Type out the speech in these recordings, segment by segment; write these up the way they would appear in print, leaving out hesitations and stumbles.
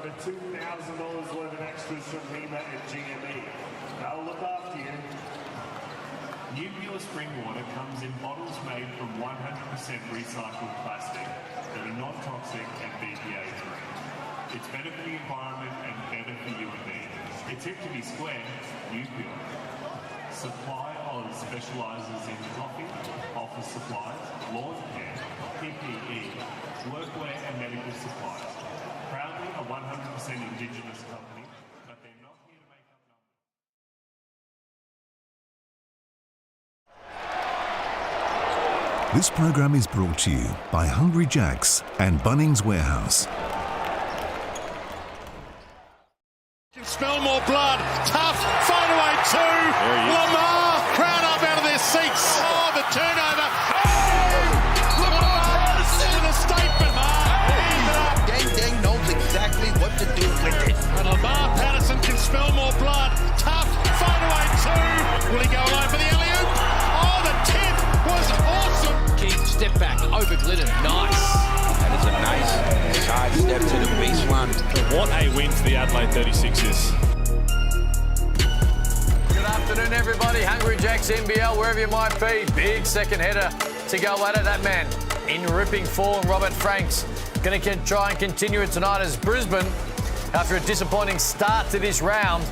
for $2,000 worth of extras from HEMA and GME. They'll look after you. New Pure Spring Water comes in bottles made from 100% recycled plastic that are not toxic and BPA-free. It's better for the environment and better for you and me. It's hip to be square, New Pure. Supply Oz specialises in coffee, office supplies, lawn care, PPE, workwear and medical supplies. Proudly a 100% Indigenous company, but they're not here to make up numbers. This program is brought to you by Hungry Jack's and Bunnings Warehouse. Can smell more blood. Tough fadeaway two. Lamar crowd up out of their seats. Oh, the turnover. Oh, Lamar in a statement, Mark. Dang Dang knows exactly what to do with it. And Lamar Patterson can smell more blood. Tough fadeaway two. Will he go alone for the alley-oop? Oh, the 10th was awesome. King step back over Glidden. Nice. That is a nice side step to the baseline. What a win for the Adelaide 36ers. Good afternoon, everybody. Hungry Jacks NBL, wherever you might be. Big second header to go at it. That man in ripping form, Robert Franks, going to try and continue it tonight as Brisbane, after a disappointing start to this round,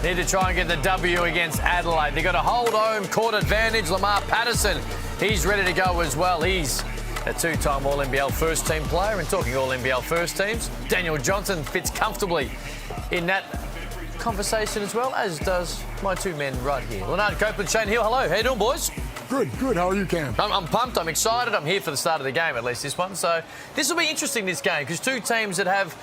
need to try and get the W against Adelaide. They've got a hold home court advantage. Lamar Patterson, he's ready to go as well. He's a two-time All-NBL first-team player. And talking All-NBL first teams, Daniel Johnson fits comfortably in that conversation as well, as does my two men right here. Leonard Copeland, Shane Hill, hello. How you doing, boys? Good. How are you, Cam? I'm pumped. I'm excited. I'm here for the start of the game, at least this one. So this will be interesting, this game, because two teams that have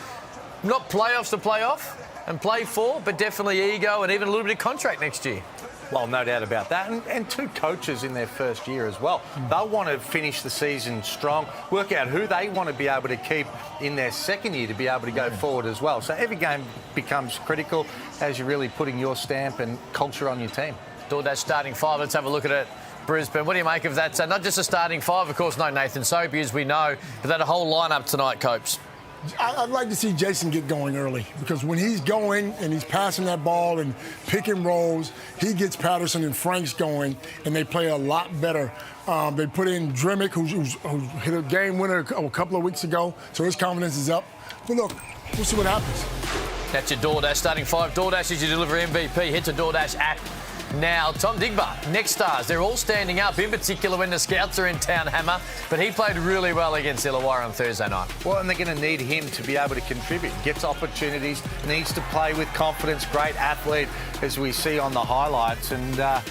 not playoffs to play off and play for, but definitely ego and even a little bit of contract next year. Well, no doubt about that. And two coaches in their first year as well. They'll want to finish the season strong, work out who they want to be able to keep in their second year to be able to go forward as well. So every game becomes critical as you're really putting your stamp and culture on your team. DoorDash starting five. Let's have a look at it. Brisbane, what do you make of that? So not just a starting five, of course, no Nathan Soapy, as we know, but that whole lineup tonight, Copes. I'd like to see Jason get going early, because when he's going and he's passing that ball and pick and rolls, he gets Patterson and Franks going, and they play a lot better. They put in Dremick, who's hit a game winner a couple of weeks ago, so his confidence is up. But look, we'll see what happens. That's your DoorDash starting five. DoorDash is your delivery MVP. Head to DoorDash app now. Tom Digba, next stars, they're all standing up, in particular when the Scouts are in town, Hammer, but he played really well against Illawarra on Thursday night. Well, and they're going to need him to be able to contribute. Gets opportunities, needs to play with confidence. Great athlete, as we see on the highlights. And,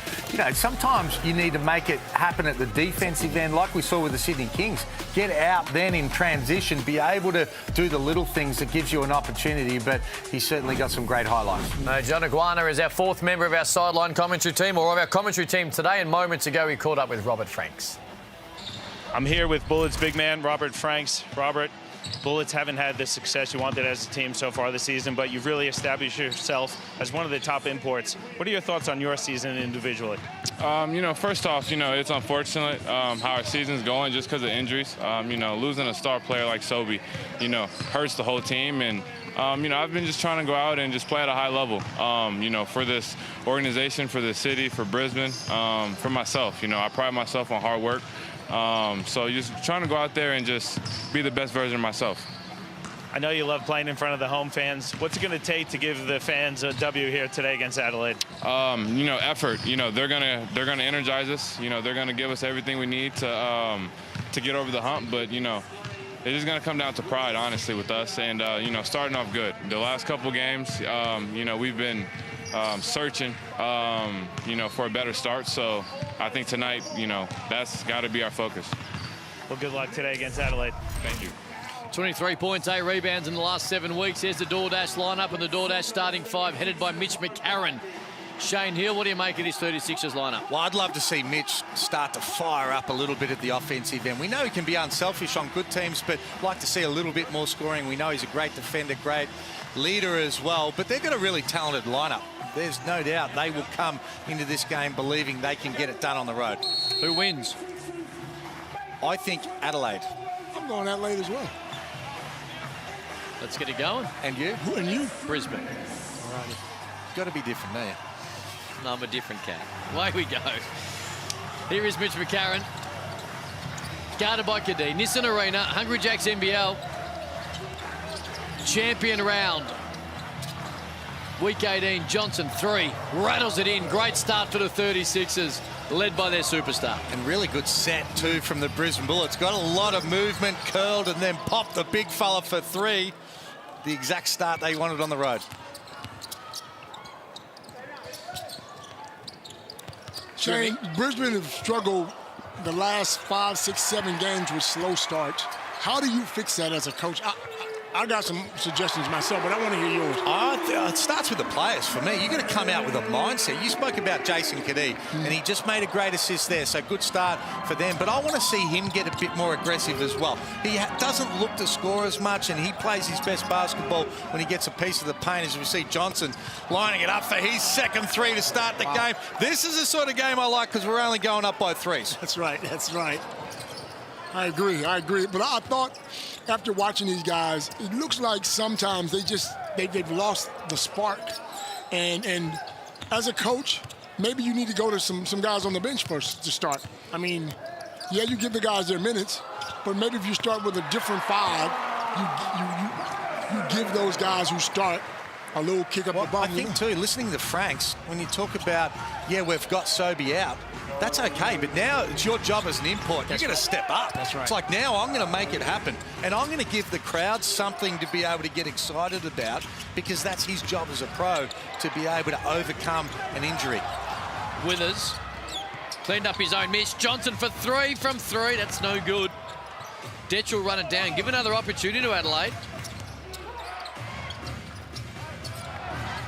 sometimes you need to make it happen at the defensive end, like we saw with the Sydney Kings. Get out then in transition, be able to do the little things that gives you an opportunity, but he's certainly got some great highlights. John Iguana is our fourth member of our sideline commentary team, or of our commentary team today, and moments ago he caught up with Robert Franks. I'm here with Bullets' big man, Robert Franks. Robert, Bullets haven't had the success you wanted as a team so far this season, but you've really established yourself as one of the top imports. What are your thoughts on your season individually? First off, it's unfortunate how our season's going just because of injuries. Losing a star player like Sobe, hurts the whole team. And, I've been just trying to go out and just play at a high level, for this organization, for the city, for Brisbane, for myself. I pride myself on hard work. So just trying to go out there and just be the best version of myself. I know you love playing in front of the home fans. What's it going to take to give the fans a W here today against Adelaide? Effort. They're gonna energize us. They're gonna give us everything we need to get over the hump. But it's just gonna come down to pride, honestly, with us. And starting off good. The last couple games, we've been searching, for a better start. So I think tonight, that's got to be our focus. Well, good luck today against Adelaide. Thank you. 23 points, 8 rebounds in the last 7 weeks. Here's the DoorDash lineup and the DoorDash starting five, headed by Mitch McCarron. Shane Hill, what do you make of this 36ers lineup? Well, I'd love to see Mitch start to fire up a little bit at the offensive end. We know he can be unselfish on good teams, but like to see a little bit more scoring. We know he's a great defender, great leader as well, but they've got a really talented lineup. There's no doubt they will come into this game believing they can get it done on the road. Who wins? I think Adelaide. I'm going Adelaide as well. Let's get it going. And you? And you? Brisbane. Got to be different, don't you? No, I'm a different cat. Away we go. Here is Mitch McCarron. Guarded by Cadee. Nissan Arena, Hungry Jacks NBL. Champion round. Week 18, Johnson 3. Rattles it in. Great start for the 36ers, led by their superstar. And really good set, too, from the Brisbane Bullets. Got a lot of movement, curled, and then popped the big fella for 3. The exact start they wanted on the road. Shane, Brisbane have struggled the last 5, 6, 7 games with slow starts. How do you fix that as a coach? I got some suggestions myself, but I want to hear yours. It starts with the players for me. You've got to come out with a mindset. You spoke about Jason Cadee, and he just made a great assist there, so good start for them. But I want to see him get a bit more aggressive as well. He doesn't look to score as much, and he plays his best basketball when he gets a piece of the paint, as we see Johnson lining it up for his second 3 to start the game. This is the sort of game I like because we're only going up by 3s. That's right, that's right. I agree. But I thought after watching these guys, it looks like sometimes they've lost the spark. And as a coach, maybe you need to go to some guys on the bench first to start. I mean, yeah, you give the guys their minutes, but maybe if you start with a different 5, you give those guys who start a little kick up the bum. I think, too, listening to Franks, when you talk about, yeah, we've got Sobey out, that's okay, but now it's your job as an import. You've got to step up. That's right. It's like, now I'm going to make it happen, and I'm going to give the crowd something to be able to get excited about, because that's his job as a pro, to be able to overcome an injury. Withers cleaned up his own miss. Johnson for 3 from 3. That's no good. Detch will run it down. Give another opportunity to Adelaide.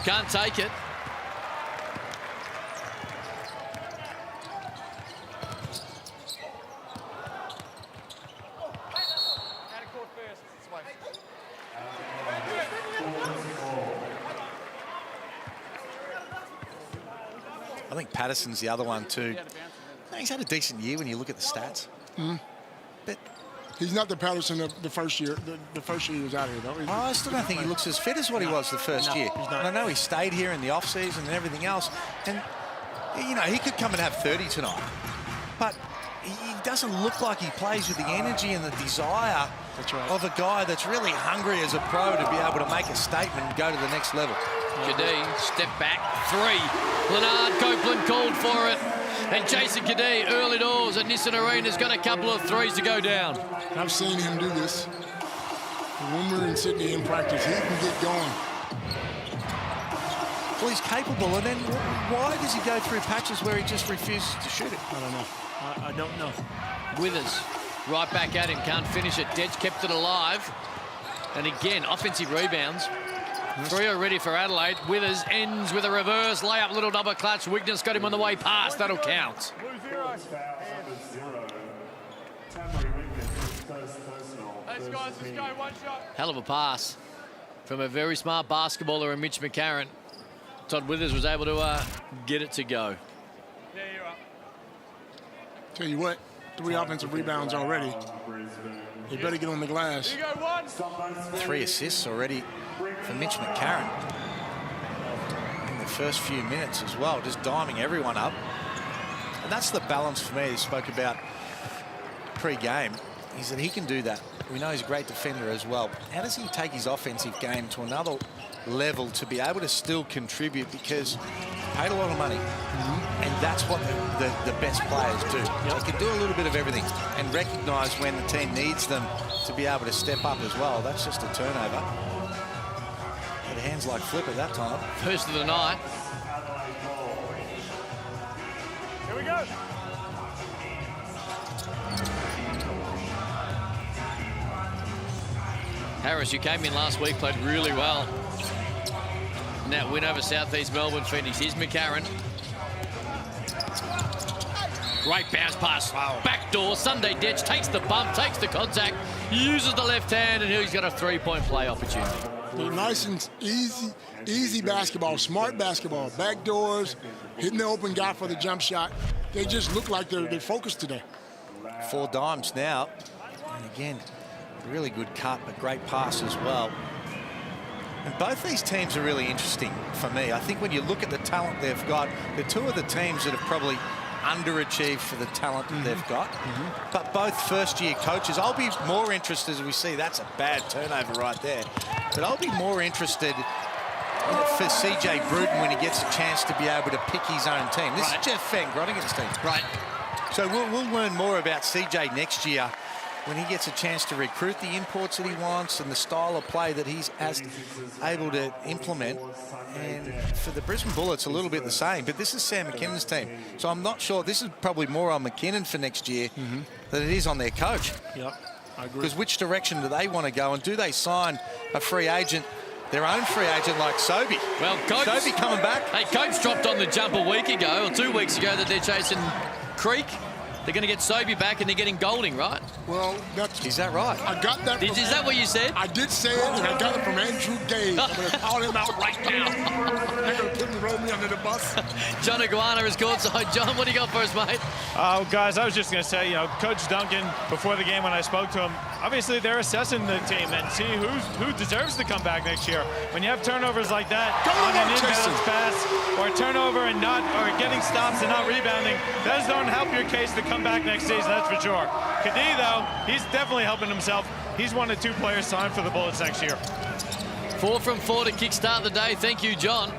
Can't take it. I think Patterson's the other one, too. He's had a decent year when you look at the stats. But he's not the Patterson of the first year. The first year he was out here, though. I still don't think he looks as fit as what he was the first year. He's not. And I know he stayed here in the off-season and everything else. And, you know, he could come and have 30 tonight. But he doesn't look like he plays with the energy and the desire of a guy that's really hungry as a pro to be able to make a statement and go to the next level. Cadee, step back, 3. Leonard Copeland called for it. And Jason Cadee, early doors at Nissan Arena's got a couple of 3s to go down. I've seen him do this. When we were in Sydney in practice, he can get going. Well, he's capable, and then why does he go through patches where he just refuses to shoot it? I don't know. I don't know. Withers, right back at him, can't finish it. Detch kept it alive. And again, offensive rebounds. 3 already for Adelaide. Withers ends with a reverse layup, little double clutch. Wigness got him on the way past. That'll count. Let's go, one shot. Hell of a pass from a very smart basketballer in Mitch McCarron. Todd Withers was able to get it to go. Yeah, you're up. Tell you what, 3 offensive rebounds already. He better get on the glass. You go 1. 3 assists already for Mitch McCarron in the first few minutes as well, just diming everyone up. And that's the balance for me. He spoke about pre-game. He said he can do that. We know he's a great defender as well. How does he take his offensive game to another level to be able to still contribute, because he paid a lot of money, and that's what the best players do. They can do a little bit of everything and recognise when the team needs them to be able to step up as well. That's just a turnover. Had hands like flip at that time. First of the night. Here we go. Harris, who came in last week, played really well. And that win over Southeast Melbourne Phoenix. Here's McCarron. Great bounce pass. Wow. Backdoor. Sunday Detch takes the bump, takes the contact, uses the left hand, and he's got a 3-point play opportunity. Nice and easy basketball, smart basketball. Backdoors, hitting the open guy for the jump shot. They just look like they're focused today. 4 dimes now. And again, really good cut, but great pass as well. And both these teams are really interesting for me. I think when you look at the talent they've got, they're two of the teams that have probably underachieved for the talent that they've got. But both first-year coaches, I'll be more interested, as we see, that's a bad turnover right there. But I'll be more interested for CJ Bruton when he gets a chance to be able to pick his own team. This is Jeff Van Groningen's team. Right. So we'll learn more about CJ next year when he gets a chance to recruit the imports that he wants and the style of play that he's able to implement. And for the Brisbane Bullets, a little bit the same. But this is Sam McKinnon's team. So I'm not sure. This is probably more on McKinnon for next year than it is on their coach. Yep, I agree. Because which direction do they want to go? And do they sign a free agent, their own free agent like Sobey? Well, Coates, Sobey coming back. Hey, Coates dropped on the jump a week ago, or 2 weeks ago, that they're chasing Creek. They're going to get Sobey back and they're getting Golding, right? Well, that's... Is that right? I got that. Is that what you said? I did say it, and I got it from Andrew Gage. I'm going to call him out right now. They're going to throw me under the bus. John Iguana is courtside. John, what do you got for us, mate? Guys, I was just going to say, Coach Duncan, before the game when I spoke to him, obviously they're assessing the team and see who deserves to come back next year. When you have turnovers like that, on an inbounds pass, or a turnover and or getting stops and not rebounding, those don't help your case to come back next season, that's for sure. Cadee, though, he's definitely helping himself. He's one of 2 players signed for the Bullets next year. 4 from 4 to kickstart the day. Thank you, John.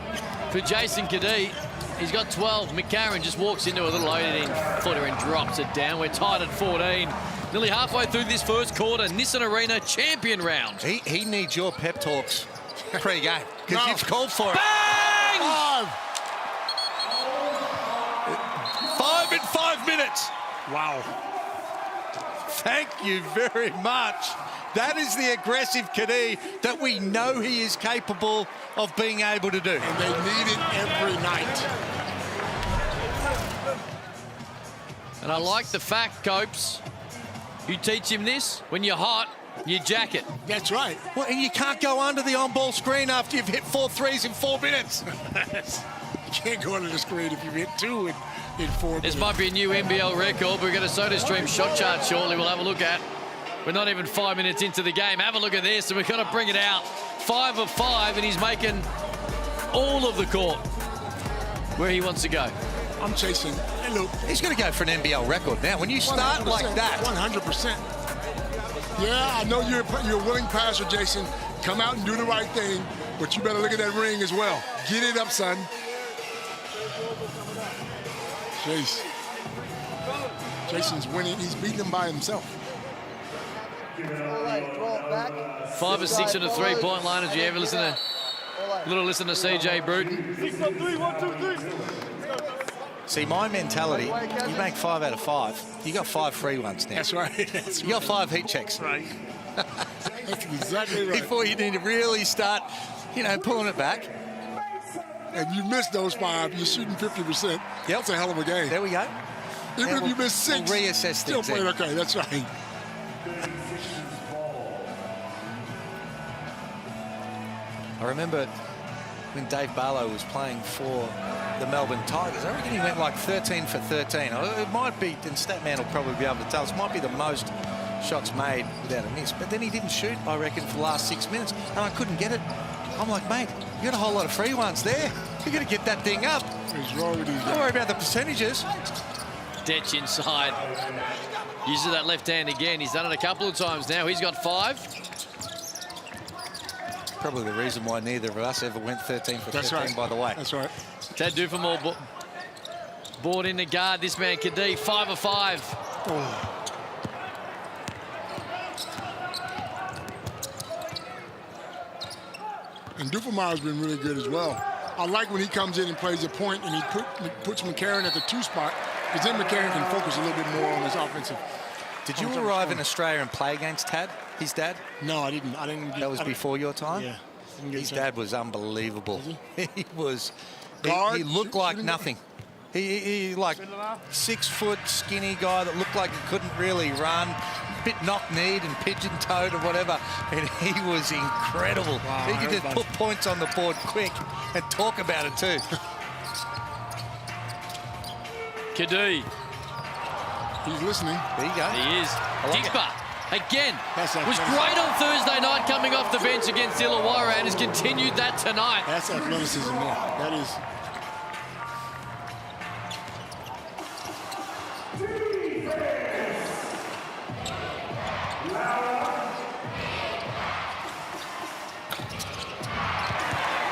For Jason Cadee, he's got 12. McCarron just walks into a little 18-footer and drops it down. We're tied at 14. Nearly halfway through this first quarter, Nissan Arena champion round. He needs your pep talks pre-game because you've called for it. Bang! 5 in 5 minutes. Wow. Thank you very much. That is the aggressive Cadee that we know he is capable of being able to do. And they need it every night. And I like the fact, Copes, you teach him this, when you're hot, you jack it. That's right. Well, and you can't go under the on-ball screen after you've hit 4 threes in 4 minutes. You can't go under the screen if you hit 2 in 4 minutes. This might be a new NBL record. We're going to SodaStream shot chart shortly. We'll have a look at. We're not even 5 minutes into the game. Have a look at this, and we've got to bring it out. 5 of 5, and he's making all of the court where he wants to go. I'm chasing. Hey, look. He's going to go for an NBL record now. When you start like that. 100%. Yeah, I know you're a willing passer, Jason. Come out and do the right thing, but you better look at that ring as well. Get it up, son. Jason's winning. He's beating him by himself. 5 of 6 on the 3-point line. Did you ever listen to CJ Bruton? See, my mentality, you make 5 out of 5. You got 5 free ones now. That's right. You got 5 heat checks. Right. That's exactly right. Before you need to really start, pulling it back. If you miss those 5, you're shooting 50%. Yep. That's a hell of a game. There we go. Even if you miss 6, we'll reassess still things. playing okay. That's right. I remember when Dave Barlow was playing for the Melbourne Tigers. I reckon he went like 13 for 13. It might be, and Statman will probably be able to tell us, it might be the most shots made without a miss. But then he didn't shoot, I reckon, for the last 6 minutes, and I couldn't get it. I'm like, mate, you got a whole lot of free ones there. You got to get that thing up. What's wrong with these guys? Don't worry about the percentages. Detch inside. Uses that left hand again. He's done it a couple of times now. He's got 5. Probably the reason why neither of us ever went 13 for 13, by the way. That's right. Tad Dufamore board in the guard. This man, Cadee, 5 of 5. Oh. And Dufamare's been really good as well. I like when he comes in and plays a point and he puts McCarron at the 2 spot, because then McCarron can focus a little bit more on his offensive. Did you arrive in Australia and play against Tad, his dad? No, I didn't. That was before your time? Yeah. His dad was unbelievable. He was. Guard, he looked like nothing. He like 6 foot skinny guy that looked like he couldn't really run, bit knock-kneed and pigeon-toed or whatever, and he was incredible. Wow, he could just put points on the board quick and talk about it too. Cadee. He's listening. There you go. He is. like Digba. Again, That's was athleticism. great on Thursday night coming off the bench against Illawarra and has continued that tonight. That's athleticism there. That is.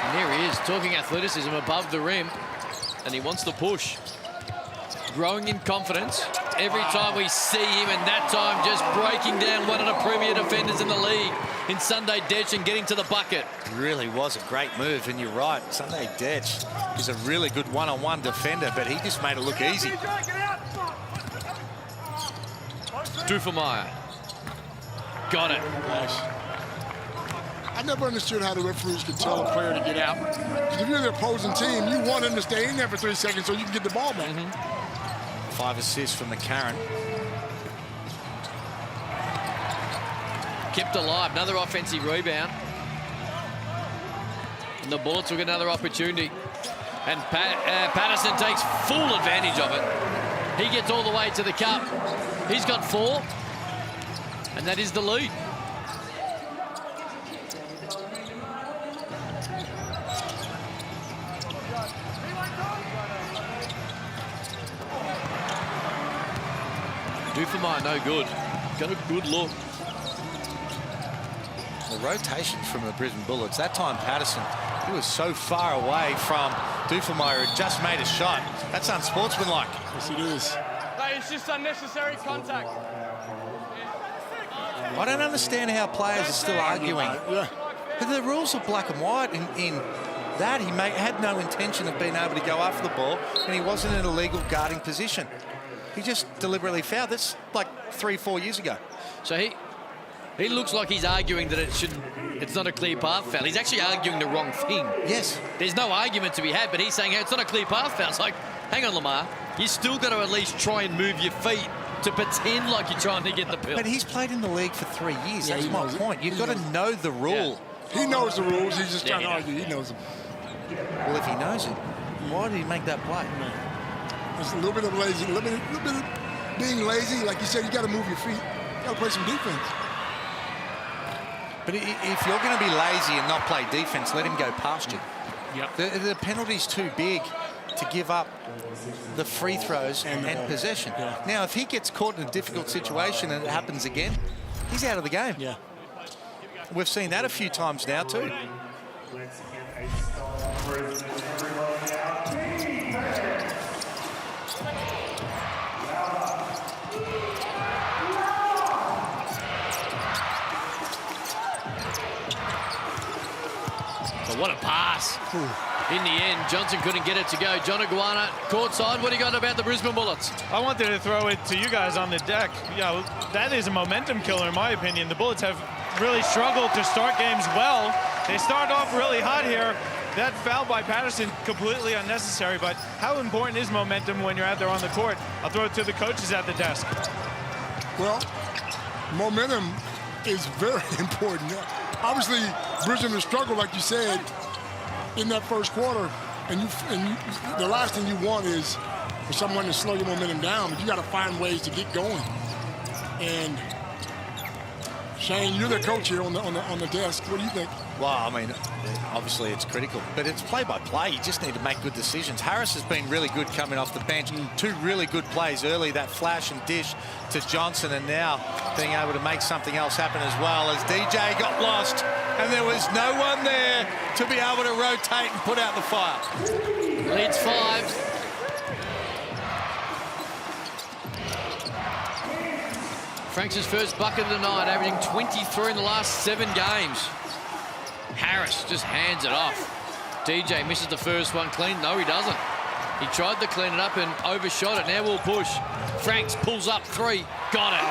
And there he is, talking athleticism above the rim, and he wants to push. Growing in confidence every time we see him, and that time just breaking down one of the premier defenders in the league in Sunday Dech and getting to the bucket. Really was a great move, and you're right. Sunday Dech is a really good one-on-one defender, but he just made it look easy. Duffelmeyer. Got it. Nice. I never understood how the referees could tell a player to get out. Because if you're the opposing team, you want him to stay in there for 3 seconds so you can get the ball back. 5 assists from McCarron. Kept alive, another offensive rebound. And the Bullets will get another opportunity. And Patterson takes full advantage of it. He gets all the way to the cup. He's got 4. And that is the lead. Duffelmeyer, no good. Got a good look. The rotations from the Brisbane Bullets. That time, Patterson, he was so far away from Duffelmeyer, who just made a shot. That's unsportsmanlike. Yes, it is. It's just unnecessary contact. I don't understand how players are still arguing. Yeah. The rules are black and white in that. He had no intention of being able to go after the ball, and he wasn't in a legal guarding position. He just deliberately fouled. That's like 3-4 years ago. So he looks like he's arguing that it's not a clear path foul. He's actually arguing the wrong thing. Yes. There's no argument to be had, but he's saying, hey, it's not a clear path foul. It's like, hang on, Lamar. You still got to at least try and move your feet to pretend like you're trying to get the pill. But he's played in the league for 3 years. Yeah, That's my point. You've got to know the rule. He knows the rules. He's just trying to argue. He knows them. Well, if he knows it, why did he make that play? It's a little bit of lazy, a little bit of being lazy. Like you said, you got to move your feet. You got to play some defense. But if you're going to be lazy and not play defense, let him go past you. Yep. The penalty's too big to give up the free throws and possession. Yeah. Now, if he gets caught in a difficult situation and it happens again, he's out of the game. Yeah. We've seen that a few times now too. But what a pass. In the end, Johnson couldn't get it to go. John Iguana, courtside. What do you got about the Brisbane Bullets? I wanted to throw it to you guys on the deck. Yeah, that is a momentum killer, in my opinion. The Bullets have really struggled to start games well. They start off really hot here. That foul by Patterson, completely unnecessary, but how important is momentum when you're out there on the court? I'll throw it to the coaches at the desk. Well, momentum is very important. Obviously, Brisbane has struggled, like you said, in that first quarter, and the last thing you want is for someone to slow your momentum down, but you got to find ways to get going. And Shane, you're the coach here on the desk. What do you think? Well, I mean, obviously it's critical, but it's play by play. You just need to make good decisions. Harris has been really good coming off the bench. 2 really good plays early, that flash and dish to Johnson, and now being able to make something else happen as well, as DJ got lost and there was no one there to be able to rotate and put out the fire. Leads 5. Franks' first bucket of the night, averaging 23 in the last 7 games. Harris just hands it off. DJ misses the first one clean. No, he doesn't. He tried to clean it up and overshot it. Now we'll push. Franks pulls up 3. Got it.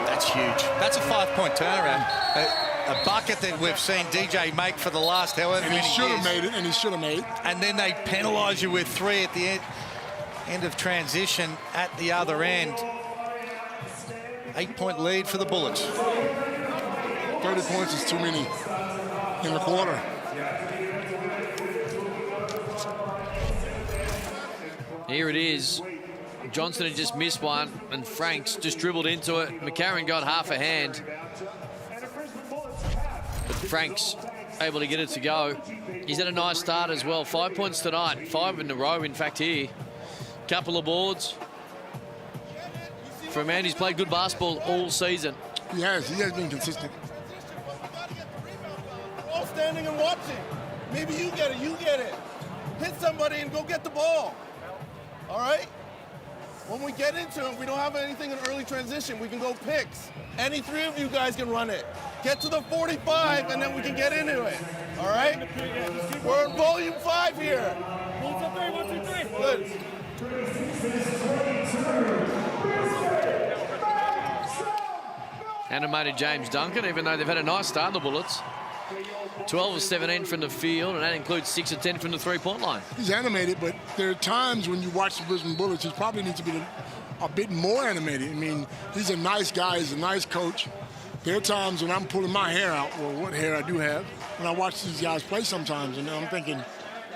That's huge. That's a 5-point turnaround. A bucket that we've seen DJ make for the last however many years. And he should have made it, and he should have made it. And then they penalise you with 3 at the end of transition at the other end. 8-point lead for the Bullets. 30 points is too many in the quarter. Here it is. Johnson had just missed one, and Franks just dribbled into it. McCarron got half a hand. But Franks able to get it to go. He's had a nice start as well. 5 points tonight, 5 in a row, in fact, here. Couple of boards. For a man who's played good basketball all season. He has been consistent. We're all standing and watching. Maybe you get it. Hit somebody and go get the ball. All right? When we get into it, we don't have anything in early transition. We can go picks. Any three of you guys can run it. Get to the 45, and then we can get into it. All right? We're in volume 5 here. 1, 2, 3. Good. Animated James Duncan, even though they've had a nice start, the Bullets. 12 of 17 from the field, and that includes 6 of 10 from the three-point line. He's animated, but there are times when you watch the Brisbane Bullets, he probably needs to be a bit more animated. I mean, he's a nice guy, he's a nice coach. There are times when I'm pulling my hair out, or what hair I do have, when I watch these guys play sometimes, and I'm thinking,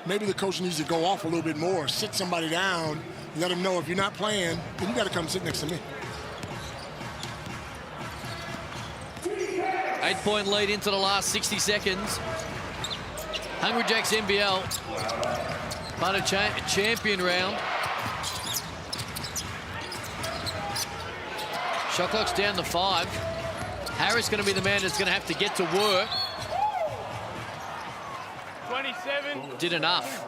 maybe the coach needs to go off a little bit more, sit somebody down, let them know if you're not playing, then you got to come sit next to me. 8-point lead into the last 60 seconds. Hungry Jacks NBL, part of champion round. Shot clock's down to 5. Harris going to be the man that's going to have to get to work. 27. Did enough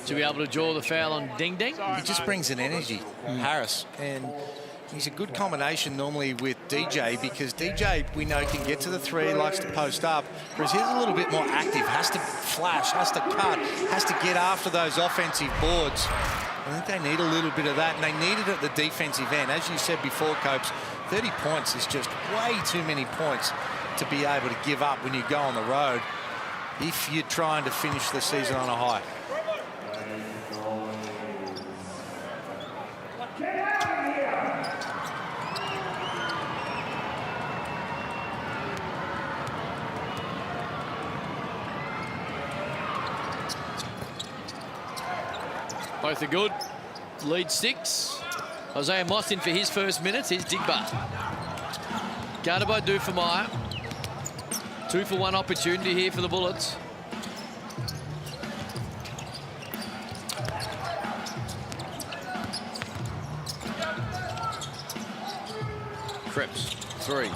to be able to draw the foul on Ding Ding. He just brings an energy, Harris, and he's a good combination normally with DJ, because DJ, we know, can get to the 3, likes to post up, whereas he's a little bit more active, has to flash, has to cut, has to get after those offensive boards. I think they need a little bit of that, and they need it at the defensive end. As you said before, Copes, 30 points is just way too many points to be able to give up when you go on the road if you're trying to finish the season on a high. Both are good. Lead 6. Isaiah Moss in for his first minutes. Here's Digba. Guarded by Dufemire. 2 for 1 opportunity here for the Bullets. Cripps, 3. So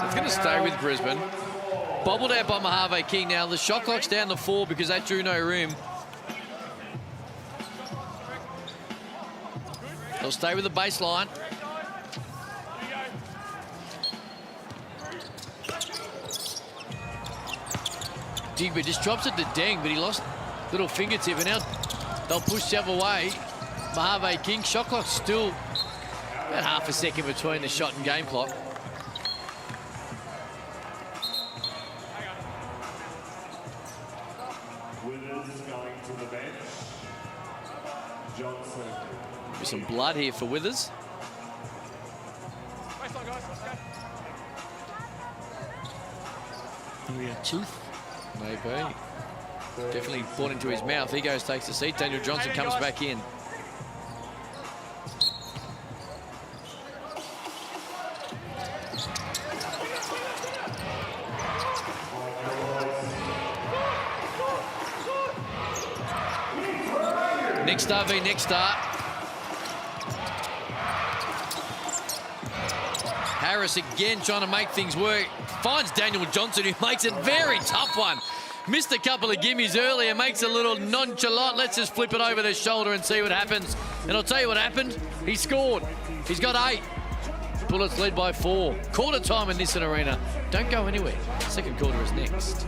it's going to stay with Brisbane. Bobbled out by Mojave King now. The shot clock's down to 4 because that drew no rim. They'll stay with the baseline. Digby just drops it to Deng, but he lost little fingertip, and now they'll push the other way. Mojave King, shot clock's still about half a second between the shot and game clock. Withers going to the bench. Johnson. There's some blood here for Withers. Maybe a tooth? Maybe. Definitely brought into his mouth. He goes, takes the seat. Daniel Johnson comes back in. Next star v next star. Harris again trying to make things work. Finds Daniel Johnson, who makes it very tough one. Missed a couple of gimmies earlier, makes a little nonchalant. Let's just flip it over the shoulder and see what happens. And I'll tell you what happened. He scored. He's got 8. Bullets led by 4. Quarter time in this arena. Don't go anywhere. Second quarter is next.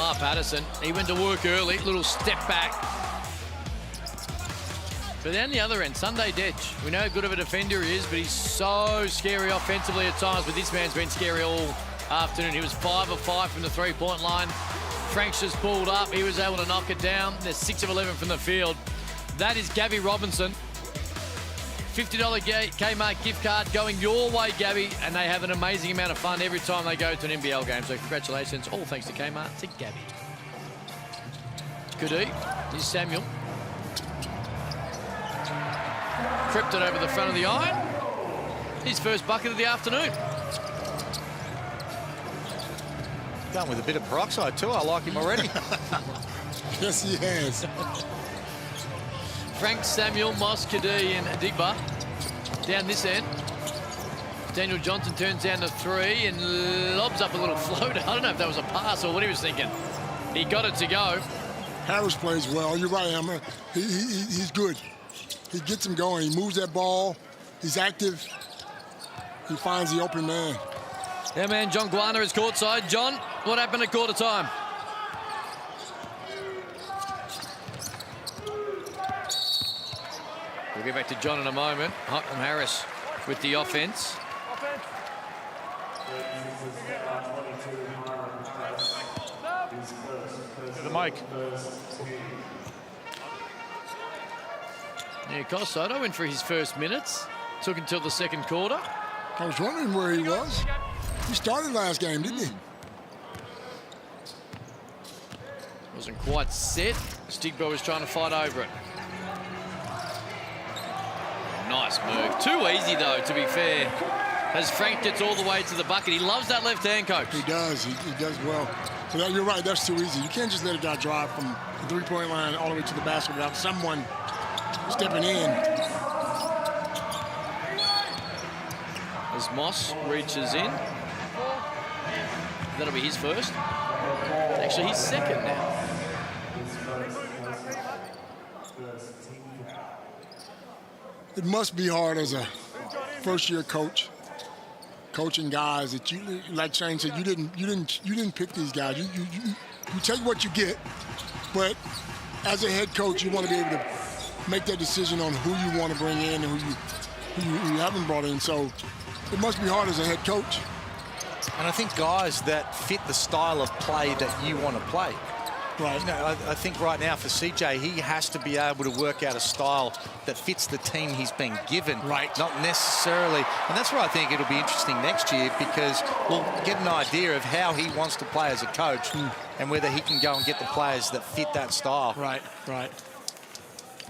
Lamar Patterson. He went to work early, little step back. But down the other end, Sunday Dedge. We know how good of a defender he is, but he's so scary offensively at times. But this man's been scary all afternoon. He was 5 of 5 from the three-point line. Frank's just pulled up. He was able to knock it down. They're 6 of 11 from the field. That is Gabby Robinson. $50 Kmart gift card going your way, Gabby. And they have an amazing amount of fun every time they go to an NBL game. So congratulations, all thanks to Kmart, to Gabby. Cadee, here's Samuel. Crept it over the front of the iron. His first bucket of the afternoon. Done with a bit of peroxide too. I like him already. Yes, he has. Frank, Samuel, Moss, Cadee, and Adigba down this end. Daniel Johnson turns down to 3 and lobs up a little floater. I don't know if that was a pass or what he was thinking. He got it to go. Harris plays well. You're right, Emma. He's good. He gets him going. He moves that ball. He's active. He finds the open man. Yeah, man, John Guarna is courtside. John, what happened at quarter time? We'll get back to John in a moment. Hiram Harris with the offense. The mic. Yeah, Kyle Soto went for his first minutes. Took until the second quarter. I was wondering where he was. He started last game, didn't he? Wasn't quite set. Stigbo was trying to fight over it. Nice move. Too easy, though, to be fair. As Frank gets all the way to the bucket. He loves that left hand, coach. He does. He does well. So that, you're right. That's too easy. You can't just let a guy drive from the three-point line all the way to the basket without someone stepping in. As Moss reaches in. That'll be his first. Actually, he's second now. It must be hard as a first-year coach, coaching guys that you, like Shane said, you didn't pick these guys. You take what you get, but as a head coach, you want to be able to make that decision on who you want to bring in and who you haven't brought in. So it must be hard as a head coach. And I think guys that fit the style of play that you want to play. Right. You know, I think right now for CJ, he has to be able to work out a style that fits the team he's been given. Right. Not necessarily. And that's where I think it'll be interesting next year, because we'll get an idea of how he wants to play as a coach and whether he can go and get the players that fit that style. Right.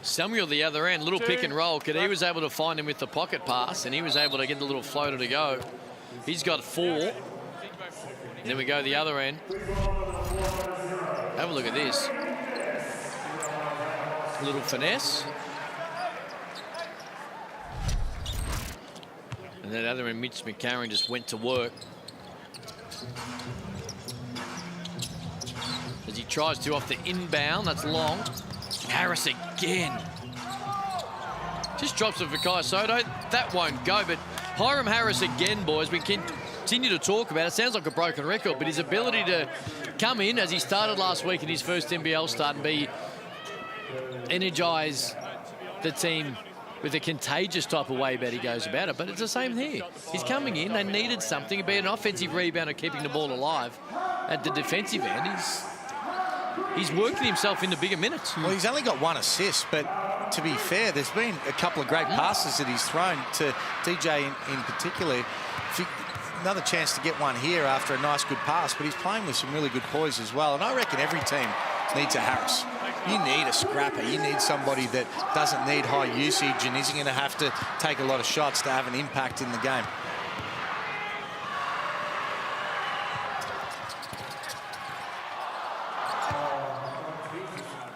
Samuel the other end, little pick and roll. Cadee was able to find him with the pocket pass, and he was able to get the little floater to go. He's got 4. And then we go the other end. Have a look at this. A little finesse. And then the other end, Mitch McCarron just went to work. As he tries to off the inbound, that's long. Harris again. Just drops it for Kai Soto. That won't go, but Hiram Harris again, boys. We can continue to talk about it. Sounds like a broken record, but his ability to come in as he started last week in his first NBL start and energize the team with a contagious type of way that he goes about it. But it's the same here. He's coming in. They needed something, be it an offensive rebound or keeping the ball alive. At the defensive end, he's working himself into bigger minutes. Well, he's only got 1 assist, but to be fair, there's been a couple of great passes that he's thrown to DJ in particular. Another chance to get one here after a nice, good pass, but he's playing with some really good poise as well. And I reckon every team needs a Harris. You need a scrapper. You need somebody that doesn't need high usage and isn't going to have to take a lot of shots to have an impact in the game.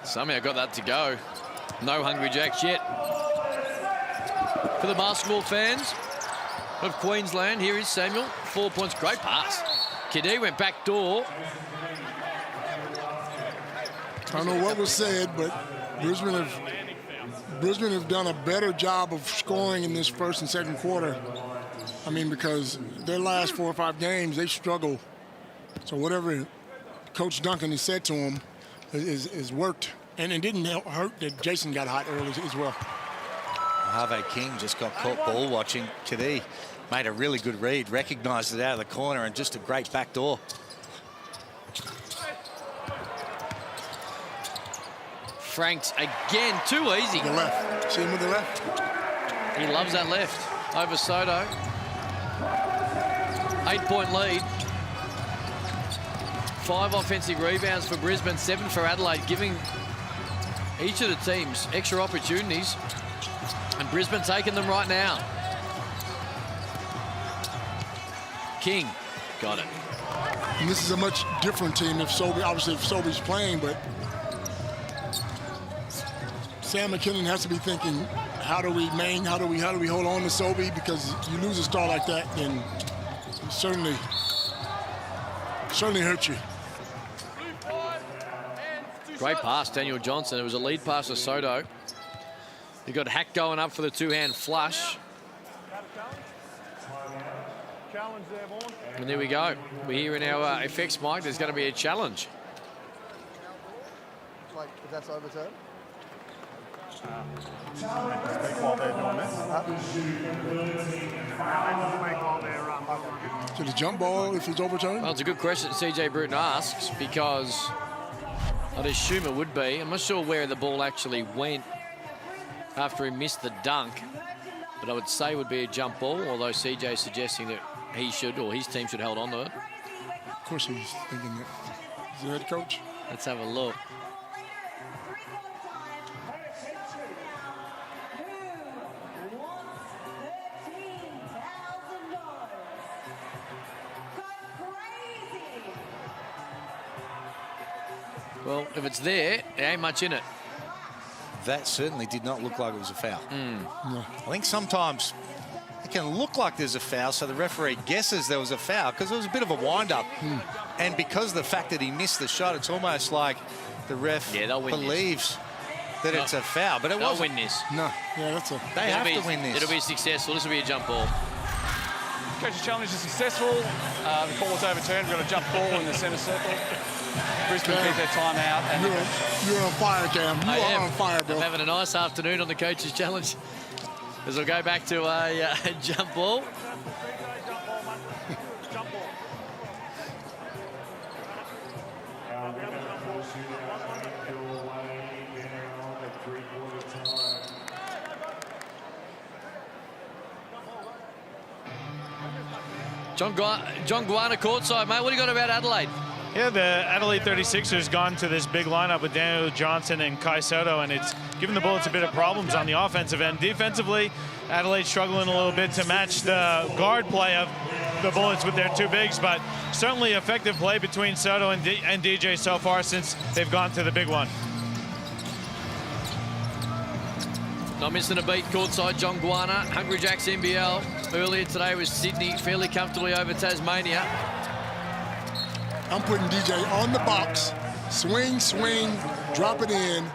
Somehow got that to go. No Hungry Jacks yet. For the basketball fans of Queensland, here is Samuel. 4 points, great pass. Cadee went back door. I don't know what was said, but Brisbane have done a better job of scoring in this first and second quarter. I mean, because their last 4 or 5 games, they struggle. So whatever Coach Duncan has said to him is worked. And it didn't hurt that Jason got hot early as well. Harvey King just got caught ball watching. Cadee made a really good read, recognised it out of the corner, and just a great back door. Franks again, too easy. The left. See him with the left? He loves that left. Over Soto. 8-point lead. 5 offensive rebounds for Brisbane, 7 for Adelaide, giving each of the teams extra opportunities. And Brisbane taking them right now. King got it. And this is a much different team if Sobey's playing, but Sam McKinnon has to be thinking, how do we hold on to Sobey? Because you lose a star like that, then it certainly hurts you. Great pass, Daniel Johnson. It was a lead pass to Soto. You got Hack going up for the two-hand flush. And there we go. We're here in our effects mic. There's going to be a challenge. Like, if that's overturned? To the jump ball if it's overturned? Well, it's a good question CJ Bruton asks, because I'd assume it would be. I'm not sure where the ball actually went after he missed the dunk, but I would say it would be a jump ball, although CJ's suggesting that he should, or his team should hold on to it. Of course he's thinking that. He's the head coach. Let's have a look. Well, if it's there, there ain't much in it. That certainly did not look like it was a foul. No. I think sometimes it can look like there's a foul, so the referee guesses there was a foul because it was a bit of a wind-up. And because of the fact that he missed the shot, it's almost like the ref believes that it's a foul. But it wasn't. They'll win this. No, yeah, that's a... They have to win this. It'll be successful. This will be a jump ball. Coach's challenge is successful. The ball was overturned. We've got a jump ball in the centre circle. Brisbane beat their timeout. And you're on fire, Cam. You are on fire, bro. I'm having a nice afternoon on the coach's challenge. As we'll go back to a jump ball. John Guana courtside, mate. What do you got about Adelaide? Yeah, the Adelaide 36ers gone to this big lineup with Daniel Johnson and Kai Soto, and it's given the Bullets a bit of problems on the offensive end. Defensively, Adelaide struggling a little bit to match the guard play of the Bullets with their two bigs, but certainly effective play between Soto and DJ so far since they've gone to the big one. Not missing a beat courtside, John Guana. Hungry Jacks NBL. Earlier today was Sydney, fairly comfortably over Tasmania. I'm putting DJ on the box, swing, drop it in,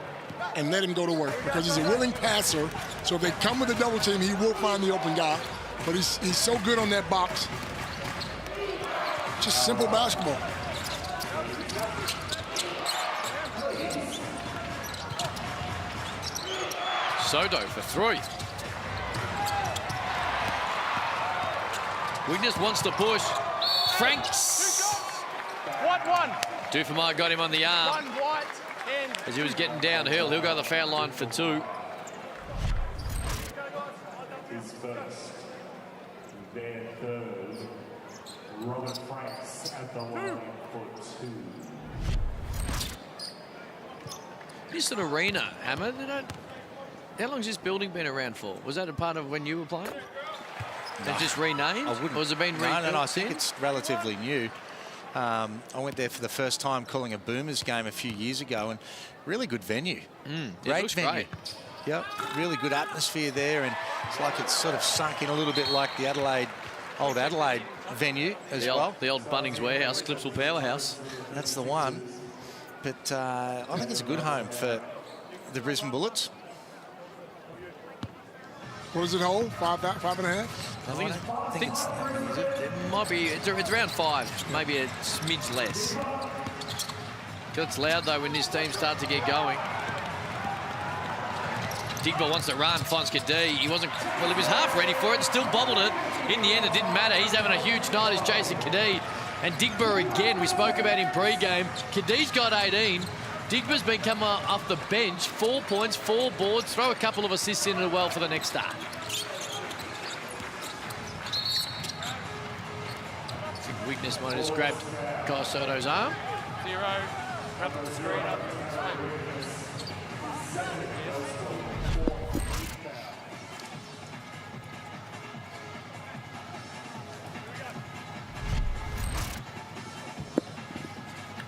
and let him go to work because he's a willing passer. So if they come with a double team, he will find the open guy. But he's so good on that box. Just simple basketball. Soto for three. Wiggins wants to push. Franks. One. Dufemar got him on the arm. One white in. As he was getting downhill. He'll go to the foul line for two. His first, their third. Robert Franks at the line for two. This an arena, Hammer. How long has this building been around for? Was that a part of when you were playing? They just renamed? Or has it been rebuilt? No, I think it's relatively new. I went there for the first time calling a Boomers game a few years ago, and really good venue. Great venue. Great. Yep, really good atmosphere there, and it's like it's sort of sunk in a little bit like the old Adelaide venue as well. The old Bunnings Warehouse, Clipsal Powerhouse. That's the one. But I think it's a good home for the Brisbane Bullets. What does it hold? Five and a half? I think it might be. It's around 5, maybe a smidge less. Gets loud, though, when this team starts to get going. Digba wants to run, finds Cadee. He wasn't, well, he was half ready for it and still bobbled it. In the end, it didn't matter. He's having a huge night, is Jason Cadee. And Digba again, we spoke about him pre-game. Cadee's got 18. Digba's been coming off the bench. 4 points, 4 boards. Throw a couple of assists in as well for the next start. Weakness might have just grabbed Kai Soto's arm. 0. Up the screen, up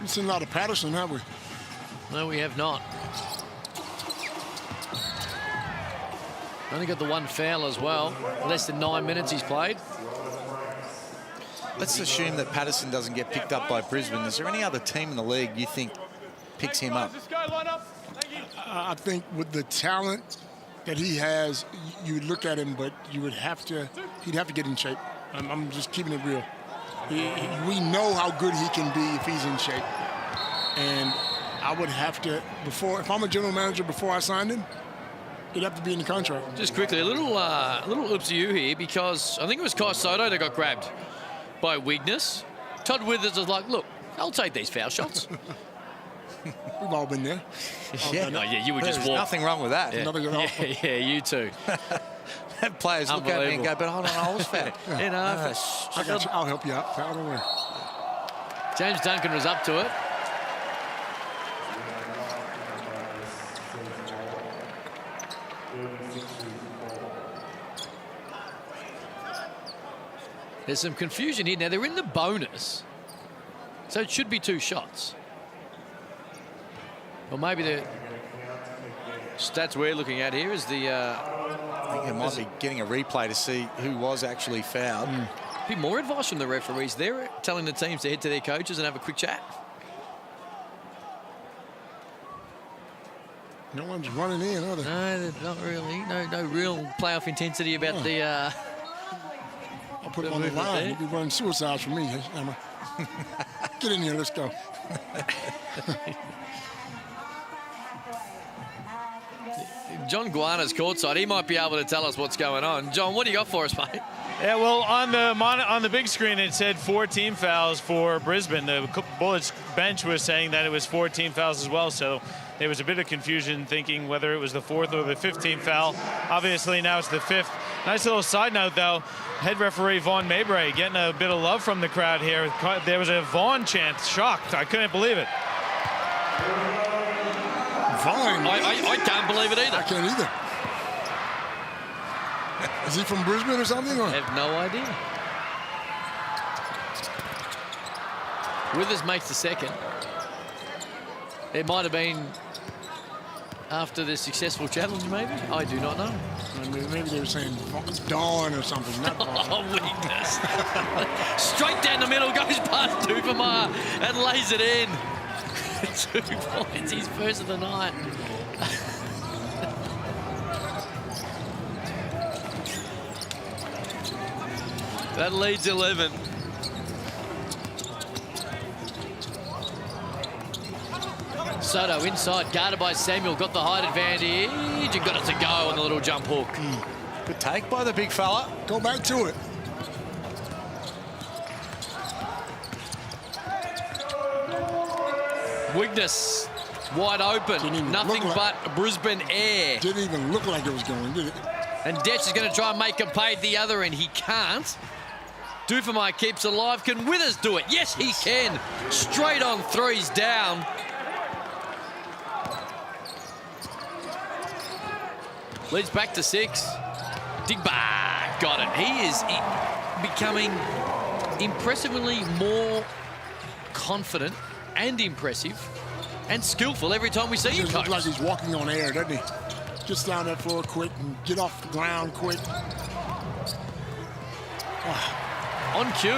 We've seen a lot of Patterson, haven't we? No, we have not. Only got the 1 foul as well. Less than 9 minutes he's played. Let's assume that Patterson doesn't get picked up by Brisbane. Is there any other team in the league you think picks him up? I think with the talent that he has, you would look at him, but you would have to, he'd have to get in shape. I'm just keeping it real. We know how good he can be if he's in shape. And I would have to, if I'm a general manager, before I signed him, it'd have to be in the contract. Just quickly, a little oops to you here, because I think it was Kai Soto that got grabbed by Weakness. Todd Withers was like, look, I'll take these foul shots. We've all been there. You would just walk. Nothing wrong with that. Yeah, you too. Players look at me and go, but hold on, I was foul. You know, I got you. I'll help you out, pal. Don't worry. James Duncan was up to it. There's some confusion here. Now, they're in the bonus, so it should be 2 shots. Or maybe the stats we're looking at here is the... I think it might be getting a replay to see who was actually fouled. Be more advice from the referees. They're telling the teams to head to their coaches and have a quick chat. No one's running in, are they? No, not really. No real playoff intensity about the... I'll put it on the line. You'll be running suicides for me, Emma. Get in here, let's go. John Guana's courtside. He might be able to tell us what's going on. John, what do you got for us, mate? Yeah, well, on the big screen, it said 4 team fouls for Brisbane. The Bullets bench was saying that it was 4 team fouls as well, so there was a bit of confusion thinking whether it was the 4th or the 5th team foul. Obviously, now it's the 5th. Nice little side note, though. Head referee Vaughn Mabray getting a bit of love from the crowd here. There was a Vaughn chant. Shocked. I couldn't believe it. Vaughn? I can't believe it either. I can't either. Is he from Brisbane or something? Or? I have no idea. Withers makes the 2nd. It might have been after the successful challenge, maybe? I do not know. Maybe they were saying Dawn or something. Not oh, weakness. Straight down the middle, goes past Dupamar and lays it in. 2 points, his first of the night. That leads 11. Soto inside, guarded by Samuel, got the height advantage and got it to go on the little jump hook. Good take by the big fella. Go back to it. Weakness wide open, nothing but Brisbane air. Didn't even look like it was going, did it? And Detch is going to try and make him pay at the other end. He can't. Dufemai keeps alive. Can Withers do it? Yes, he can. Straight on 3s down. Leads back to 6. Digba got it. He is becoming impressively more confident and impressive and skillful every time we see him, Looks like he's walking on air, doesn't he? Just down that floor quick and get off the ground quick. On cue.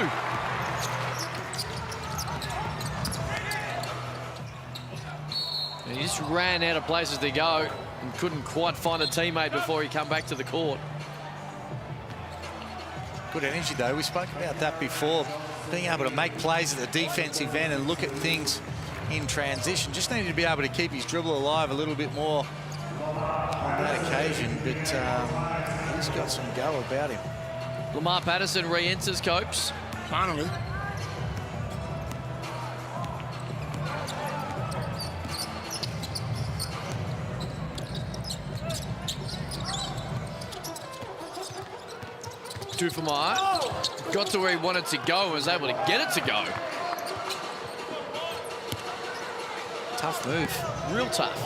And he just ran out of places to go and couldn't quite find a teammate before he come back to the court. Good energy, though. We spoke about that before. Being able to make plays at the defensive end and look at things in transition. Just needed to be able to keep his dribble alive a little bit more on that occasion, but he's got some go about him. Lamar Patterson re-enters Copes. Finally. Dufamire got to where he wanted to go and was able to get it to go. Tough move. Real tough.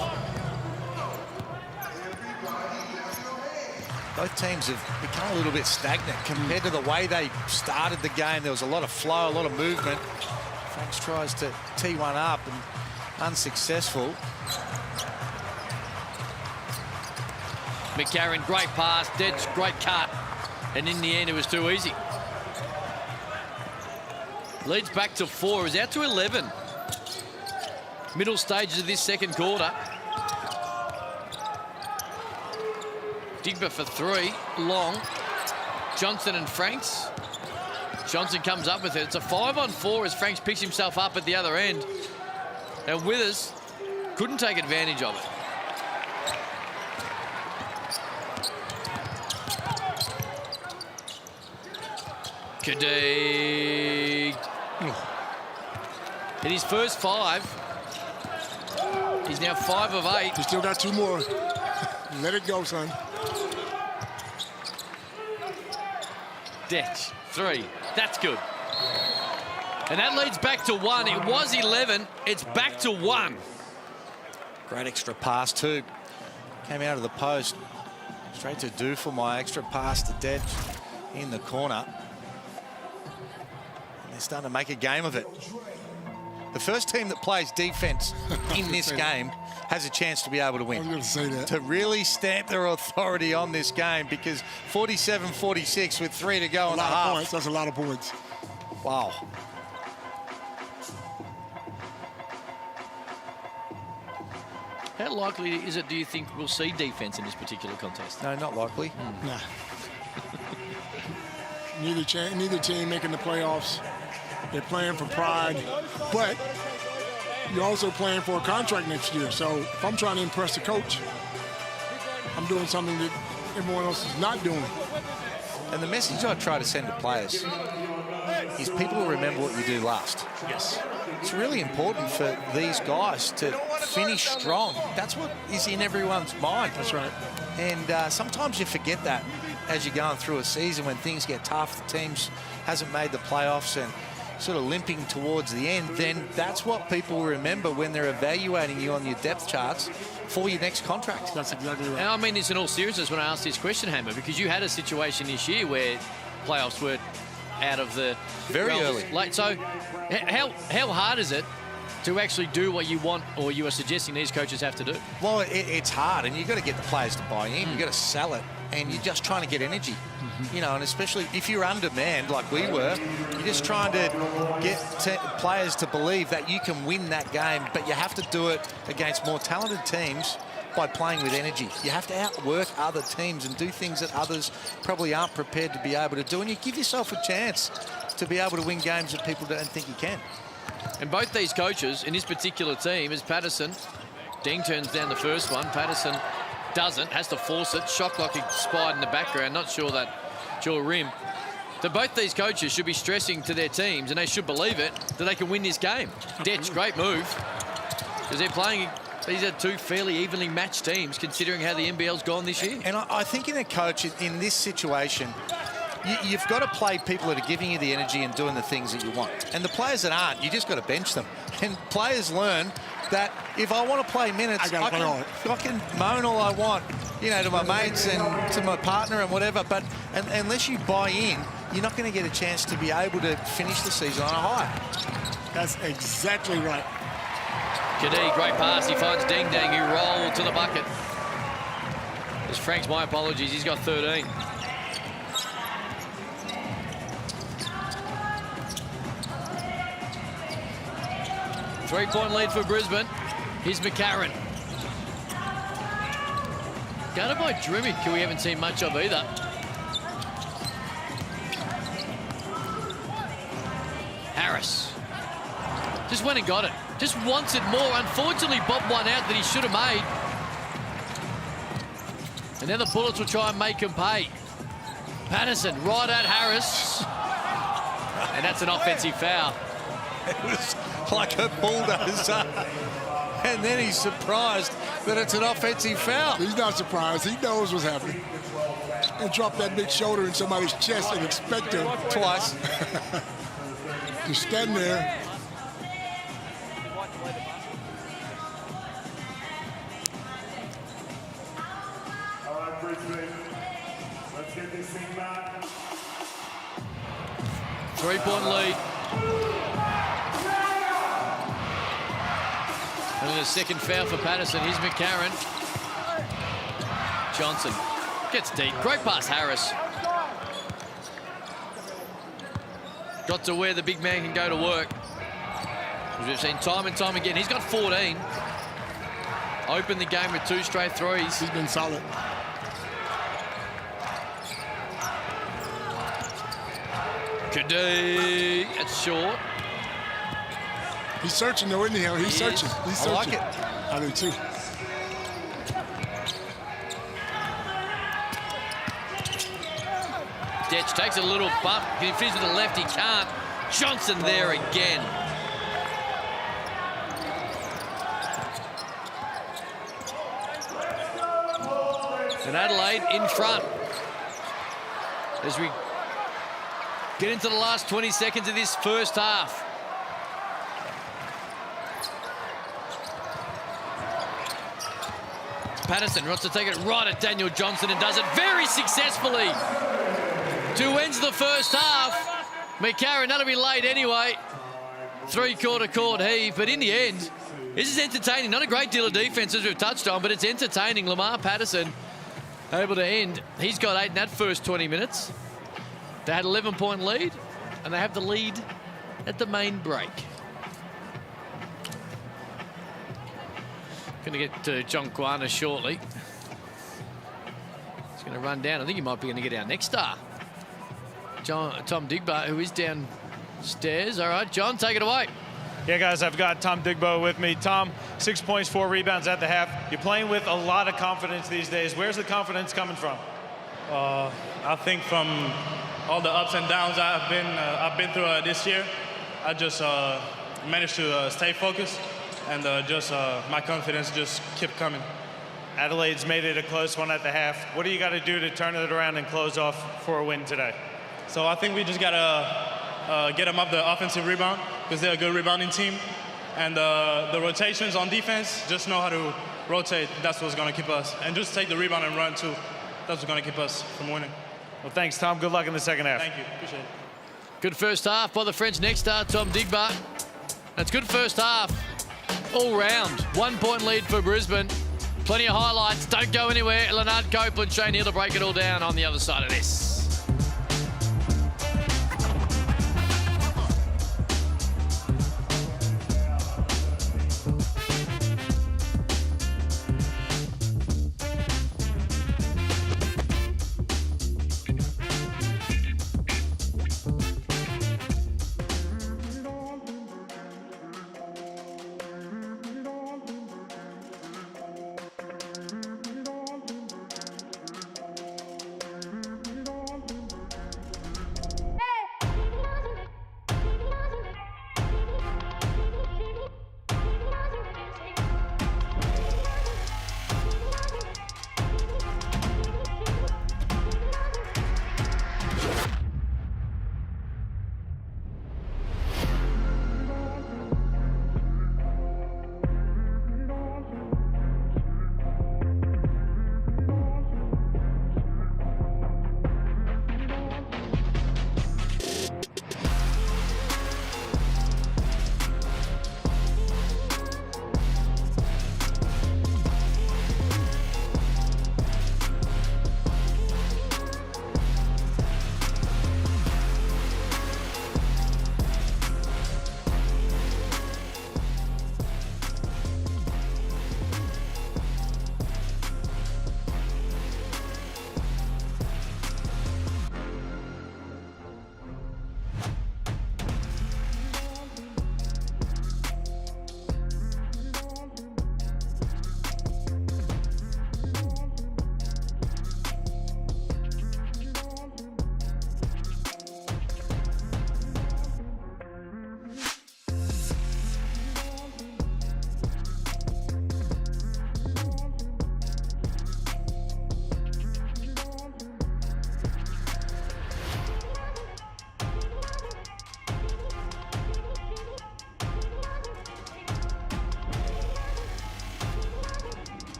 Both teams have become a little bit stagnant compared to the way they started the game. There was a lot of flow, a lot of movement. Franks tries to tee one up and unsuccessful. McCarron, great pass, Ded's great cut. And in the end, it was too easy. Leads back to 4. Is out to 11. Middle stages of this second quarter. Digba for 3. Long. Johnson and Franks. Johnson comes up with it. It's a 5-on-4 as Franks picks himself up at the other end. And Withers couldn't take advantage of it. Cadee. In his first 5, he's now 5 of 8. You still got 2 more. Let it go, son. Detch, 3. That's good. And that leads back to 1. It was 11. It's back to 1. Great extra pass too. Came out of the post. Straight to Dufamire. Extra pass to Detch in the corner. They're starting to make a game of it. The first team that plays defense in this game has a chance to be able to win. I was going to say that. To really stamp their authority on this game, because 47-46 with 3 to go in the half. A lot of points. That's a lot of points. Wow. How likely is it, do you think, we'll see defense in this particular contest? No, not likely. Nah. Neither team making the playoffs. They're playing for pride, but you're also playing for a contract next year. So if I'm trying to impress the coach, I'm doing something that everyone else is not doing. And the message I try to send to players is people will remember what you do last. Yes. It's really important for these guys to finish strong. That's what is in everyone's mind. That's right. And sometimes you forget that as you're going through a season when things get tough, the teams hasn't made the playoffs and sort of limping towards the end, then that's what people will remember when they're evaluating you on your depth charts for your next contract. That's exactly right. And I mean this in all seriousness when I asked this question, Hammer, because you had a situation this year where playoffs were out of the very early. Late. So how hard is it to actually do what you want or you are suggesting these coaches have to do? Well, it's hard, and you've got to get the players to buy in. You've got to sell it, and you're just trying to get energy. You know, and especially if you're undermanned like we were, you're just trying to get players to believe that you can win that game, but you have to do it against more talented teams by playing with energy. You have to outwork other teams and do things that others probably aren't prepared to be able to do, and you give yourself a chance to be able to win games that people don't think you can. And both these coaches in this particular team is Patterson. Ding turns down the first one. Patterson doesn't, has to force it. Shot clock expired in the background. Not sure that rim. So both these coaches should be stressing to their teams, and they should believe it, that they can win this game. Detch, great move. Because they're playing, these are 2 fairly evenly matched teams, considering how the NBL's gone this year. And I think in a coach, in this situation, you've got to play people that are giving you the energy and doing the things that you want. And the players that aren't, you just got to bench them. And players learn that if I want to play minutes, I can moan all I want, you know, to my mates and to my partner and whatever. But unless you buy in, you're not going to get a chance to be able to finish the season on a high. That's exactly right. Cadee, great pass. He finds Ding Dang, who rolled to the bucket. As Frank's, my apologies, he's got 13. Three-point lead for Brisbane. Here's McCarron. Guarded by Drummond, who we haven't seen much of either. Harris. Just went and got it. Just wants it more. Unfortunately, bobbed one out that he should have made. And now the Bullets will try and make him pay. Patterson right at Harris. And that's an offensive foul. It was like a bulldozer. And then he's surprised that it's an offensive foul. He's not surprised. He knows what's happening. And drop that big shoulder in somebody's chest and expect him twice to stand there. All right, Brisbane. Let's get this thing back. 3-point lead. And then a second foul for Patterson. Here's McCarron. Johnson gets deep. Great pass, Harris. Got to where the big man can go to work. As we've seen time and time again. He's got 14. Opened the game with 2 straight threes. He's been solid. Cadee. That's short. He's searching though, isn't he? He's searching. He's searching. I like it. I do too. Detch takes a little bump. Can he finish with the left? He can't. Johnson there again. And Adelaide in front. As we get into the last 20 seconds of this first half. Patterson wants to take it right at Daniel Johnson and does it very successfully. 2 ends the first half. McCarron, that'll be late anyway. 3-quarter court heave, but in the end, this is entertaining. Not a great deal of defense as we've touched on, but it's entertaining. Lamar Patterson able to end. He's got 8 in that first 20 minutes. They had 11-point lead, and they have the lead at the main break. Going to get to John Guana shortly. He's going to run down. I think he might be going to get our next star. Tom Digba, who is downstairs. All right, John, take it away. Yeah, guys, I've got Tom Digbo with me. Tom, 6 points, 4 rebounds at the half. You're playing with a lot of confidence these days. Where's the confidence coming from? I think from all the ups and downs I've been through this year, I just managed to stay focused, and my confidence just kept coming. Adelaide's made it a close one at the half. What do you got to do to turn it around and close off for a win today? So I think we just got to get them up the offensive rebound, because they're a good rebounding team. And the rotations on defense, just know how to rotate. That's what's going to keep us. And just take the rebound and run, too. That's what's going to keep us from winning. Well, thanks, Tom. Good luck in the second half. Thank you. Appreciate it. Good first half by the French next star, Tom Digba. That's good first half all round. 1-point lead for Brisbane. Plenty of highlights. Don't go anywhere. Leonard Copeland, Shane Hill to break it all down on the other side of this.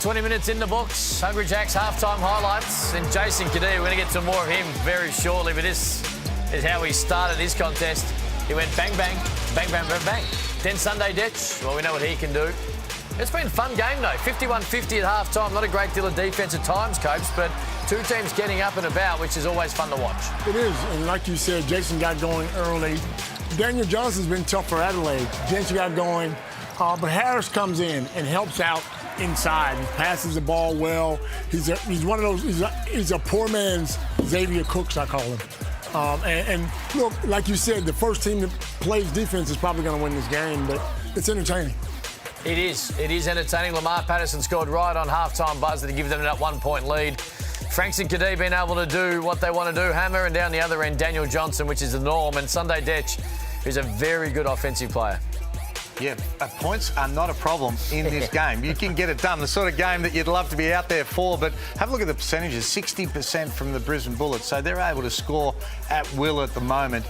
20 minutes in the books. Hungry Jack's halftime highlights. And Jason Cadee, we're going to get some more of him very shortly. But this is how he started his contest. He went bang, bang, bang, bang, bang, bang. Then Sunday Ditch. Well, we know what he can do. It's been a fun game, though. 51-50 at half-time. Not a great deal of defence at times, Copes, but two teams getting up and about, which is always fun to watch. It is. And like you said, Jason got going early. Daniel Johnson's been tough for Adelaide. Jason got going. But Harris comes in and helps out inside. He passes the ball well. He's one of those, he's a poor man's Xavier Cooks, I call him. And look, like you said, the first team that plays defense is probably going to win this game, but it's entertaining. It is. It is entertaining. Lamar Patterson scored right on half-time buzzer to give them that 1-point lead. Franks and Cadee being able to do what they want to do. Hammer, and down the other end, Daniel Johnson, which is the norm. And Sunday Detch, who's a very good offensive player. Yeah, points are not a problem in this game. You can get it done. The sort of game that you'd love to be out there for. But have a look at the percentages. 60% from the Brisbane Bullets. So they're able to score at will at the moment.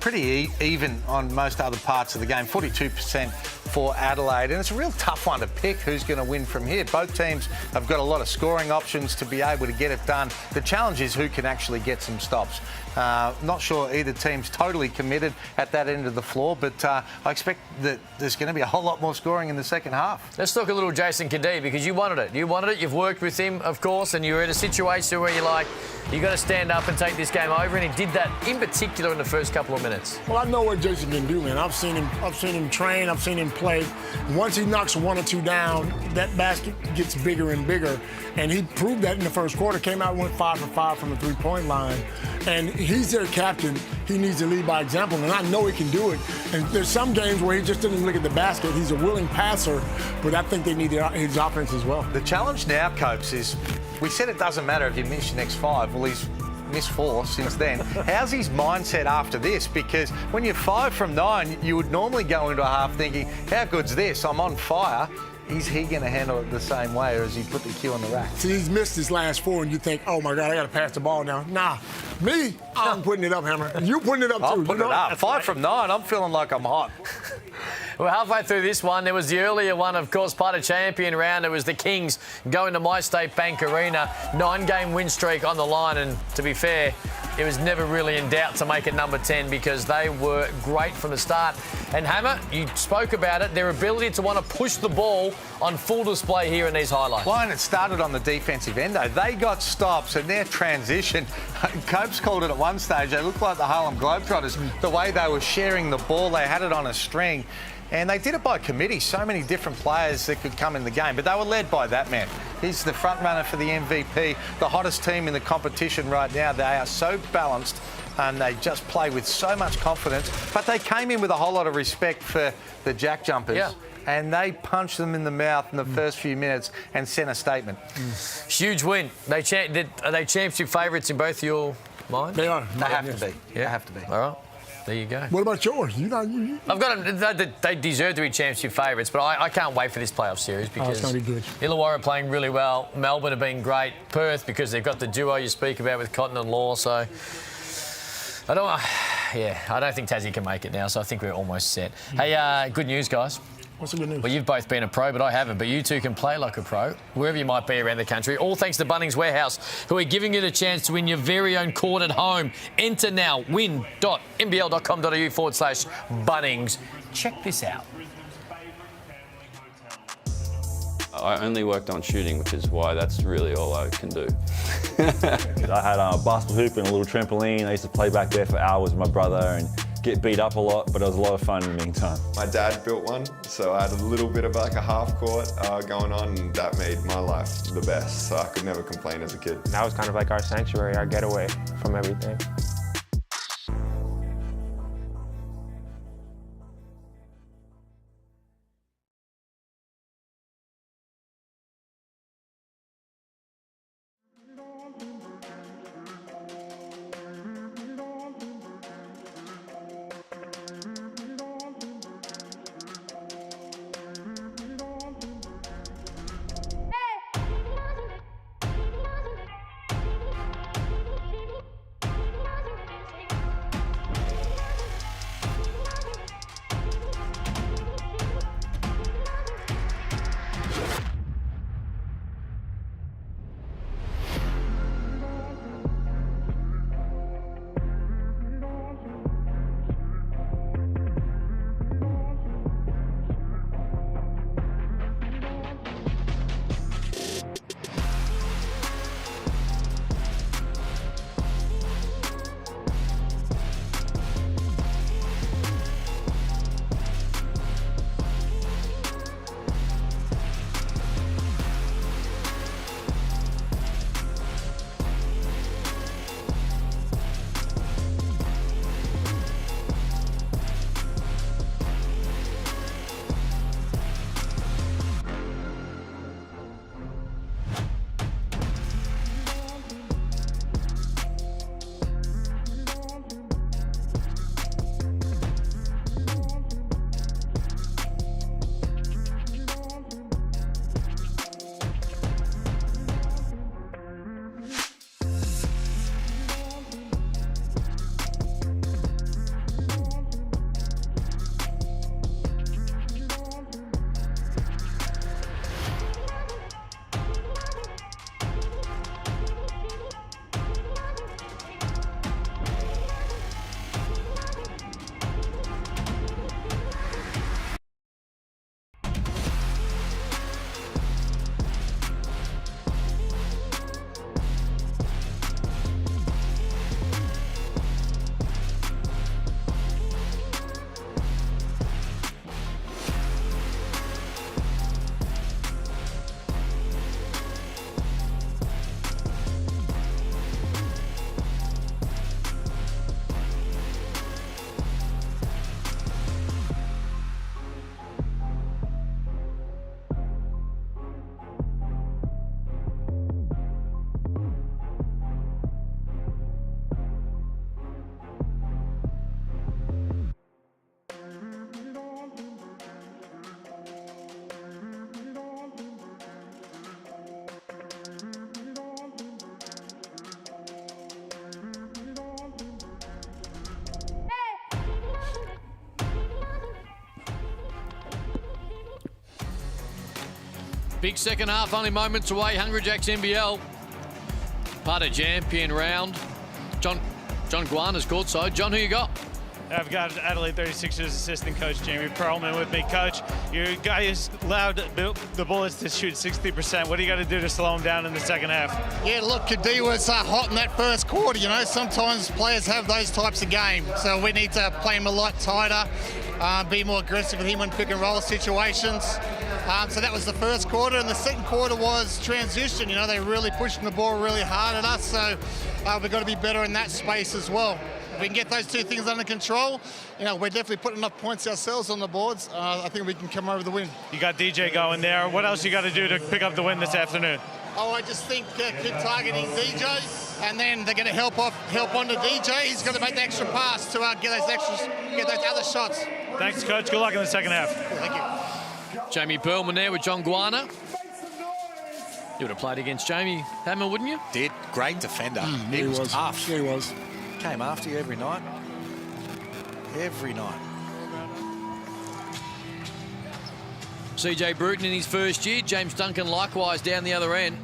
Pretty even on most other parts of the game. 42% for Adelaide. And it's a real tough one to pick who's going to win from here. Both teams have got a lot of scoring options to be able to get it done. The challenge is who can actually get some stops. Not sure either team's totally committed at that end of the floor, but I expect that there's going to be a whole lot more scoring in the second half. Let's talk a little Jason Cadee, because you wanted it. You wanted it. You've worked with him, of course, and you're in a situation where you're like, you got to stand up and take this game over, and he did that in particular in the first couple of minutes. Well, I know what Jason can do, man. I've seen him train. I've seen him play. Once he knocks one or two down, that basket gets bigger and bigger, and he proved that in the first quarter. Came out and went 5 for 5 from the three-point line, and he's their captain. He needs to lead by example, and I know he can do it. And there's some games where he just doesn't look at the basket. He's a willing passer, but I think they need his offense as well. The challenge now, Copes, is we said it doesn't matter if you miss your next 5. Well, he's missed 4 since then. How's his mindset after this? Because when you're 5 from 9, you would normally go into a half thinking, how good's this? I'm on fire. Is he going to handle it the same way, or has he put the cue on the rack? See, he's missed his last 4, and you think, oh, my God, I got to pass the ball now. Nah, me, I'm putting it up, Hammer. You putting it up, too. I'm putting it up. 5 from 9, I'm feeling like I'm hot. Well, halfway through this one, there was the earlier one, of course, part of champion round. It was the Kings going to My State Bank Arena. 9-game win streak on the line, and to be fair, it was never really in doubt to make it number 10 because they were great from the start. And Hammer, you spoke about it, their ability to want to push the ball on full display here in these highlights. Well, and it started on the defensive end, though. They got stops, and their transition, Copes called it at one stage, they looked like the Harlem Globetrotters, the way they were sharing the ball, they had it on a string. And they did it by committee. So many different players that could come in the game. But they were led by that man. He's the front runner for the MVP, the hottest team in the competition right now. They are so balanced and they just play with so much confidence. But they came in with a whole lot of respect for the Jack Jumpers. Yeah. And they punched them in the mouth in the first few minutes and sent a statement. Huge win. Are they championship favourites in both your minds? They are. They have to be. Yeah. They have to be. All right. There you go. What about yours? I've got them. They deserve to be championship favourites, but I can't wait for this playoff series because it's going to be good. Illawarra are playing really well. Melbourne have been great. Perth, because they've got the duo you speak about with Cotton and Law. So I don't think Tassie can make it now. So I think we're almost set. Hey, good news, guys. What's the good news? Well, you've both been a pro, but I haven't. But you two can play like a pro, wherever you might be around the country. All thanks to Bunnings Warehouse, who are giving you the chance to win your very own court at home. Enter now, win.nbl.com.au/Bunnings. Check this out. I only worked on shooting, which is why that's really all I can do. I had a basketball hoop and a little trampoline. I used to play back there for hours with my brother and get beat up a lot, but it was a lot of fun in the meantime. My dad built one, so I had a little bit of like a half court going on, and that made my life the best, so I could never complain as a kid. That was kind of like our sanctuary, our getaway from everything. Big second half, only moments away. Hungry Jacks NBL. Part of champion round. John Guana's courtside. John, who you got? I've got Adelaide 36ers assistant coach Jamie Perlman with me. Coach, your guys allowed the Bullets to shoot 60%. What do you got to do to slow them down in the second half? Yeah, look, Cadee was hot in that first quarter. You know, sometimes players have those types of games, so we need to play him a lot tighter, be more aggressive with him in pick and roll situations. So that was the first quarter, and the second quarter was transition. You know, they really pushing the ball really hard at us, so we've got to be better in that space as well. If we can get those two things under control, you know, we're definitely putting enough points ourselves on the boards. I think we can come over the win. You got DJ going there. What else you got to do to pick up the win this afternoon? Oh, I just think keep targeting DJ, and then they're going to help onto DJ. He's going to make the extra pass to get those other shots. Thanks, Coach. Good luck in the second half. Thank you. Jamie Perlman there with John Guana. You would have played against Jamie Hammer, wouldn't you? Did. Great defender. He was tough. He was. Came after you every night. Every night. CJ Bruton in his first year. James Duncan likewise down the other end.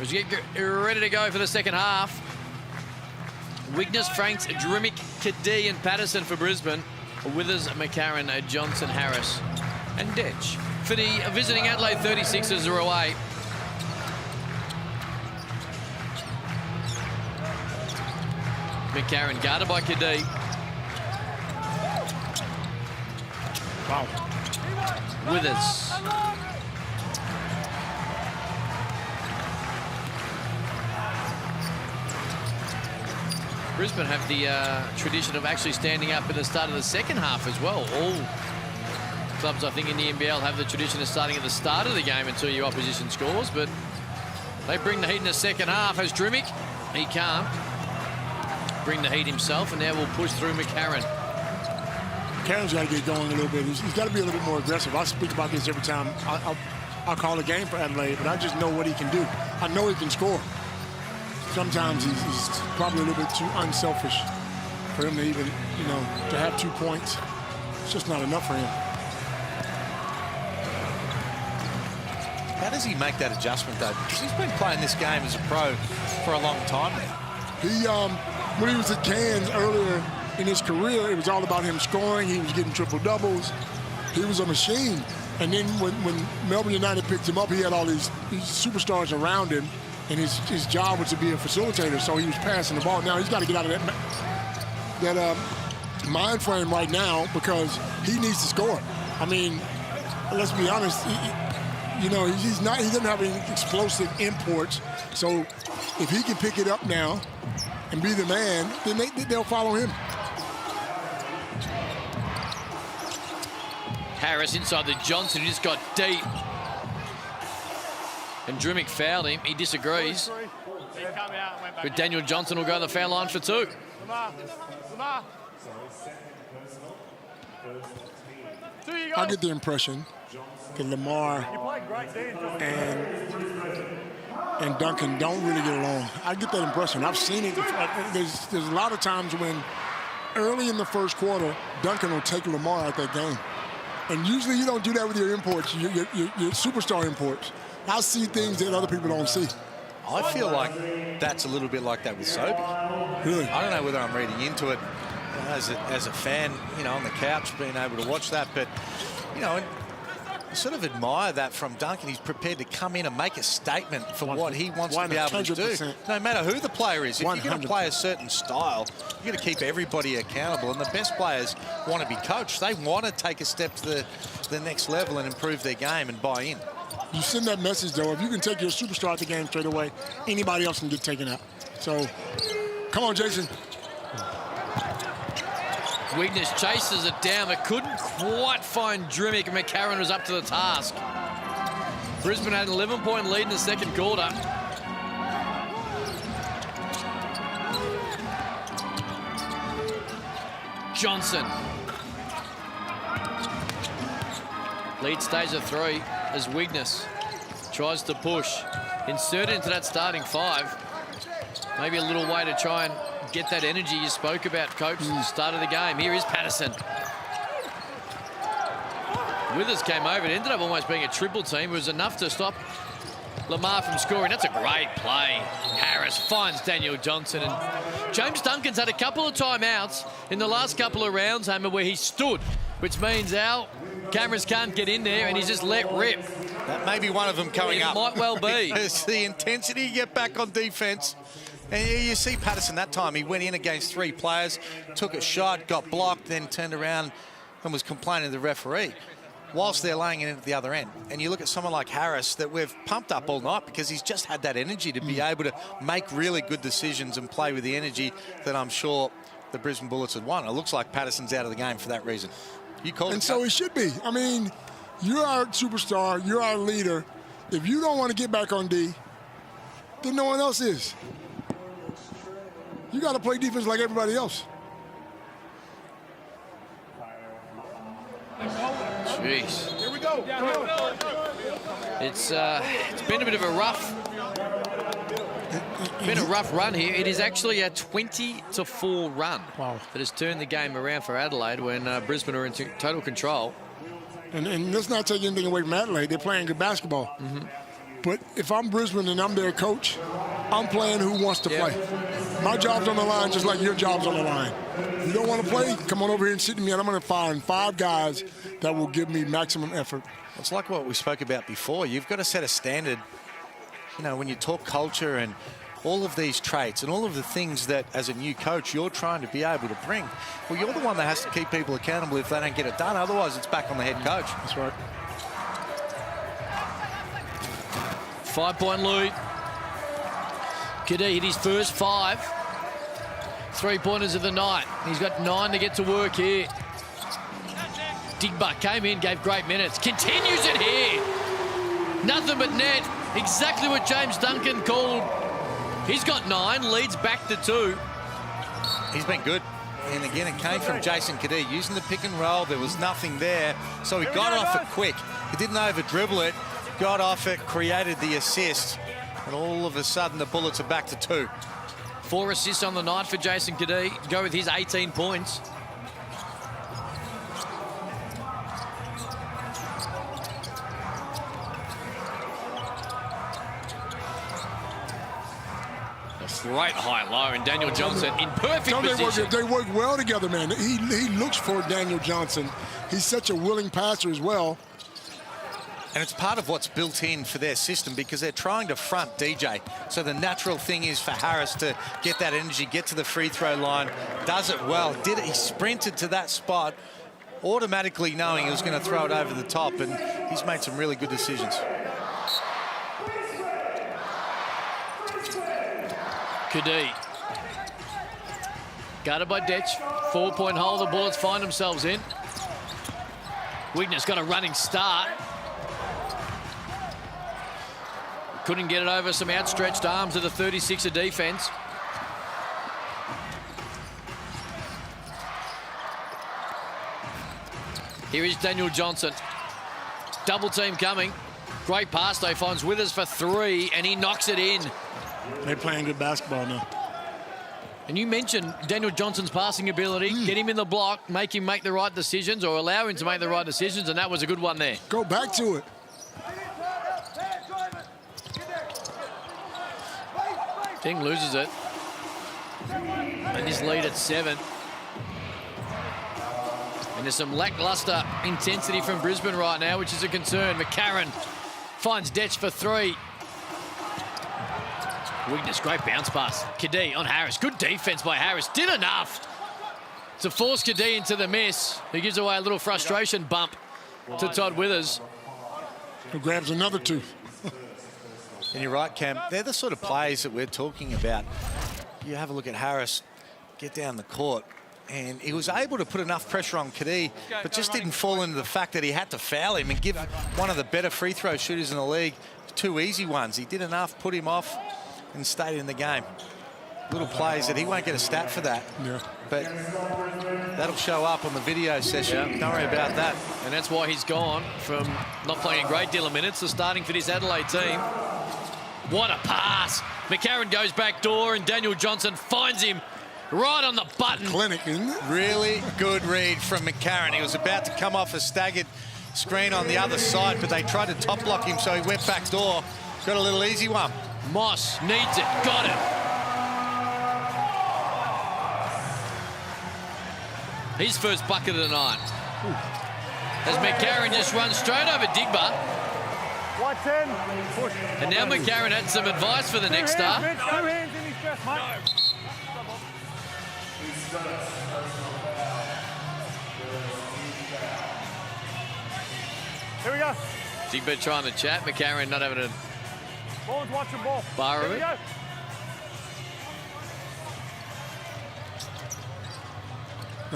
As we get ready to go for the second half. Wigness, Franks, Drimmick, Cadee and Patterson for Brisbane. Withers, McCarron, Johnson, Harris and Detch. For the visiting Adelaide 36ers are away. McCarron guarded by Cadee. Wow. Withers. Brisbane have the tradition of actually standing up at the start of the second half as well. All clubs, I think, in the NBL have the tradition of starting at the start of the game until your opposition scores, but they bring the heat in the second half. As Drimmick, he can't bring the heat himself, and now we'll push through McCarron. McCarron's got to get going a little bit. He's got to be a little bit more aggressive. I speak about this every time I call a game for Adelaide, but I just know what he can do. I know he can score. Sometimes he's probably a little bit too unselfish for him to even, you know, to have 2 points. It's just not enough for him. How does he make that adjustment, though? Because he's been playing this game as a pro for a long time now. He, when he was at Cairns earlier in his career, it was all about him scoring. He was getting triple doubles. He was a machine. And then when Melbourne United picked him up, he had all these superstars around him, and his job was to be a facilitator. So he was passing the ball. Now he's got to get out of that mind frame right now, because he needs to score. I mean, let's be honest. You know, he doesn't have any explosive imports. So if he can pick it up now and be the man, then they'll follow him. Harris inside the Johnson, who just got deep. And Drimmick fouled him. He disagrees. But Daniel Johnson will go to the foul line for 2. I get the impression that Lamar and Duncan don't really get along. I get that impression. I've seen it. There's a lot of times when early in the first quarter, Duncan will take Lamar out that game. And usually you don't do that with your imports, your superstar imports. I see things that other people don't see. I feel like that's a little bit like that with Sobey. Really? I don't know whether I'm reading into it as a fan, you know, on the couch, being able to watch that. But, you know, I sort of admire that from Duncan. He's prepared to come in and make a statement for what he wants to be able to do. No matter who the player is. If you're going to play a certain style, you've got to keep everybody accountable. And the best players want to be coached. They want to take a step to the next level and improve their game and buy in. You send that message, though. If you can take your superstar out the game straight away, anybody else can get taken out. So, come on, Jason. Wigness chases it down, but couldn't quite find Drimmick, and McCarron was up to the task. Brisbane had an 11-point lead in the second quarter. Johnson. Lead stays at 3 as Wigness tries to push. Insert into that starting 5. Maybe a little way to try and get that energy you spoke about, Coach, at the start of the game. Here is Patterson. Withers came over. It ended up almost being a triple team. It was enough to stop Lamar from scoring. That's a great play. Harris finds Daniel Johnson. And James Duncan's had a couple of timeouts in the last couple of rounds, Hammer, where he stood, which means our cameras can't get in there and he's just let rip. That may be one of them coming up. It might well be. It's the intensity you get back on defence. And you see Patterson that time, he went in against 3 players, took a shot, got blocked, then turned around and was complaining to the referee whilst they're laying it in at the other end. And you look at someone like Harris that we've pumped up all night because he's just had that energy to be able to make really good decisions and play with the energy that I'm sure the Brisbane Bullets had won. It looks like Patterson's out of the game for that reason. You called it. And so he should be. I mean, you're our superstar, you're our leader. If you don't want to get back on D, then no one else is. You got to play defense like everybody else. Jeez. Here we go. It's been a bit of a rough run here. It is actually a 20-4 run that has turned the game around for Adelaide when Brisbane are in total control. And let's not take anything away from Adelaide. They're playing good basketball. But if I'm Brisbane and I'm their coach, I'm playing who wants to play. My job's on the line just like your job's on the line. You don't want to play? Come on over here and sit with me, and I'm going to find 5 guys that will give me maximum effort. It's like what we spoke about before. You've got to set a standard. You know, when you talk culture and all of these traits and all of the things that, as a new coach, you're trying to be able to bring. Well, you're the one that has to keep people accountable if they don't get it done. Otherwise, it's back on the head coach. That's right. 5-point lead. Cadee hit his first 5 3-pointers of the night. He's got 9 to get to work here. Digbuck came in, gave great minutes. Continues it here. Nothing but net. Exactly what James Duncan called. He's got 9, leads back to 2. He's been good. And again, it came from Jason Cadee using the pick and roll. There was nothing there. So he got off it quick. He didn't over-dribble it. Got off it, created the assist. And all of a sudden, the Bullets are back to 2. 4 assists on the night for Jason Cadee. Go with his 18 points. A great high-low, and Daniel Johnson in perfect position. They work well together, man. He looks for Daniel Johnson. He's such a willing passer as well. And it's part of what's built in for their system because they're trying to front DJ. So the natural thing is for Harris to get that energy, get to the free throw line, does it well. Did it? He sprinted to that spot, automatically knowing he was going to throw it over the top, and he's made some really good decisions. Cadee. Guarded by Detch. 4-point hole the Bullets find themselves in. Weakness got a running start. Couldn't get it over some outstretched arms of the 36er defense. Here is Daniel Johnson. Double team coming. Great pass though, finds Withers for 3 and he knocks it in. They're playing good basketball now. And you mentioned Daniel Johnson's passing ability. Get him in the block, make him make the right decisions or allow him to make the right decisions, and that was a good one there. Go back to it. Ding loses it. And his lead at 7. And there's some lackluster intensity from Brisbane right now, which is a concern. McCarron finds Detch for 3. Weakness, great bounce pass. Cadee on Harris. Good defense by Harris. Did enough to force Cadee into the miss. He gives away a little frustration bump to Todd Withers. Who grabs another 2. And you're right, Cam. They're the sort of plays that we're talking about. You have a look at Harris get down the court, and he was able to put enough pressure on Cadee, but just didn't fall into the fact that he had to foul him and give one of the better free throw shooters in the league 2 easy ones. He did enough, put him off, and stayed in the game. Little plays that he won't get a stat for that. Yeah. But that'll show up on the video session. Yeah. Don't worry about that. And that's why he's gone from not playing a great deal of minutes to starting for this Adelaide team. What a pass. McCarron goes back door and Daniel Johnson finds him right on the button. Clinic, isn't it? Really good read from McCarron. He was about to come off a staggered screen on the other side, but they tried to top block him, so he went back door. Got a little easy one. Moss needs it. Got it. His first bucket of the night. As McCarron just runs straight over Digba. White 10. Push. And now McCarron had some advice for the next star. Two hands in his chest, mate. Here we go. Digba trying to chat. McCarron not having a Ball's watching ball. bar of Here we it. go.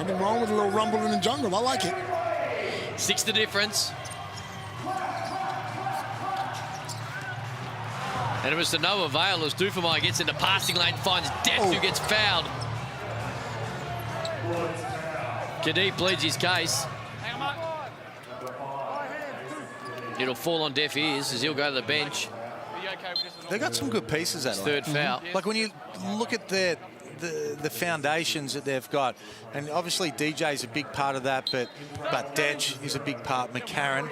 Nothing wrong with a little rumble in the jungle. I like it. 6 the difference. And it was to no avail as Dufemai gets into passing lane, finds Deft, who gets fouled. Cadee pleads his case. It'll fall on deaf ears as he'll go to the bench. They've got some good pieces, Adelaide. Third foul. Like when you look at the foundations that they've got, and obviously DJ's a big part of that, but Detch is a big part, McCarron.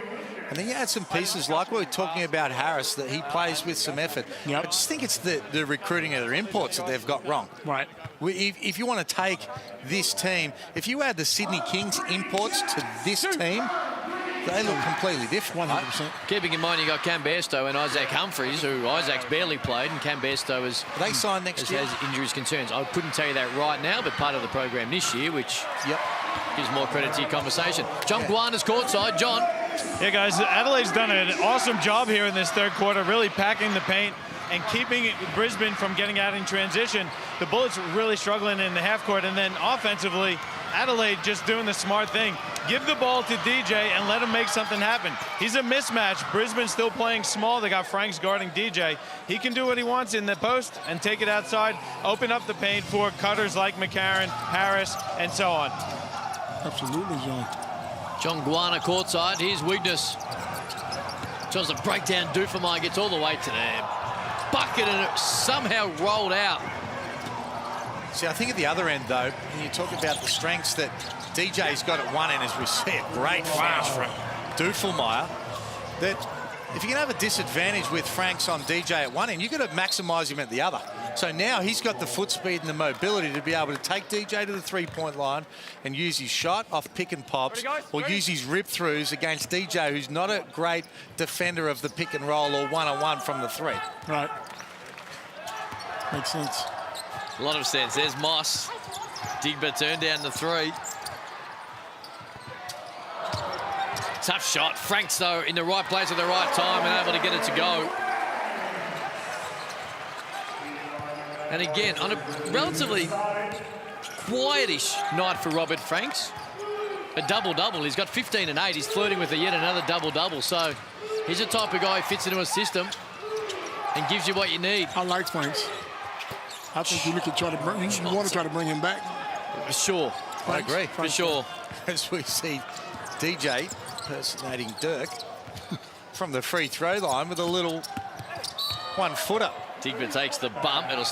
And then you add some pieces like we were talking about Harris, that he plays with some effort. I just think it's the recruiting of their imports that they've got wrong. Right. If you want to take this team, if you add the Sydney Kings imports to this team, they look completely different. 100%. Keeping in mind you got Cam Bairstow and Isaac Humphries, who Isaac's barely played, and Cam Bairstow has injuries concerns. I couldn't tell you that right now, but part of the program this year, which gives more credit to your conversation. John Guana's courtside. John. Yeah, guys, Adelaide's done an awesome job here in this third quarter, really packing the paint and keeping Brisbane from getting out in transition. The Bullets really struggling in the half court, and then offensively, Adelaide just doing the smart thing. Give the ball to DJ and let him make something happen. He's a mismatch. Brisbane still playing small. They got Franks guarding DJ. He can do what he wants in the post and take it outside, open up the paint for cutters like McCarron, Harris, and so on. Absolutely, John. John Guana courtside. His weakness. Tries to break down Dufemai, gets all the way to there. Bucket, and it somehow rolled out. See, I think at the other end, though, when you talk about the strengths that DJ's got at one end, as we see a great finish from Dufemai, that if you can have a disadvantage with Franks on DJ at one end, you've got to maximise him at the other. So now he's got the foot speed and the mobility to be able to take DJ to the three-point line and use his shot off pick and pops, or use his rip-throughs against DJ, who's not a great defender of the pick and roll or one-on-one from the three. Right. Makes sense. A lot of sense. There's Moss. Digba turned down the three. Tough shot. Franks, though, in the right place at the right time and able to get it to go. And again, on a relatively quietish night for Robert Franks. A double-double. He's got 15 and 8. He's flirting with yet another double-double. So he's the type of guy who fits into a system and gives you what you need. I like Franks. I think you could try to bring, you want to try to bring him back. For sure. I agree. For sure. As we see DJ impersonating Dirk from the free throw line with a little one-footer. Digba takes the bump. It'll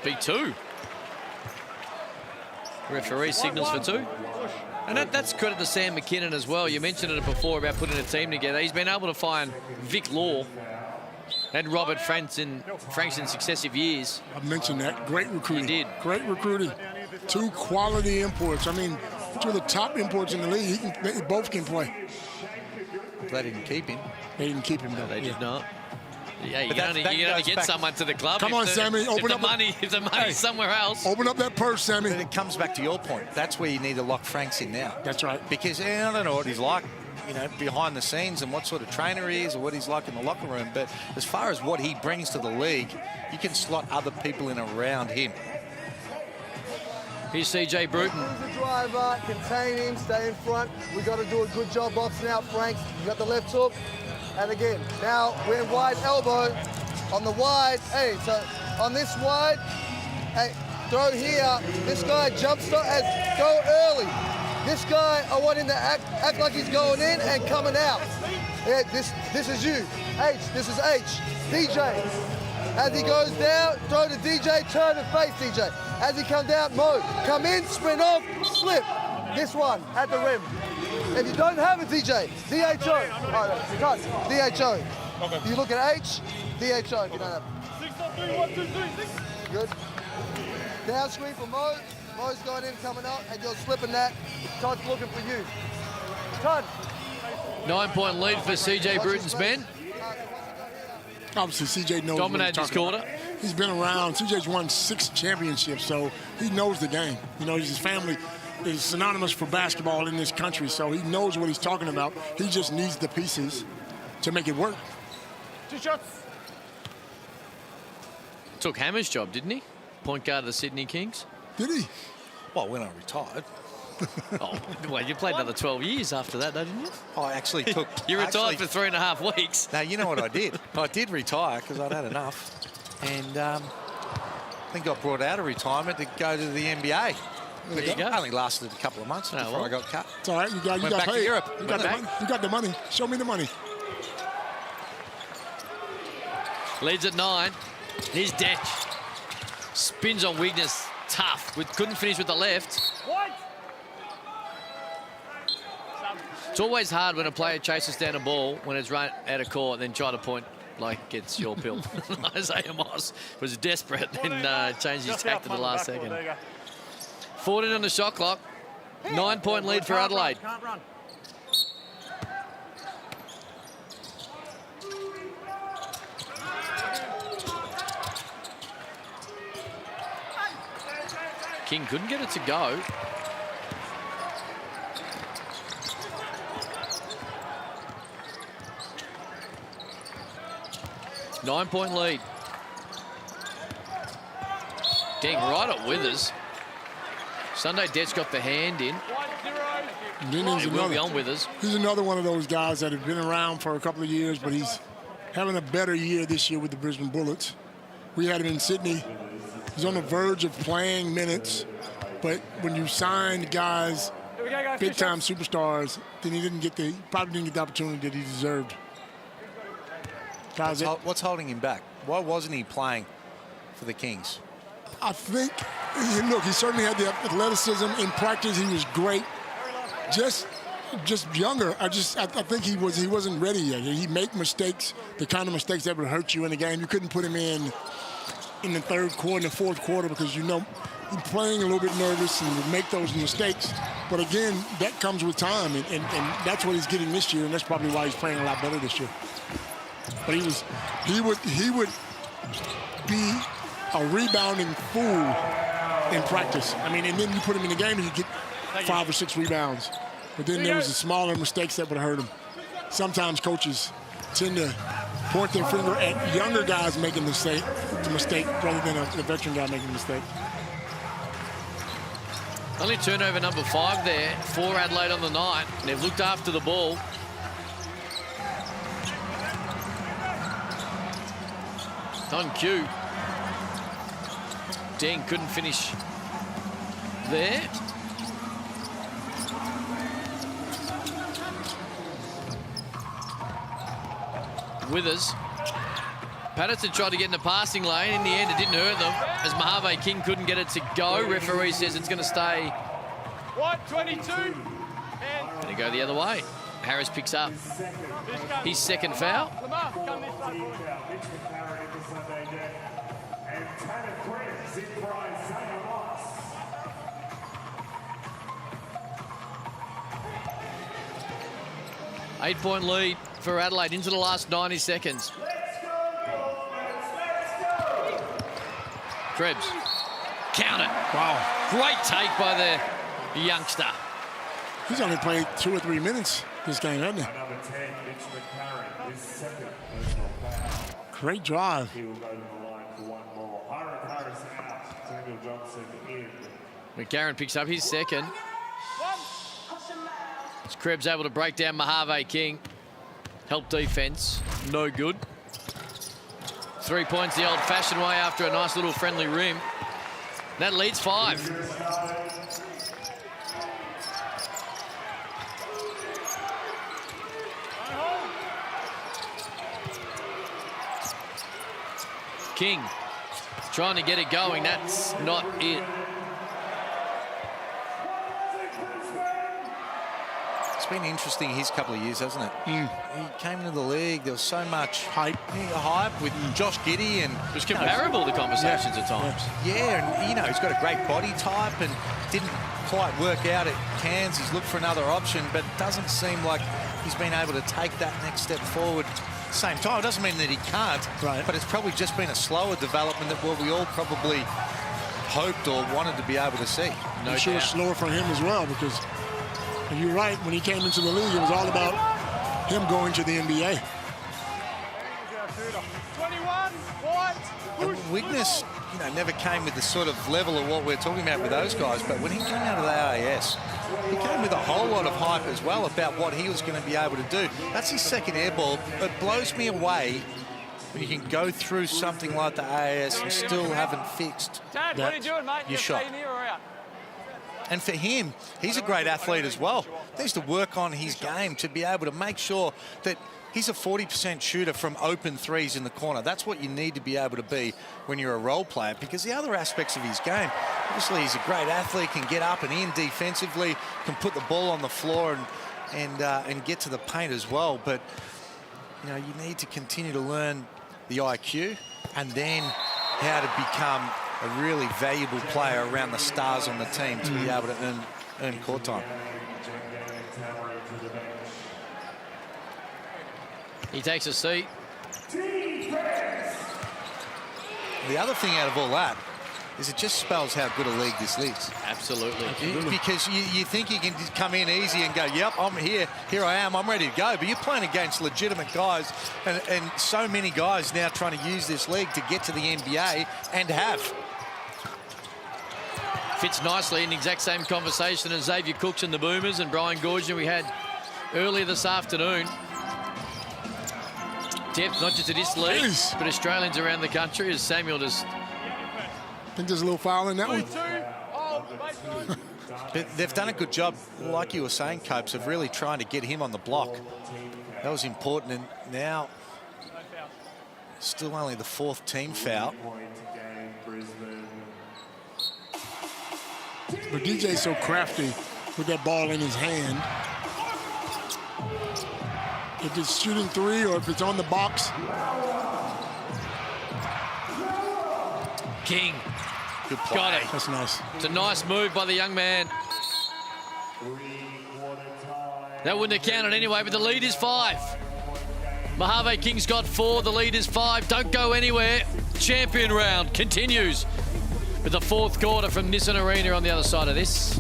be two. Referee signals for two. And that's credit to Sam McKinnon as well. You mentioned it before about putting a team together. He's been able to find Vic Law and Robert Franks in successive years. I mentioned that. Great recruiting. He did. Great recruiting. Two quality imports. I mean, two of the top imports in the league. They both can play. They didn't keep him. They didn't keep him, though. They did not. Yeah, you can only get someone to the club. Come on, Sammy. Open up if the money's somewhere else. Open up that purse, Sammy. But it comes back to your point. That's where you need to lock Franks in now. That's right. Because I don't know what he's like, behind the scenes and what sort of trainer he is or what he's like in the locker room. But as far as what he brings to the league, you can slot other people in around him. Here's CJ Bruton. The driver, contain him, stay in front. We've got to do a good job boxing out Franks. You got the left hook. And again, now we're in wide elbow on the wide. Hey, so on this wide, hey, throw here. This guy jumps, go early. This guy, I want him to act like he's going in and coming out. Yeah, this is you. H, this is H. DJ. As he goes down, throw to DJ, turn and face DJ. As he comes down, Mo, come in, sprint off, slip. This one, at the rim. If you don't have it, DJ, DHO. Oh, cut, DHO. Okay. You look at H, DHO if you don't have it. 6-3, 1, 2, 3, 6. Good. Down screen for Mo. Mo's going in, coming up, and you're slipping that. Todd's looking for you. Todd. 9-point lead for CJ Bruton's men. Obviously, CJ knows. Dominated this quarter. He's been around. CJ's won 6 championships, so he knows the game. You know, his family is synonymous for basketball in this country, so he knows what he's talking about. He just needs the pieces to make it work. 2 shots. Took Hammer's job, didn't he? Point guard of the Sydney Kings. Did he? Well, when I retired. Oh, well, you played another 12 years after that, though, didn't you? I actually took... You retired for 3.5 weeks. Now, you know what I did? I did retire because I'd had enough. And I think got brought out of retirement to go to the NBA. There you go. Only lasted a couple of months before I got cut. It's all right. You got back paid. to Europe. You got the money. Show me the money. Leads at 9. Here's Detch. Spins on Wigness. Tough. Couldn't finish with the left. What? It's always hard when a player chases down a ball when it's right out of court and then try to point like it's your pill. Isaiah Moss was desperate, then changed his tack to the last second. 14 on the shot clock. 9-point lead for Adelaide. Can't run. King couldn't get it to go. Nine-point lead. Getting right at Withers. Sunday Detch got the hand in. He will be on Withers. He's another one of those guys that have been around for a couple of years, but he's having a better year this year with the Brisbane Bullets. We had him in Sydney. He's on the verge of playing minutes, but when you sign guys, big-time superstars, then he probably didn't get the opportunity that he deserved. What's holding him back? Why wasn't he playing for the Kings? I think, look, he certainly had the athleticism. In practice, he was great. Just younger. I think he wasn't ready yet. He'd make mistakes, the kind of mistakes that would hurt you in the game. You couldn't put him in the third quarter, in the fourth quarter, because you know he's playing a little bit nervous and would make those mistakes. But again, that comes with time, and that's what he's getting this year, and that's probably why he's playing a lot better this year. But he would be a rebounding fool in practice. I mean, and then you put him in the game and you get 5 or 6 rebounds. But then there was the smaller mistakes that would hurt him. Sometimes coaches tend to point their finger at younger guys making the mistake rather than a veteran guy making a mistake. Only turnover number 5 there for Adelaide on the night. They've looked after the ball. On cue. Deng couldn't finish there. Withers. Patterson tried to get in the passing lane. In the end, it didn't hurt them as Mojave King couldn't get it to go. Referee says it's going to stay. What? 22. Going to go the other way. Harris picks up his second foul. Eight-point lead for Adelaide into the last 90 seconds. Krebs. Count it. Wow. Great take by the youngster. He's only played 2 or 3 minutes this game, hasn't he? Great drive. He will go to the line for one more. Harris out. Samuel Johnson in. McCarron picks up his second. As Krebs able to break down Mojave King. Help defense. No good. 3 points the old-fashioned way after a nice little friendly rim. That leads 5. King trying to get it going. That's not it. It's been interesting his couple of years, hasn't it? He came into the league, there was so much hype with Josh Giddey, and it was comparable, the conversations at times. Yeah, and he's got a great body type and didn't quite work out at Cairns. He's looked for another option, but it doesn't seem like he's been able to take that next step forward. Same time, it doesn't mean that he can't, but it's probably just been a slower development than what we all probably hoped or wanted to be able to see. No, sure, slower for him as well, because you're right, when he came into the league, it was all about him going to the NBA. 21, white, And Wigness, never came with the sort of level of what we're talking about with those guys, but when he came out of the AIS, he came with a whole lot of hype as well about what he was going to be able to do. That's his second air ball. It blows me away when you can go through something like the AIS and still haven't fixed Dad, what are you doing, mate? your shot. Staying here or out? And for him, he's a great athlete as well. He needs to work on his game to be able to make sure that he's a 40% shooter from open threes in the corner. That's what you need to be able to be when you're a role player, because the other aspects of his game, obviously he's a great athlete, can get up and in defensively, can put the ball on the floor and get to the paint as well. But, you need to continue to learn the IQ and then how to become a really valuable player around the stars on the team to be able to earn court time. He takes a seat. The other thing out of all that is it just spells how good a league this is. Absolutely. Because you think you can just come in easy and go, yep, I'm here I am, I'm ready to go. But you're playing against legitimate guys and so many guys now trying to use this league to get to the NBA and have. Fits nicely in the exact same conversation as Xavier Cooks and the Boomers and Brian Goorjian we had earlier this afternoon. Depth, not just in this league, but Australians around the country, as Samuel just... I think there's a little foul in that one. But they've done a good job, like you were saying, Copes, of really trying to get him on the block. That was important, and now still only the fourth team foul. But DJ's so crafty with that ball in his hand. If it's shooting three or if it's on the box. King. Good play. Got it. That's nice. It's a nice move by the young man. That wouldn't have counted anyway, but the lead is 5. Mojave King's got 4, the lead is 5. Don't go anywhere. Champion round continues with the fourth quarter from Nissan Arena on the other side of this.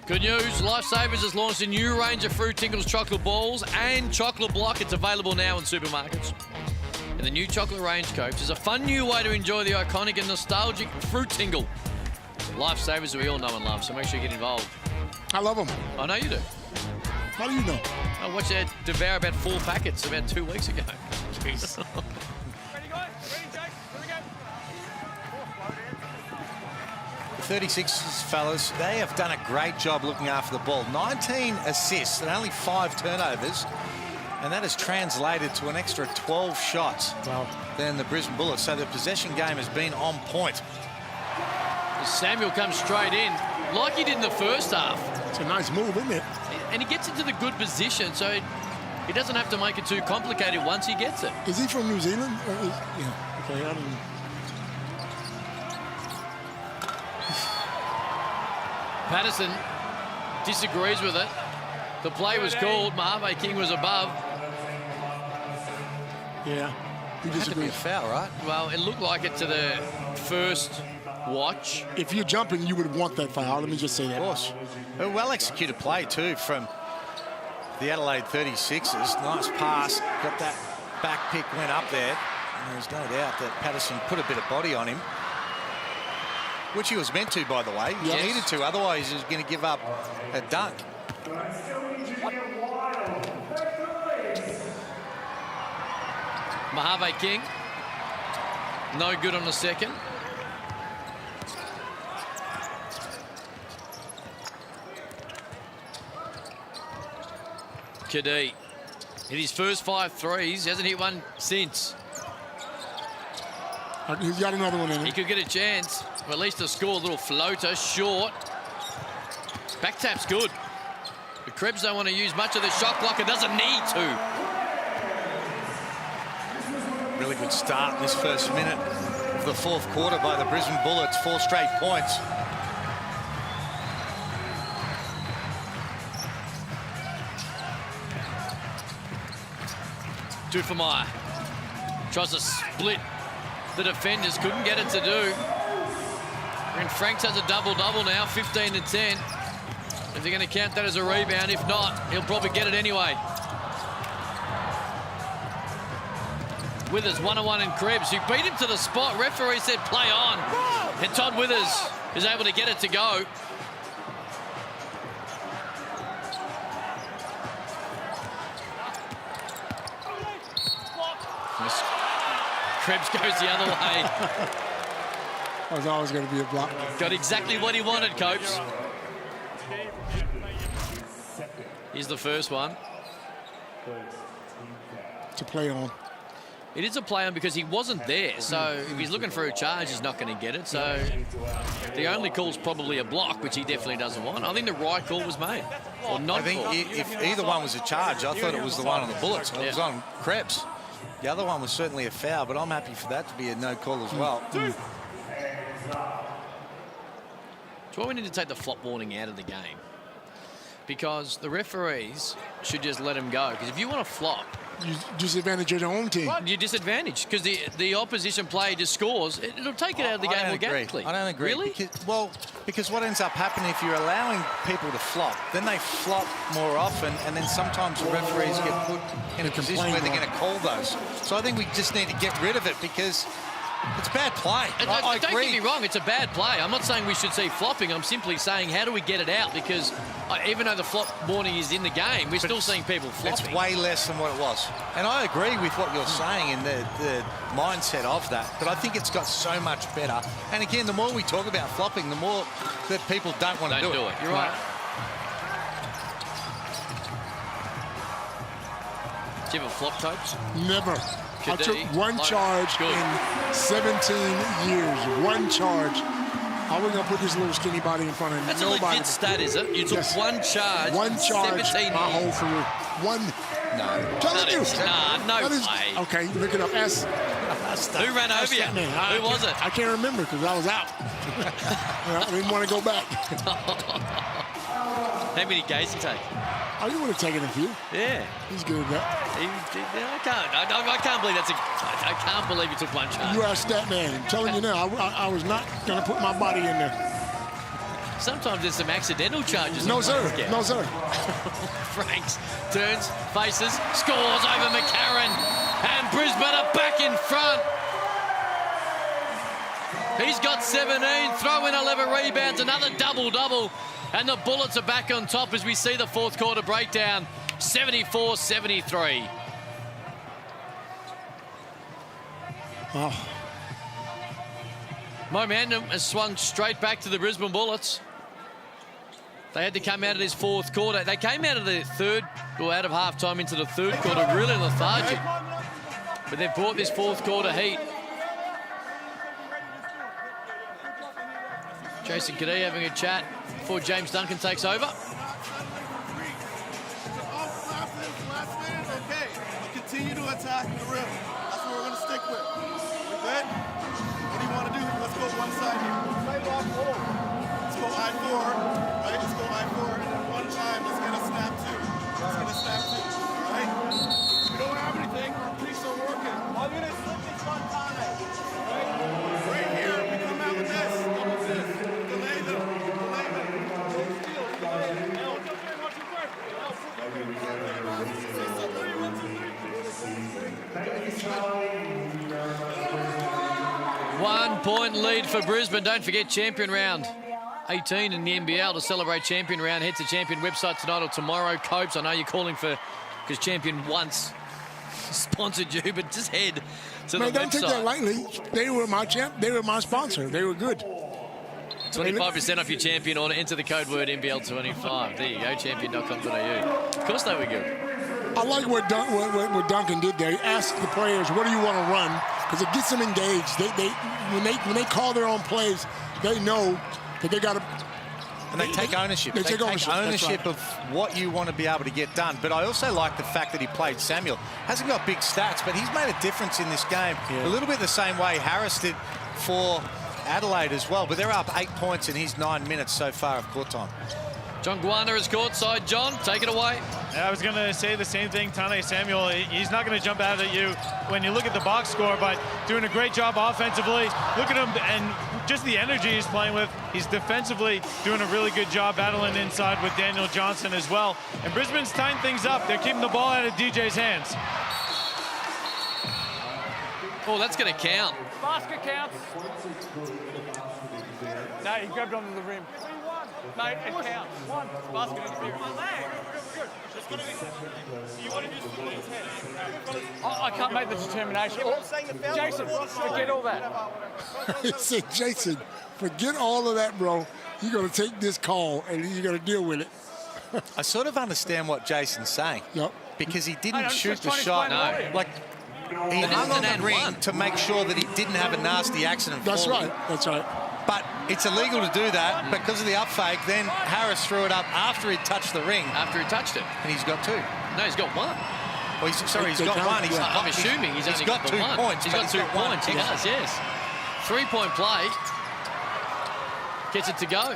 Good news, Lifesavers has launched a new range of Fruit Tingles chocolate balls and chocolate block. It's available now in supermarkets. And the new chocolate range, Copes, is a fun new way to enjoy the iconic and nostalgic Fruit Tingle. Lifesavers that we all know and love, so make sure you get involved. I love them. I know you do. How do you know? I watched you devour about 4 packets about 2 weeks ago. Jeez. Ready, guys? Ready, Jake? Here we go. The 36ers, fellas, they have done a great job looking after the ball. 19 assists and only 5 turnovers. And that has translated to an extra 12 shots than the Brisbane Bullets. So the possession game has been on point. Samuel comes straight in, like he did in the first half. It's a nice move, isn't it? And he gets into the good position, so he doesn't have to make it too complicated once he gets it. Is he from New Zealand? Yeah. Okay, I don't... Patterson disagrees with it. The play was called. Mojave King was above. Yeah, he had to be a foul, right? Well, it looked like it to the first watch. If you're jumping, you would want that foul. Let me just say that. Of course. A well-executed play, too, from the Adelaide 36ers. Nice pass. Got that back pick, went up there. And there's no doubt that Patterson put a bit of body on him. Which he was meant to, by the way. He needed to, otherwise he was going to give up a dunk. Mojave King, no good on the second. Cadee hit his first 5 threes. He hasn't hit one since. He's got another one in him. He could get a chance, or at least to score. A little floater, short. Back tap's good. But Krebs don't want to use much of the shot clock. It doesn't need to. Really good start in this first minute of the fourth quarter by the Brisbane Bullets. 4 straight points. Dufemire tries to split the defenders, couldn't get it to do. And Franks has a double-double now, 15 and 10. Is he going to count that as a rebound? If not, he'll probably get it anyway. Withers one-on-one and Krebs, who beat him to the spot. Referee said play on. And Todd Withers is able to get it to go. Krebs goes the other way. That was always going to be a block. Got exactly what he wanted, Copes. Here's the first one. To play on. It is a play on because he wasn't there. So if he's looking for a charge, he's not going to get it. So the only call's probably a block, which he definitely doesn't want. I think the right call was made. Or not. I think if either one was a charge, I thought it was the one on the Bullets. It was on Krebs. The other one was certainly a foul, but I'm happy for that to be a no call as well. That's why we need to take the flop warning out of the game. Because the referees should just let him go. Because if you want to flop, you disadvantage your own team. You disadvantage because the opposition player just scores. It'll take it out of the game organically. I don't agree. Really? Because what ends up happening if you're allowing people to flop, then they flop more often, and then sometimes the referees get put in a position where they're going to call those. So I think we just need to get rid of it because it's bad play. I don't agree. get me wrong, it's a bad play. I'm not saying we should see flopping. I'm simply saying how do we get it out? Because even though the flop warning is in the game, we're still seeing people flopping. It's way less than what it was. And I agree with what you're saying in the mindset of that. But I think it's got so much better. And again, the more we talk about flopping, the more that people don't want to do it. You're right. Do you ever flop, Copes? Never. Cadee, I took one charge in 17 years. One charge. I wasn't going to put this little skinny body in front of That's nobody. a legit stat, is it? You took one charge. One charge 17 my whole career. One. No. Telling you. No way. Okay, look it up. Ask. Who ran over you? Who was it? I can't remember because I was out. I didn't want to go back. How many games did he take? Oh, you would have taken a few. Yeah. He's good at that. I can't believe that's I can't believe he took one charge. You asked that man. I'm telling you now, I was not going to put my body in there. Sometimes there's some accidental charges. No, sir. No, sir. Franks turns, faces, scores over McCarron. And Brisbane are back in front. He's got 17, throw in 11 rebounds, another double-double. And the Bullets are back on top as we see the fourth quarter breakdown. 74-73. Oh. Momentum has swung straight back to the Brisbane Bullets. They had to come out of this fourth quarter. They came out of the third, or out of halftime into the third quarter, really lethargic. But they've brought this fourth quarter heat. Jason Cadee having a chat before James Duncan takes over. Okay, continue to attack the rim. That's what we're going to stick with. We good? What do you want to do? Let's go one side here. Let's go I4, right? Let's go I4, and then one time, let's get a snap two. Let's get a snap two, all right? We don't have anything. Our police are working. I'm going to slip this one time, right? Right here, we come out with this. Delay them. Delay them. One-point lead for Brisbane. Don't forget champion round 18 in the NBL to celebrate champion round. Head to champion website tonight or tomorrow. Copes, I know you're calling for, because champion once sponsored you, but just head to the website. Don't take that lightly. They were my champ. They were my sponsor. They were good. 25% off your champion order. Enter the code word NBL25. There you go, champion.com.au. Of course they were good. I like what Duncan did there. He asked the players, what do you want to run? Because it gets them engaged. When they call their own plays, they know that they got to. And they take ownership. They take ownership of what you want to be able to get done. But I also like the fact that he played Samuel. Hasn't got big stats, but he's made a difference in this game. Yeah. A little bit the same way Harris did for Adelaide as well. But they're up 8 points in his 9 minutes so far of court time. John Guarna is courtside. John, take it away. I was going to say the same thing. Tane Samuel, he's not going to jump out at you when you look at the box score, but doing a great job offensively. Look at him and just the energy he's playing with. He's defensively doing a really good job battling inside with Daniel Johnson as well. And Brisbane's tying things up. They're keeping the ball out of DJ's hands. Oh, that's going to count. Basket counts. No, he grabbed onto the rim. No, it counts. One. Basket interference. You want to just put his head? I can't make the determination. Jason, forget all that. He said, Jason, forget all of that, bro. You're going to take this call, and you're going to deal with it. I sort of understand what Jason's saying. Yep. Because he didn't shoot the shot. No. Like, he hung on the ring to make sure that he didn't have a nasty accident. That's right. That's right. But it's illegal to do that because of the up fake. Then Harris threw it up after he touched the ring. After he touched it. And he's got two. No, he's got one. Well, he's got one. I'm assuming he's only got the 2 one. points. He's got 2 points. He does, yes. 3-point play. Gets it to go.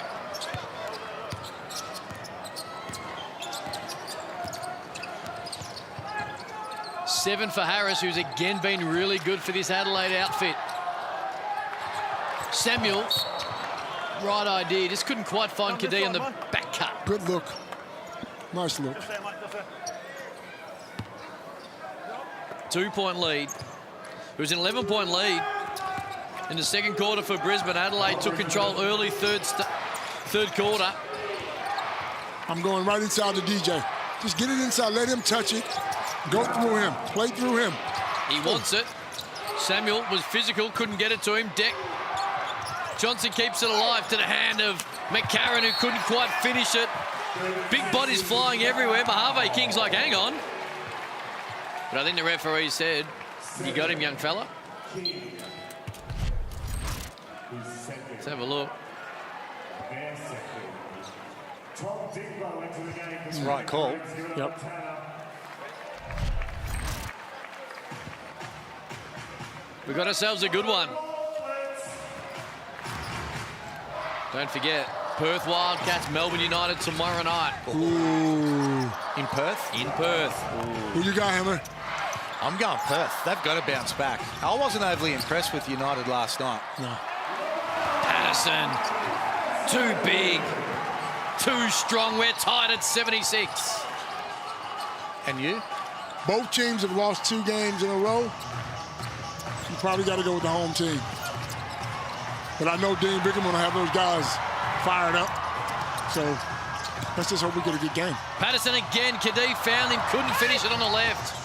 Seven for Harris, who's again been really good for this Adelaide outfit. Samuel, right idea, just couldn't quite find Cadee on the back cut. Good look. Nice look. 2-point lead. It was an 11-point lead in the second quarter for Brisbane. Adelaide took control early third quarter. I'm going right inside the DJ. Just get it inside, let him touch it. Go through him, play through him. He wants it. Samuel was physical, couldn't get it to him. Johnson keeps it alive to the hand of McCarron, who couldn't quite finish it. Big bodies flying everywhere. Mojave King's like, hang on. But I think the referee said, you got him, young fella. Let's have a look. It's the right call. Yep. We've got ourselves a good one. Don't forget, Perth Wildcats, Melbourne United tomorrow night. Ooh. In Perth? In Perth. Who you got, Hammer? I'm going Perth. They've got to bounce back. I wasn't overly impressed with United last night. No. Patterson. Too big, too strong. We're tied at 76. And you? Both teams have lost 2 games in a row. You probably got to go with the home team. But I know Dean Bickham will have those guys fired up. So let's just hope we get a good game. Patterson again. Cadee found him, couldn't finish it on the left.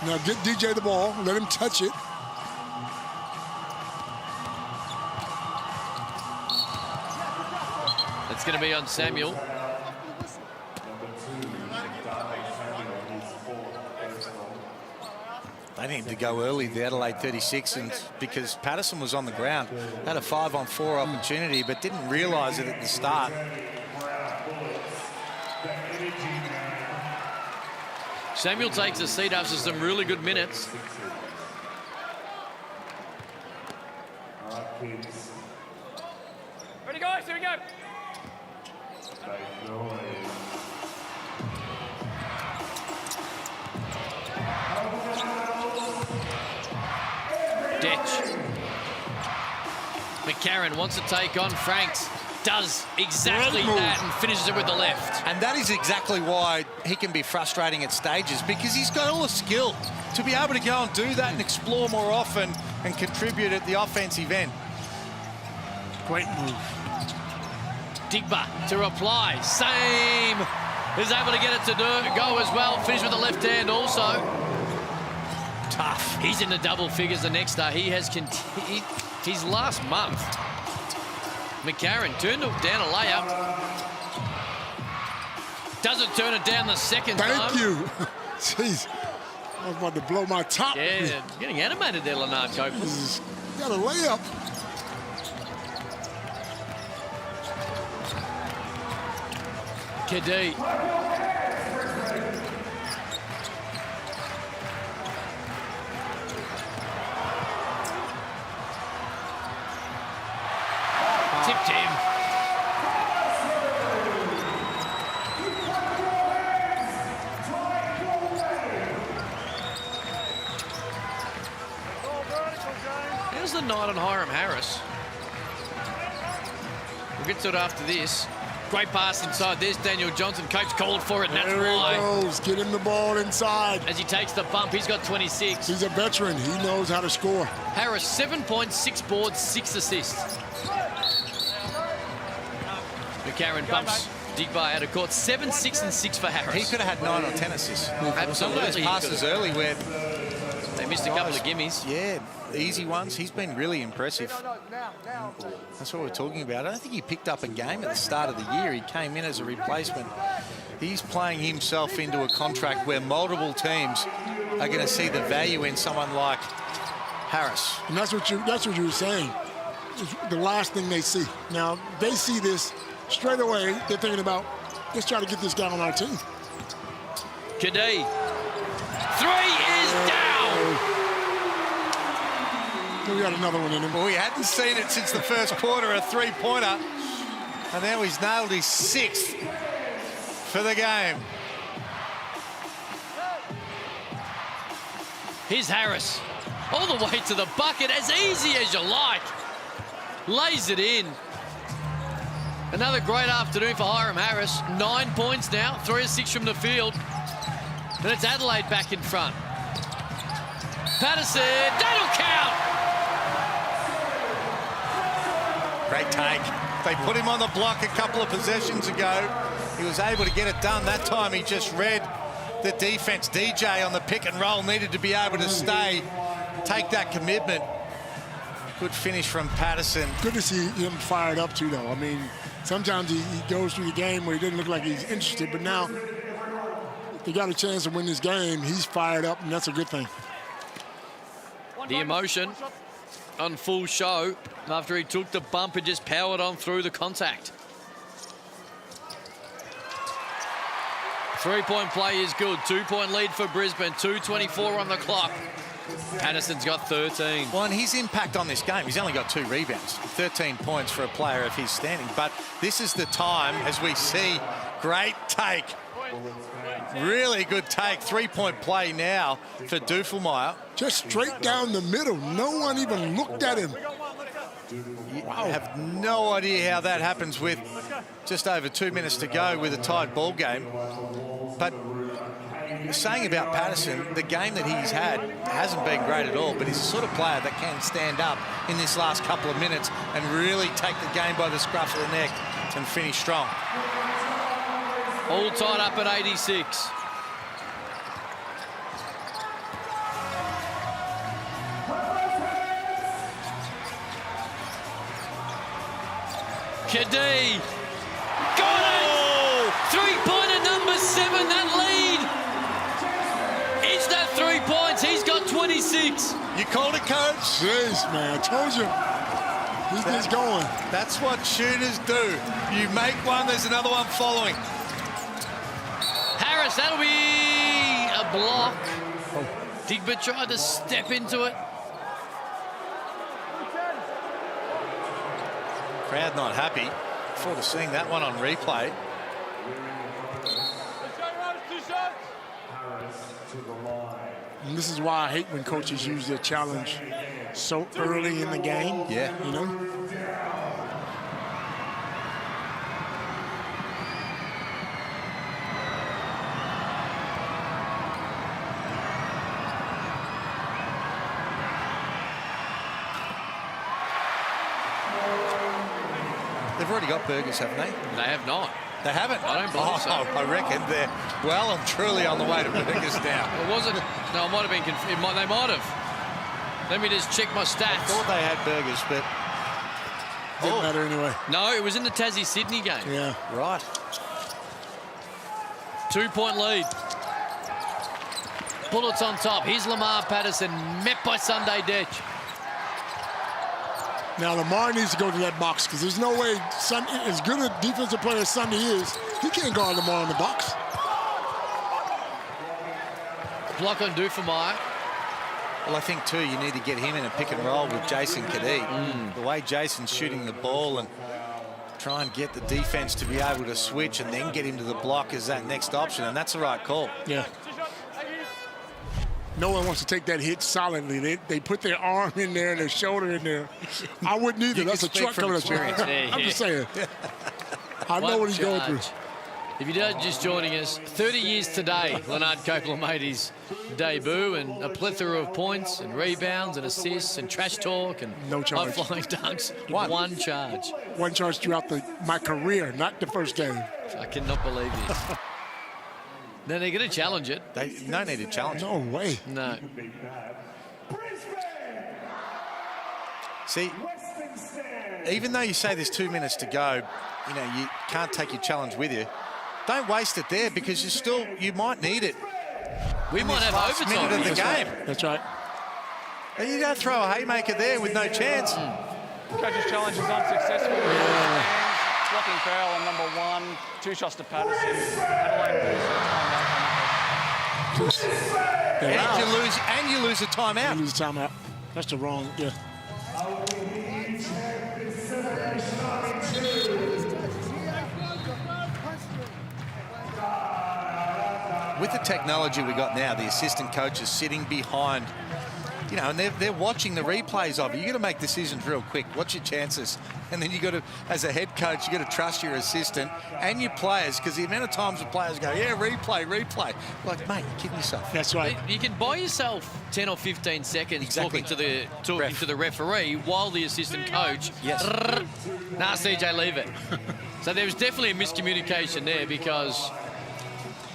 Now get DJ the ball, let him touch it. It's going to be on Samuel. They needed to go early, the Adelaide 36, and because Patterson was on the ground. Had a 5-on-4 opportunity, but didn't realise it at the start. Samuel takes a seat after some really good minutes. Ready, guys? Here we go. Detch. McCarron wants to take on Franks. Does exactly that and finishes it with the left. And that is exactly why he can be frustrating at stages, because he's got all the skill to be able to go and do that and explore more often and contribute at the offensive end. Great move. Digba to reply. Same. Is able to get it to go as well. Finish with the left hand also. Tough. He's in the double figures the next day. He has his last month. McCarron turned down a layup. Doesn't turn it down the second time. Thank you. Jeez. I was about to blow my top. Yeah, getting animated there, Leonard Copeland. Got a layup. Cadee. Tipped him. Here's the night on Hiram Harris. We'll get to it after this. Great pass inside. There's Daniel Johnson. Coach called for it, and that's why. There he goes. Get him the ball inside. As he takes the bump, he's got 26. He's a veteran. He knows how to score. Harris, 7 points, 6 boards, 6 assists. McCarron bumps Digby out of court. 7, 6, and 6 for Harris. He could have had 9 or 10 assists. Absolutely. Some of those passes early where they missed a couple of gimmies. Yeah, easy ones. He's been really impressive. That's what we're talking about. I don't think he picked up a game at the start of the year. He came in as a replacement. He's playing himself into a contract where multiple teams are going to see the value in someone like Harris. And that's what you were saying. It's the last thing they see. Now, they see this straight away. They're thinking about, let's try to get this guy on our team. Cadee. 3 is down. We got another one in him. Well, we hadn't seen it since the first quarter, a three-pointer. And now he's nailed his 6th for the game. Here's Harris. All the way to the bucket, as easy as you like. Lays it in. Another great afternoon for Hiram Harris. 9 points now, 3 of 6 from the field. And it's Adelaide back in front. Patterson, that'll count! Great take. They put him on the block a couple of possessions ago. He was able to get it done. That time he just read the defense. DJ on the pick and roll needed to be able to stay, take that commitment. Good finish from Patterson. Good to see him fired up too, though. I mean, sometimes he goes through the game where he didn't look like he's interested, but now they got a chance to win this game. He's fired up, and that's a good thing. The emotion on full show after he took the bump and just powered on through the contact. 3-point play is good. 2-point lead for Brisbane. 2:24 on the clock. Patterson's got 13. Well, and his impact on this game, he's only got 2 rebounds. 13 points for a player if he's standing. But this is the time, as we see, great take. Really good take. 3-point play now for Dufelmeyer. Just straight down the middle. No one even looked at him. You have no idea how that happens with just over 2 minutes to go with a tied ball game. But saying about Patterson, the game that he's had hasn't been great at all, but he's the sort of player that can stand up in this last couple of minutes and really take the game by the scruff of the neck and finish strong. All tied up at 86. Cadee. Got it! Three-pointer number 7, that lead. Is that 3 points? He's got 26. You called it, coach? Jeez, man, I told you. He's just going. That's what shooters do. You make one, there's another one following. Harris, that'll be a block. Digbert tried to step into it. Crowd not happy. Forward to seeing that one on replay. And this is why I hate when coaches use their challenge so early in the game. Yeah. You know? They've already got burgers, haven't they? They have not. They haven't? I don't believe so. I reckon they're well and truly on the way to burgers now. It wasn't. No, it might have been. They might have. Let me just check my stats. I thought they had burgers, but didn't matter anyway. No, it was in the Tassie-Sydney game. Yeah. Right. 2-point lead. Bullets on top. Here's Lamar Patterson, met by Sunday Detch. Now, Lamar needs to go to that box because there's no way, as good a defensive player as Sunday is, he can't guard Lamar in the box. Block on Dufemeyer. Well, I think, too, you need to get him in a pick and roll with Jason Cadee. The way Jason's shooting the ball and try and get the defense to be able to switch and then get him to the block is that next option, and that's the right call. Yeah. No one wants to take that hit solidly. They put their arm in there and their shoulder in there. I wouldn't either. That's a truck coming at you. I'm just saying. I know what he's going through. If you're just joining us, 30 years today, Leonard Copeland made his debut, and a plethora of points and rebounds and assists and trash talk and no charge. high-flying dunks. One charge. One charge throughout my career, not the first game. I cannot believe this. No, they're going to challenge it. No need to challenge it. No way. No. See, even though you say there's 2 minutes to go, you know, you can't take your challenge with you. Don't waste it there because you might need it. We might have overtime minute of the game. That's right. And you don't throw a haymaker there with no chance. Coach's challenge is unsuccessful. Blocking foul on number 1. 2 shots to Patterson. Adelaide lose And you lose a timeout. You lose a timeout. That's the wrong, yeah. With the technology we got now, the assistant coach is sitting behind, you know, and they're watching the replays of it. You got to make decisions real quick. What's your chances? And then you got to, as a head coach, you got to trust your assistant and your players, because the amount of times the players go, yeah, replay. Like, mate, you're kidding yourself. That's right. You can buy yourself 10 or 15 seconds talking to the referee while the assistant coach. Yes. Nah, CJ, leave it. So there was definitely a miscommunication there, because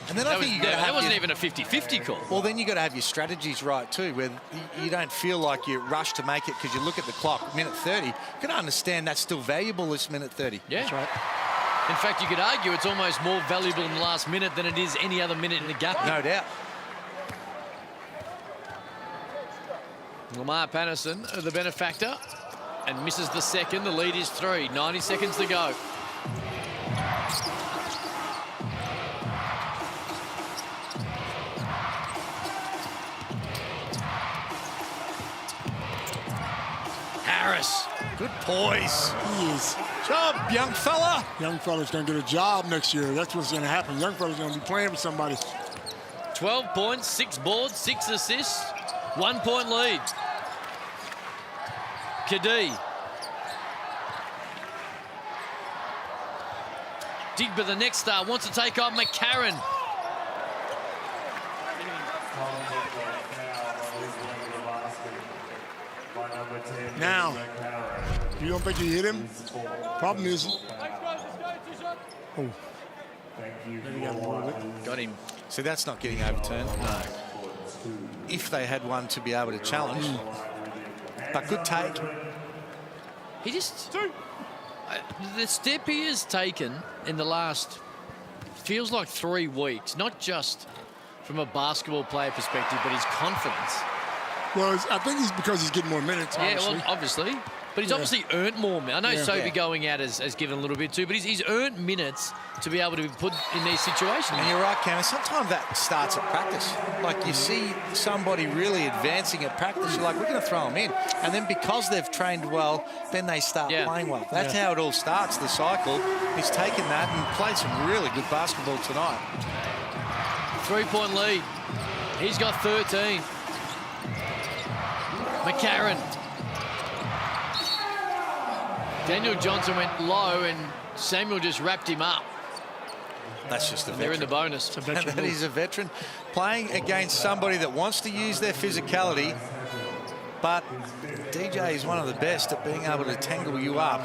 and then I think that wasn't even a 50-50 call. Well, then you got to have your strategies right too, where you don't feel like you rush to make it because you look at the clock, minute 30. You got to understand that's still valuable, this minute 30. Yeah. That's right. In fact, you could argue it's almost more valuable in the last minute than it is any other minute in the game. No doubt. Lamar Patterson, the benefactor, and misses the second. The lead is 3. 90 seconds to go. Harris. Good poise. He is. Job, young fella. Young fella's going to get a job next year. That's what's going to happen. Young fella's going to be playing with somebody. 12 points, 6 boards, 6 assists, 1 point lead. Cadee. Digba, the next star, wants to take on McCarron. Now, you don't think he hit him? Problem is, oh, got him. See, that's not getting overturned. No. If they had one to be able to challenge, but good take. He just the step he has taken in the last feels like 3 weeks, not just from a basketball player perspective, but his confidence. Well, I think he's because he's getting more minutes. Obviously. Yeah, well, obviously. But he's obviously earned more minutes. I know Sobey Yeah. going out has given a little bit too, but he's earned minutes to be able to be put in these situations. And you're right, Cam. Sometimes that starts at practice. Like you see somebody really advancing at practice, you're like, we're going to throw them in. And then because they've trained well, then they start playing well. That's how it all starts, the cycle. He's taken that and played some really good basketball tonight. 3-point lead. He's got 13. McCarron. Daniel Johnson went low and Samuel just wrapped him up. That's just a veteran. They're in the bonus. That is a veteran playing against somebody that wants to use their physicality, but DJ is one of the best at being able to tangle you up,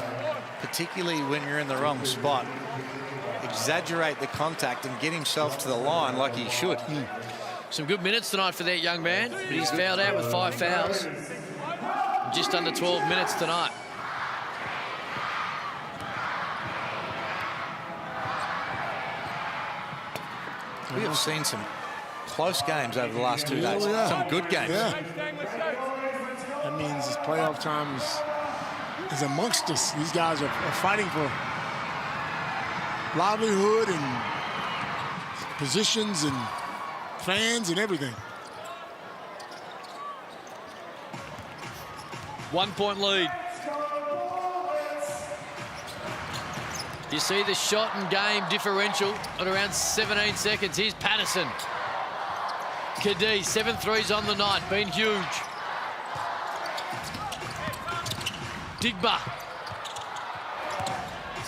particularly when you're in the wrong spot. Exaggerate the contact and get himself to the line like he should. Some good minutes tonight for that young man, but he's fouled out with 5 fouls. Just under 12 minutes tonight. We have seen some close games over the last 2 days. Some good games. Yeah. That means his playoff time is amongst us. These guys are fighting for livelihood and positions and fans and everything. 1-point lead. You see the shot and game differential at around 17 seconds. Here's Patterson. Cadee, 7 threes on the night, been huge. Digba.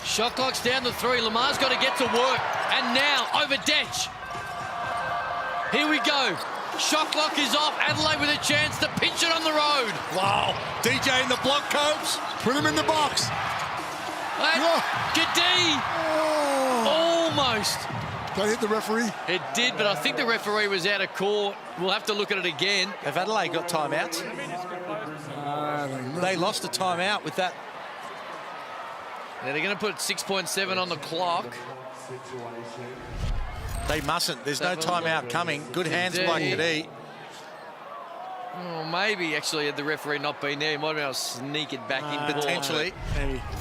Shot clock's down to 3. Lamar's got to get to work. And now over Detch. Here we go. Shot clock is off. Adelaide with a chance to pinch it on the road. Wow. DJ in the block, Cobes. Put him in the box. Cadee. Almost. That hit the referee? It did, but I think the referee was out of court. We'll have to look at it again. Have Adelaide got timeouts? I don't know. They lost a timeout with that. Now they're going to put 6.7 on the clock. They mustn't. There's no timeout coming. Good hands by Cadee. Oh, maybe actually had the referee not been there, he might have been able to sneak it back in. Potentially.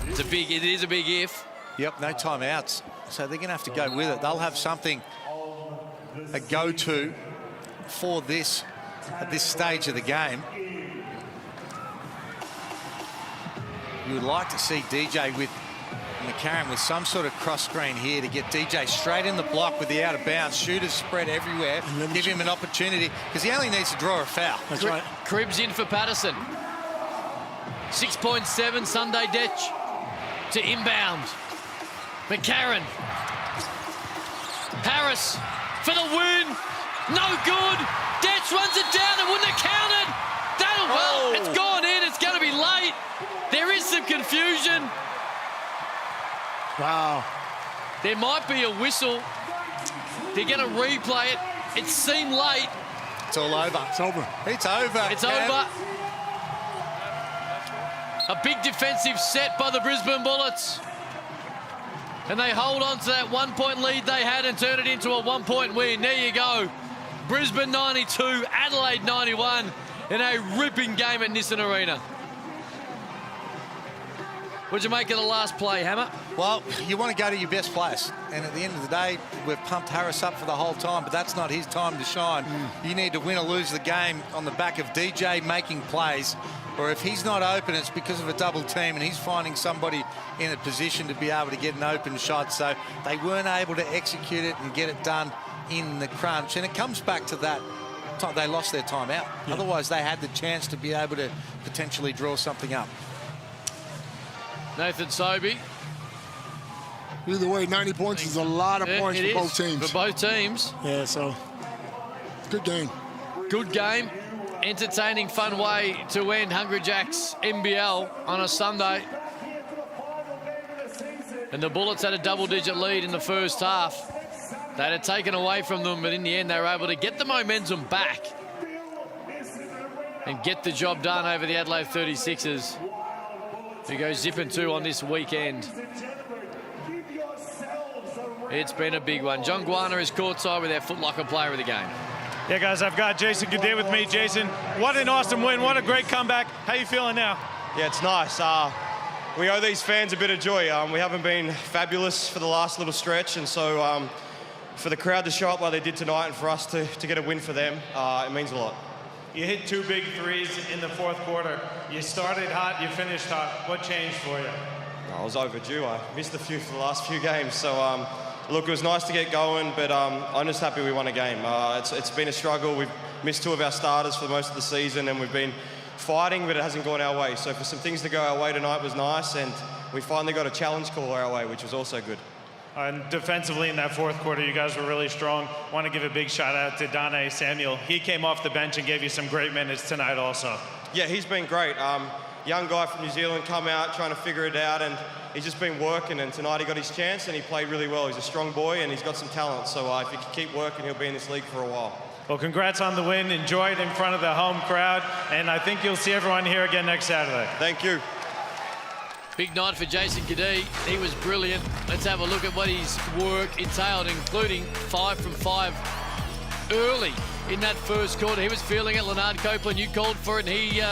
It is a big if. Yep, no timeouts. So they're going to have to go with it. They'll have something, a go-to for this at this stage of the game. You would like to see DJ with McCarron with some sort of cross screen here to get DJ straight in the block with the out of bounds. Shooters spread everywhere. Give him an opportunity because he only needs to draw a foul. That's right. Cribbs in for Patterson. 6.7 Sunday Detch to inbound. McCarron. Harris for the win. No good. Detch runs it down. It wouldn't have counted. Well, it's gone in. It's going to be late. There is some confusion. Wow. There might be a whistle. They're going to replay it. It seemed late. It's all over. It's over. It's over. It's over. A big defensive set by the Brisbane Bullets. And they hold on to that 1-point lead they had and turn it into a 1-point win. There you go. Brisbane 92, Adelaide 91 in a ripping game at Nissan Arena. What'd you make of the last play, Hammer? Well, you want to go to your best players. And at the end of the day, we've pumped Harris up for the whole time, but that's not his time to shine. You need to win or lose the game on the back of DJ making plays. Or if he's not open, it's because of a double team and he's finding somebody in a position to be able to get an open shot. So they weren't able to execute it and get it done in the crunch. And it comes back to that. They lost their timeout. Yeah. Otherwise, they had the chance to be able to potentially draw something up. Nathan Sobey Either way, 90 points is a lot of points for both teams. For both teams. Yeah, so good game. Good game. Entertaining, fun way to end Hungry Jack's NBL on a Sunday. And the Bullets had a double-digit lead in the first half. That had taken away from them, but in the end, they were able to get the momentum back and get the job done over the Adelaide 36ers, who go zipping 2 on this weekend. It's been a big one. John Guana is courtside with our Foot Locker player of the game. Yeah, guys, I've got Jason Cadee with me. Jason, what an awesome win. What a great comeback. How you feeling now? Yeah, it's nice. We owe these fans a bit of joy. We haven't been fabulous for the last little stretch, and so for the crowd to show up like they did tonight and for us to get a win for them, it means a lot. You hit 2 big threes in the fourth quarter. You started hot, you finished hot. What changed for you? I was overdue. I missed a few for the last few games, so look, it was nice to get going, but I'm just happy we won a game. It's been a struggle. We've missed 2 of our starters for most of the season, and we've been fighting, but it hasn't gone our way. So for some things to go our way tonight was nice, and we finally got a challenge call our way, which was also good. And defensively in that fourth quarter, you guys were really strong. Want to give a big shout out to Dane Samuel. He came off the bench and gave you some great minutes tonight also. Yeah, he's been great. Young guy from New Zealand come out trying to figure it out, and he's just been working, and tonight he got his chance and he played really well. He's a strong boy and he's got some talent, so if he can keep working, he'll be in this league for a while. Well, congrats on the win. Enjoy it in front of the home crowd, and I think you'll see everyone here again next Saturday. Thank you. Big night for Jason Cadee. He was brilliant. Let's have a look at what his work entailed, including 5 from 5 early in that first quarter. He was feeling it. Leonard Copeland, you called for it, and he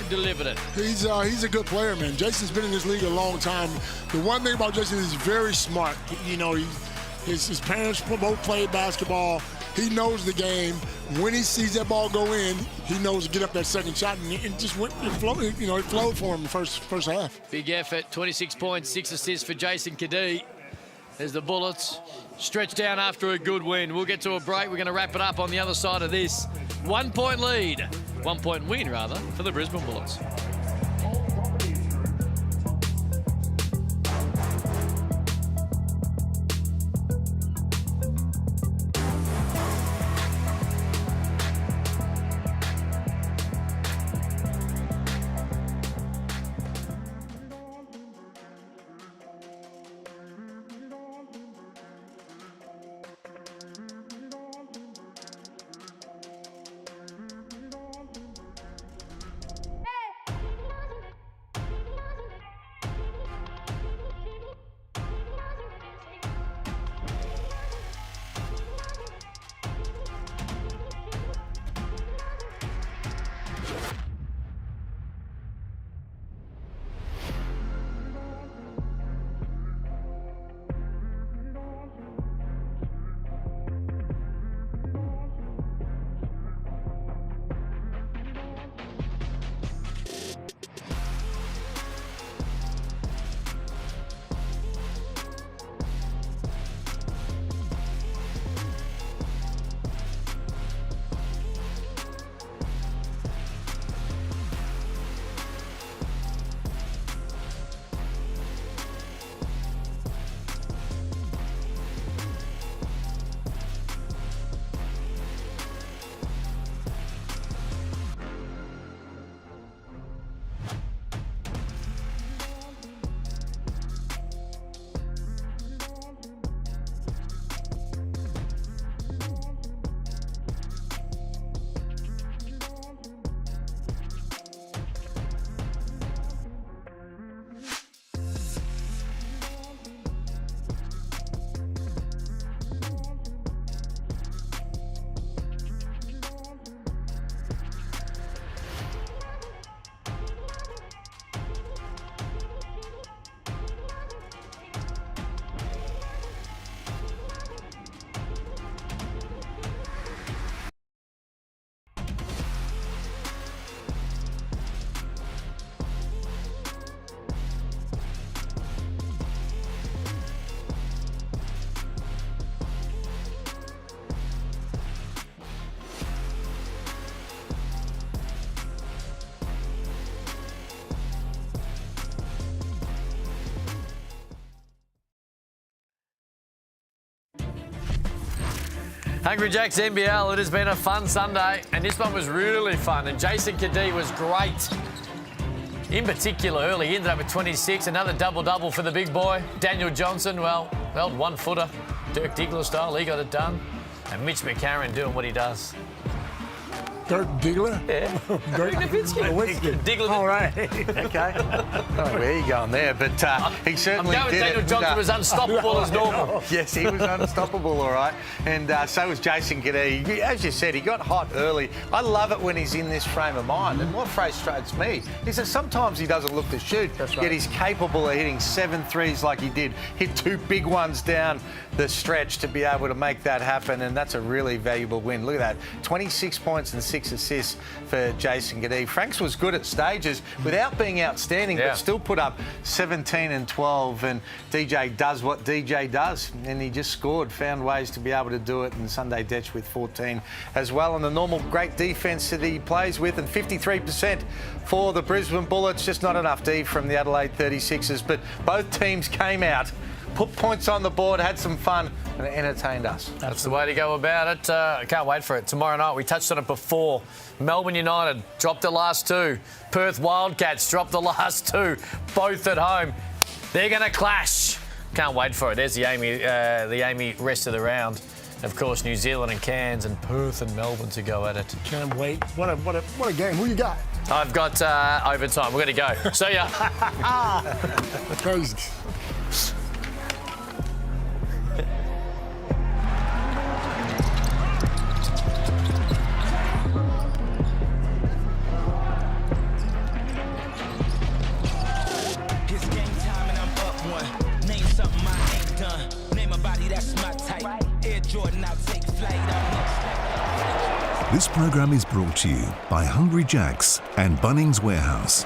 delivered it. He's a good player, man. Jason's been in this league a long time. The one thing about Jason is he's very smart. You know, his parents both played basketball. He knows the game. When he sees that ball go in, he knows to get up that second shot, and it just went, it flowed, you know, it flowed for him the first half. Big effort, 26 points, 6 assists for Jason Cadee. There's the Bullets stretched down after a good win. We'll get to a break. We're going to wrap it up on the other side of this. 1 point lead, 1 point win rather, for the Brisbane Bullets. Hungry Jacks NBL, it has been a fun Sunday, and this one was really fun, and Jason Cadee was great. In particular, early, he ended up with 26, another double-double for the big boy. Daniel Johnson, well, one-footer, Dirk Diggler style, he got it done. And Mitch McCarron doing what he does. Dirk Diggler? Yeah. Dirk Diggler. All right. Okay. Oh, where are you going there? But he certainly I'm going did Daniel it. Johnson was unstoppable as normal. Yes, he was unstoppable, all right. And so was Jason Cadee. As you said, he got hot early. I love it when he's in this frame of mind. And what frustrates me is that sometimes he doesn't look to shoot, yet he's capable of hitting 7 threes like he did. Hit 2 big ones down the stretch to be able to make that happen, and that's a really valuable win. Look at that, 26 points and 6 assists for Jason Cadee. Franks was good at stages without being outstanding, but still put up 17 and 12, and DJ does what DJ does, and he just scored, found ways to be able to do it, and Sunday Detch with 14 as well, and the normal great defence that he plays with, and 53% for the Brisbane Bullets, just not enough D from the Adelaide 36ers, but both teams came out, put points on the board, had some fun, and it entertained us. That's the way to go about it. I can't wait for it. Tomorrow night, we touched on it before. Melbourne United dropped the last 2. Perth Wildcats dropped the last 2. Both at home. They're going to clash. Can't wait for it. There's the Amy rest of the round. Of course, New Zealand and Cairns and Perth and Melbourne to go at it. Can't wait. What a game. Who you got? I've got overtime. We're going to go. See ya. Crazy. This program is brought to you by Hungry Jacks and Bunnings Warehouse.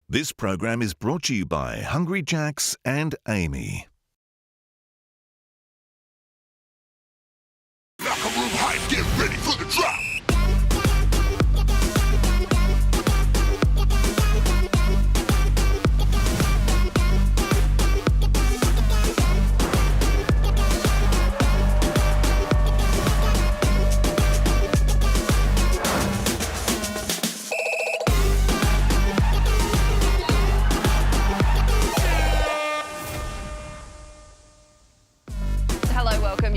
This program is brought to you by Hungry Jacks and Amy. Locker room hype, get ready for the drop.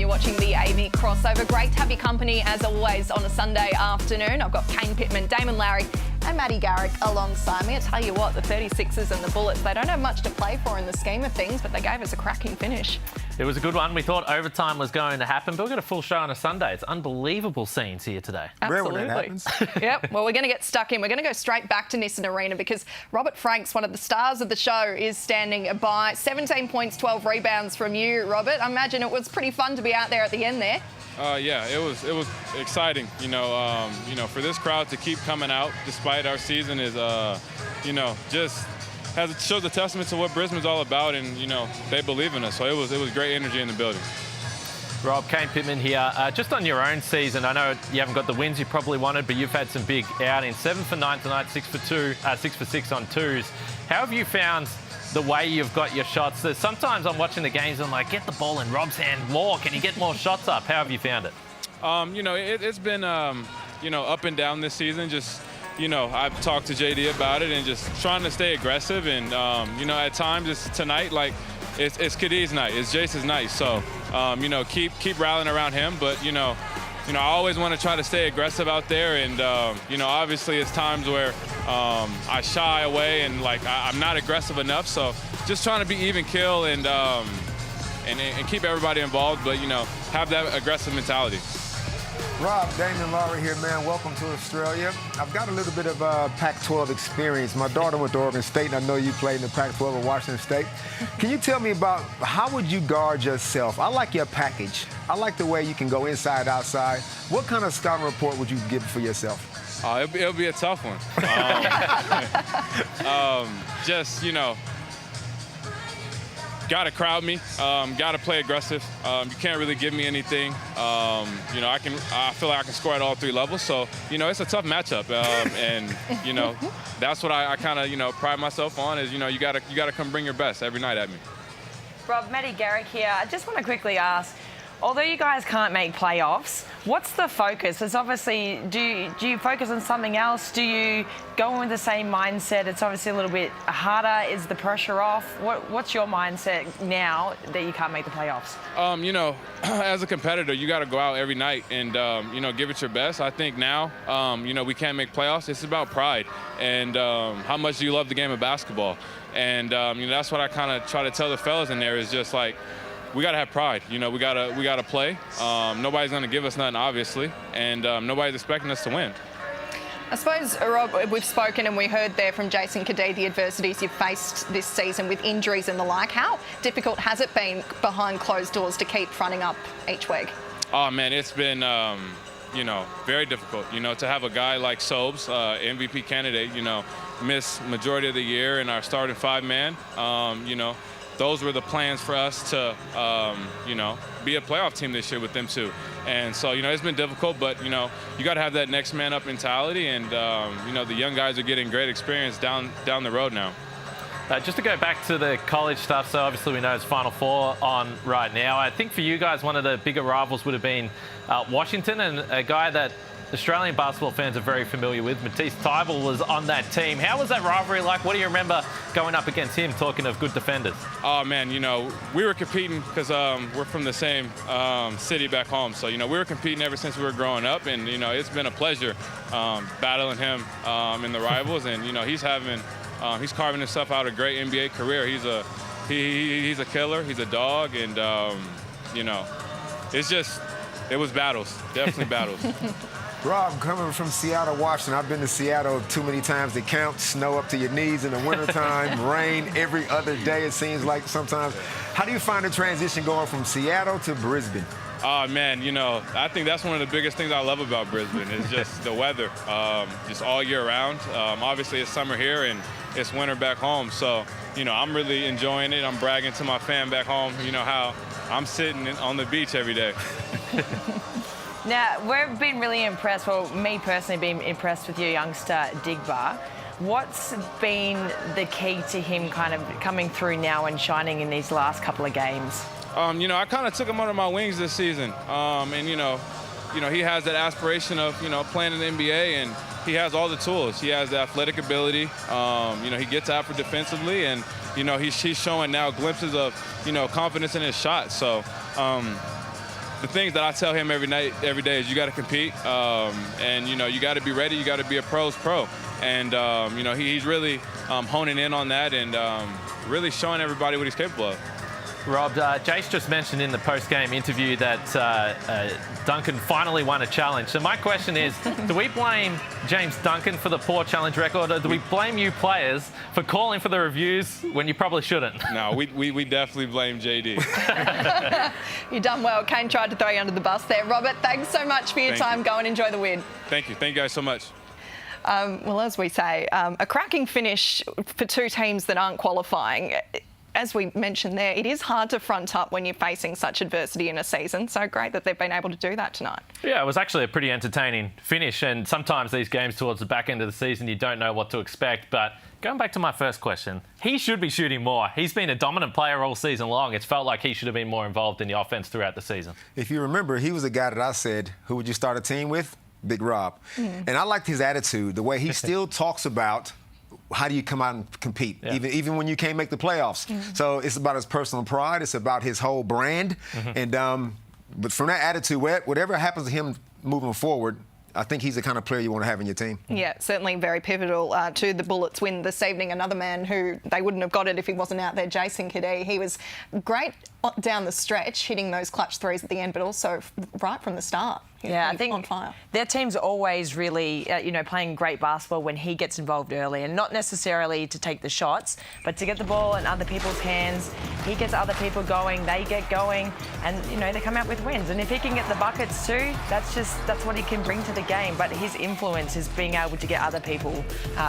Watching the Amy crossover. Great to have your company as always on a Sunday afternoon. I've got Kane Pittman, Damon Lowry and Matty Garrick alongside me. I tell you what, the 36ers and the Bullets, they don't have much to play for in the scheme of things, but they gave us a cracking finish. It was a good one. We thought overtime was going to happen, but we've got a full show on a Sunday. It's unbelievable scenes here today. Absolutely. Rare when that happens. Yep. Well, we're going to get stuck in. We're going to go straight back to Nissan Arena because Robert Franks, one of the stars of the show, is standing by. 17 points, 12 rebounds from you, Robert. I imagine it was pretty fun to be out there at the end there. Yeah, it was exciting. For this crowd to keep coming out despite our season is, just shows a testament to what Brisbane's all about, and they believe in us. So it was great energy in the building. Rob, Kane Pittman here. Just on your own season, I know you haven't got the wins you probably wanted, but you've had some big outings. 7 for 9 tonight, 6 for 6 on twos. How have you found the way you've got your shots? Sometimes I'm watching the games and I'm like, get the ball in Rob's hand more. Can he get more shots up? How have you found it? It's been, up and down this season. Just, I've talked to JD about it and just trying to stay aggressive. And, at times, it's tonight, like, it's Cadee's night. It's Jace's night. So, you know, keep rallying around him. But, you know, I always want to try to stay aggressive out there. And, you know, obviously it's times where I shy away and, like, I'm not aggressive enough. So just trying to be even kill and keep everybody involved. But, you know, have that aggressive mentality. Rob, Damon Lowry here, man. Welcome to Australia. I've got a little bit of Pac-12 experience. My daughter went to Oregon State, and I know you played in the Pac-12 at Washington State. Can you tell me about how would you guard yourself? I like your package. I like the way you can go inside, outside. What kind of scouting report would you give for yourself? It'll be a tough one. Just, you know, got to crowd me, got to play aggressive. You can't really give me anything. You know, I feel like I can score at all 3 levels. So, you know, it's a tough matchup. And, you know, that's what I kind of, you know, pride myself on is, you know, you got to come bring your best every night at me. Rob, Maddie Garrick here. I just want to quickly ask, although you guys can't make playoffs, what's the focus? It's obviously, do you focus on something else? Do you go in with the same mindset? It's obviously a little bit harder. Is the pressure off? What's your mindset now that you can't make the playoffs? You know, as a competitor, you got to go out every night and, you know, give it your best. I think now, you know, we can't make playoffs. It's about pride and how much do you love the game of basketball. And, you know, that's what I kind of try to tell the fellas in there is just like, we got to have pride. You know, we gotta play. Nobody's going to give us nothing, obviously, and nobody's expecting us to win. I suppose, Rob, we've spoken and we heard there from Jason Cadee the adversities you've faced this season with injuries and the like. How difficult has it been behind closed doors to keep fronting up each week? Oh, man, it's been, you know, very difficult. You know, to have a guy like Sobes, MVP candidate, you know, miss majority of the year in our starting 5-man, you know, those were the plans for us to, you know, be a playoff team this year with them too. And so, you know, it's been difficult, but, you know, you got to have that next man up mentality. And, you know, the young guys are getting great experience down the road now. Just to go back to the college stuff, so obviously we know it's Final Four on right now. I think for you guys, one of the bigger rivals would have been Washington, and a guy that Australian basketball fans are very familiar with, Matisse Thybulle, was on that team. How was that rivalry like? What do you remember going up against him, talking of good defenders? Oh, man, you know, we were competing because we're from the same city back home. So, you know, we were competing ever since we were growing up. And, you know, it's been a pleasure battling him in the rivals. And, you know, he's carving himself out a great NBA career. He's a killer. He's a dog. And, you know, it was battles, definitely battles. Rob, coming from Seattle, Washington, I've been to Seattle too many times to count. Snow up to your knees in the wintertime, rain every other day, it seems like sometimes. How do you find the transition going from Seattle to Brisbane? Oh, man, you know, I think that's one of the biggest things I love about Brisbane is just the weather, just all year round. Obviously, it's summer here and it's winter back home. So, you know, I'm really enjoying it. I'm bragging to my fan back home, you know, how I'm sitting on the beach every day. Now, we've been really impressed, well, me personally being impressed with your youngster, Digba. What's been the key to him kind of coming through now and shining in these last couple of games? You know, I kind of took him under my wings this season. And, you know, he has that aspiration of, you know, playing in the NBA, and he has all the tools. He has the athletic ability. You know, he gets after defensively, and, you know, he's showing now glimpses of, you know, confidence in his shot. So, the things that I tell him every day is you got to compete, and, you know, you got to be ready. You got to be a pro's pro. And, you know, he's really honing in on that and really showing everybody what he's capable of. Rob, Jace just mentioned in the post-game interview that Duncan finally won a challenge. So my question is, do we blame James Duncan for the poor challenge record, or do we blame you players for calling for the reviews when you probably shouldn't? No, we definitely blame JD. You've done well. Kane tried to throw you under the bus there. Robert, thanks so much for your time. Go and enjoy the win. Thank you. Thank you guys so much. Well, as we say, a cracking finish for two teams that aren't qualifying. As we mentioned there, it is hard to front up when you're facing such adversity in a season. So great that they've been able to do that tonight. Yeah, it was actually a pretty entertaining finish. And sometimes these games towards the back end of the season, you don't know what to expect. But going back to my first question, he should be shooting more. He's been a dominant player all season long. It's felt like he should have been more involved in the offense throughout the season. If you remember, he was a guy that I said, who would you start a team with? Big Rob. And I liked his attitude, the way he still talks about how do you come out and compete, even when you can't make the playoffs? So it's about his personal pride. It's about his whole brand. And but from that attitude, whatever happens to him moving forward, I think he's the kind of player you want to have in your team. Yeah, certainly very pivotal to the Bullets win this evening. Another man who they wouldn't have got it if he wasn't out there, Jason Cadee. He was great down the stretch, hitting those clutch threes at the end, but also right from the start. Yeah, I think on fire. Their team's always really, playing great basketball when he gets involved early, and not necessarily to take the shots, but to get the ball in other people's hands. He gets other people going, they get going, and they come out with wins. And if he can get the buckets too, that's what he can bring to the game. But his influence is being able to get other people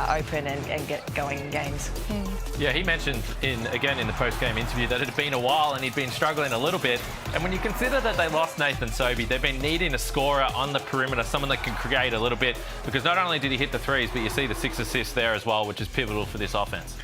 open and get going in games. Yeah, he mentioned in the post-game interview that it had been a while and he'd been struggling a little bit. And when you consider that they lost Nathan Sobey, they've been needing a scorer on the perimeter, someone that can create a little bit, because not only did he hit the threes, but you see the 6 assists there as well, which is pivotal for this offense.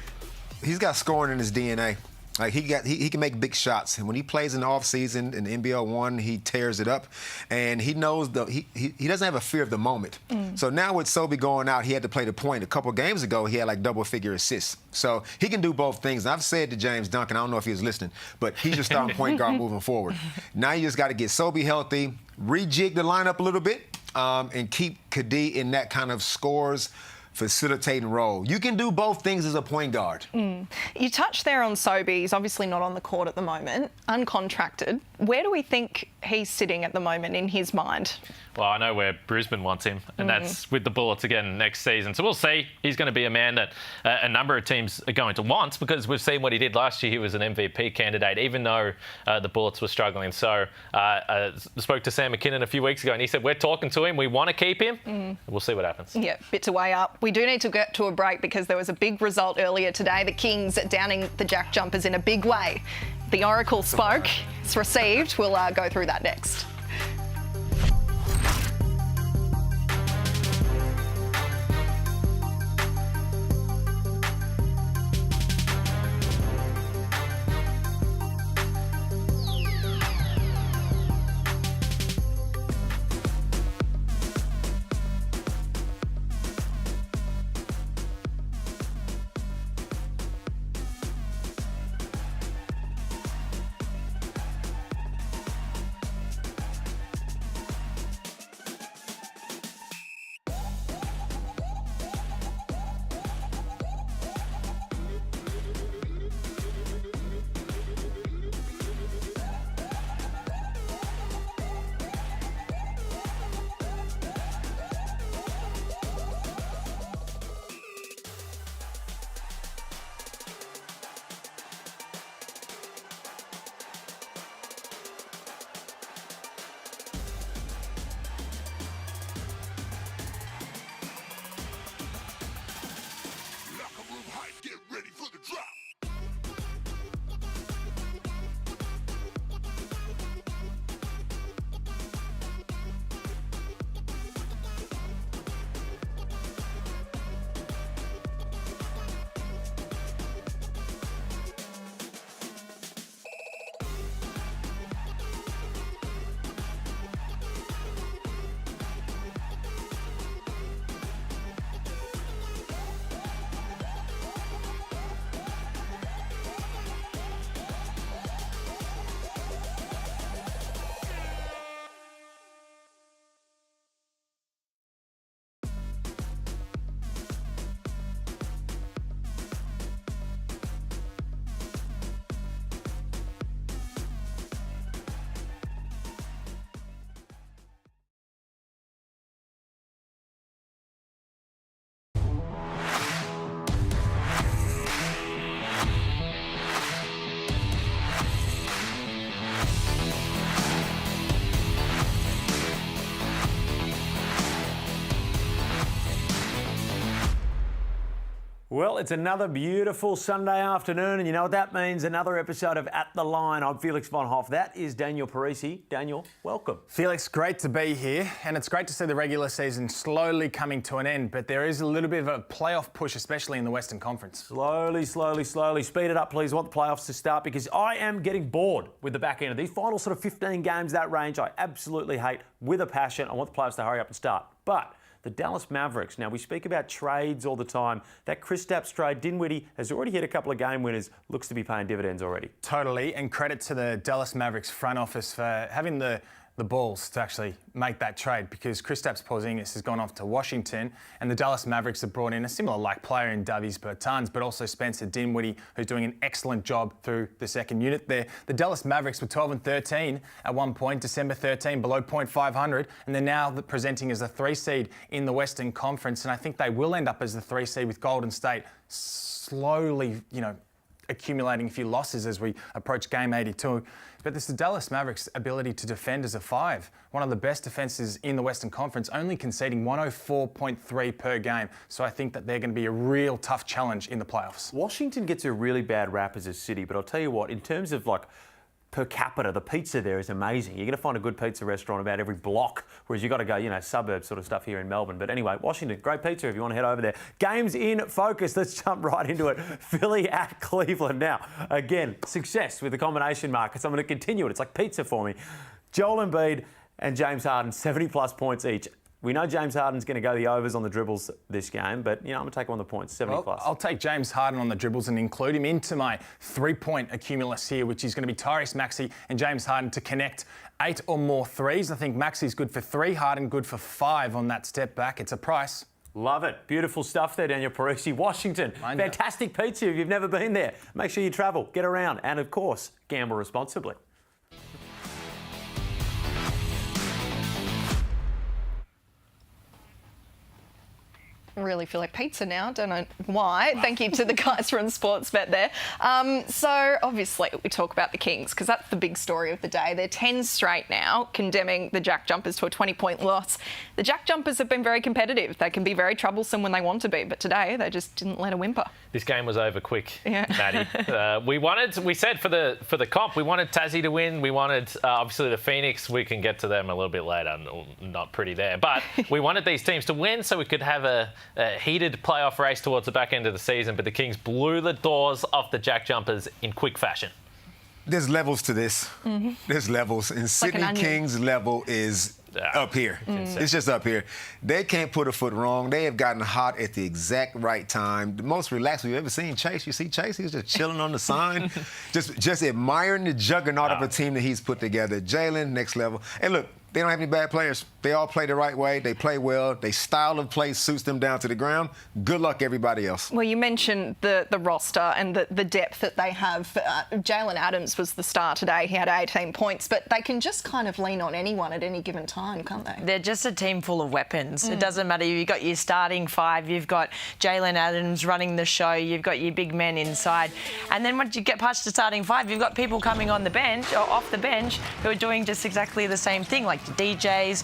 He's got scoring in his DNA. Like he can make big shots, and when he plays in the off-season in the NBL1, he tears it up, and he knows he doesn't have a fear of the moment. So now with Sobey going out, he had to play the point. A couple games ago, he had like double-figure assists. So he can do both things. And I've said to James Duncan, I don't know if he was listening, but he's your starting point guard moving forward. Now you just got to get Sobey healthy, rejig the lineup a little bit, and keep Cadee in that kind of scores facilitating role. You can do both things as a point guard. You touched there on Sobey. He's obviously not on the court at the moment, uncontracted. Where do we think he's sitting at the moment in his mind? Well, I know where Brisbane wants him, and that's with the Bullets again next season. So we'll see. He's going to be a man that a number of teams are going to want, because we've seen what he did last year. He was an MVP candidate, even though the Bullets were struggling. So I spoke to Sam McKinnon a few weeks ago, and he said, we're talking to him. We want to keep him. We'll see what happens. Yeah, bit to weigh up. We do need to get to a break because there was a big result earlier today. The Kings downing the Jack Jumpers in a big way. The Oracle spoke. It's received. We'll go through that next. Well, it's another beautiful Sunday afternoon, and you know what that means, another episode of At The Line. I'm Felix von Hoff. That is Daniel Parisi. Daniel, welcome. Felix, great to be here, and it's great to see the regular season slowly coming to an end, but there is a little bit of a playoff push, especially in the Western Conference. Slowly. Speed it up, please. I want the playoffs to start, because I am getting bored with the back end of these final sort of 15 games, that range. I absolutely hate with a passion. I want the playoffs to hurry up and start. But the Dallas Mavericks. Now, we speak about trades all the time. That Kristaps trade, Dinwiddie has already hit a couple of game winners, looks to be paying dividends already. Totally, and credit to the Dallas Mavericks front office for having the balls to actually make that trade, because Kristaps Porzingis has gone off to Washington and the Dallas Mavericks have brought in a similar like player in Davies Bertans, but also Spencer Dinwiddie, who's doing an excellent job through the second unit there. The Dallas Mavericks were 12 and 13 at one point, December 13, below .500, and they're now presenting as a 3 seed in the Western Conference, and I think they will end up as the 3 seed with Golden State slowly, accumulating a few losses as we approach game 82. But this is the Dallas Mavericks' ability to defend as a 5. One of the best defences in the Western Conference, only conceding 104.3 per game. So I think that they're going to be a real tough challenge in the playoffs. Washington gets a really bad rap as a city, but I'll tell you what, in terms of per capita, the pizza there is amazing. You're going to find a good pizza restaurant about every block, whereas you've got to go, suburb sort of stuff here in Melbourne. But anyway, Washington, great pizza if you want to head over there. Games in focus. Let's jump right into it. Philly at Cleveland. Now, again, success with the combination markets. I'm going to continue it. It's like pizza for me. Joel Embiid and James Harden, 70-plus points each. We know James Harden's going to go the overs on the dribbles this game, but, I'm going to take him on the points, 70-plus. I'll take James Harden on the dribbles and include him into my 3-point accumulus here, which is going to be Tyrese Maxey and James Harden to connect 8 or more threes. I think Maxey's good for 3, Harden good for 5 on that step back. It's a price. Love it. Beautiful stuff there, Daniel Parisi. Washington, fantastic pizza if you've never been there. Make sure you travel, get around, and, of course, gamble responsibly. Really feel like pizza now. Don't know why. Thank you to the guys from Sportsbet there. So obviously we talk about the Kings because that's the big story of the day. They're 10 straight now, condemning the Jack Jumpers to a 20-point loss. The Jack Jumpers have been very competitive. They can be very troublesome when they want to be, but today they just didn't let a whimper. This game was over quick, Maddie. We said for the comp, we wanted Tassie to win. We wanted, obviously, the Phoenix. We can get to them a little bit later. Not pretty there. But we wanted these teams to win so we could have a heated playoff race towards the back end of the season. But the Kings blew the doors off the Jack Jumpers in quick fashion. There's levels to this. Mm-hmm. There's levels. And Sydney Kings' level is up here. It's just up here. They can't put a foot wrong. They have gotten hot at the exact right time. The most relaxed we've ever seen Chase. You see Chase? He was just chilling on the sign, just admiring the juggernaut of a team that he's put together. Jalen, next level. And look, they don't have any bad players. They all play the right way. They play well. Their style of play suits them down to the ground. Good luck, everybody else. Well, you mentioned the roster and the depth that they have. Jalen Adams was the star today. He had 18 points, but they can just kind of lean on anyone at any given time, can't they? They're just a team full of weapons. It doesn't matter. You've got your starting 5. You've got Jalen Adams running the show. You've got your big men inside. And then once you get past the starting 5, you've got people coming on the bench or off the bench who are doing just exactly the same thing, like DJs,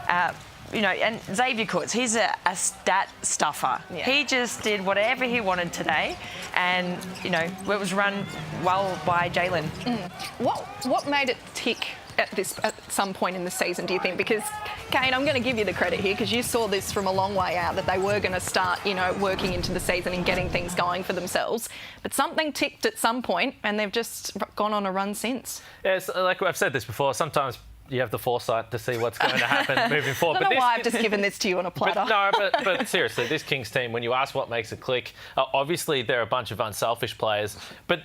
and Xavier Coates, he's a stat stuffer. Yeah. He just did whatever he wanted today, and it was run well by Jalen. What made it tick at some point in the season, do you think? Because Kane, I'm going to give you the credit here because you saw this from a long way out that they were going to start, working into the season and getting things going for themselves. But something ticked at some point, and they've just gone on a run since. Yeah, like I've said this before. Sometimes you have the foresight to see what's going to happen moving forward. I don't know why I've just given this to you on a platter. But seriously, this Kings team, when you ask what makes it click, obviously they're a bunch of unselfish players. But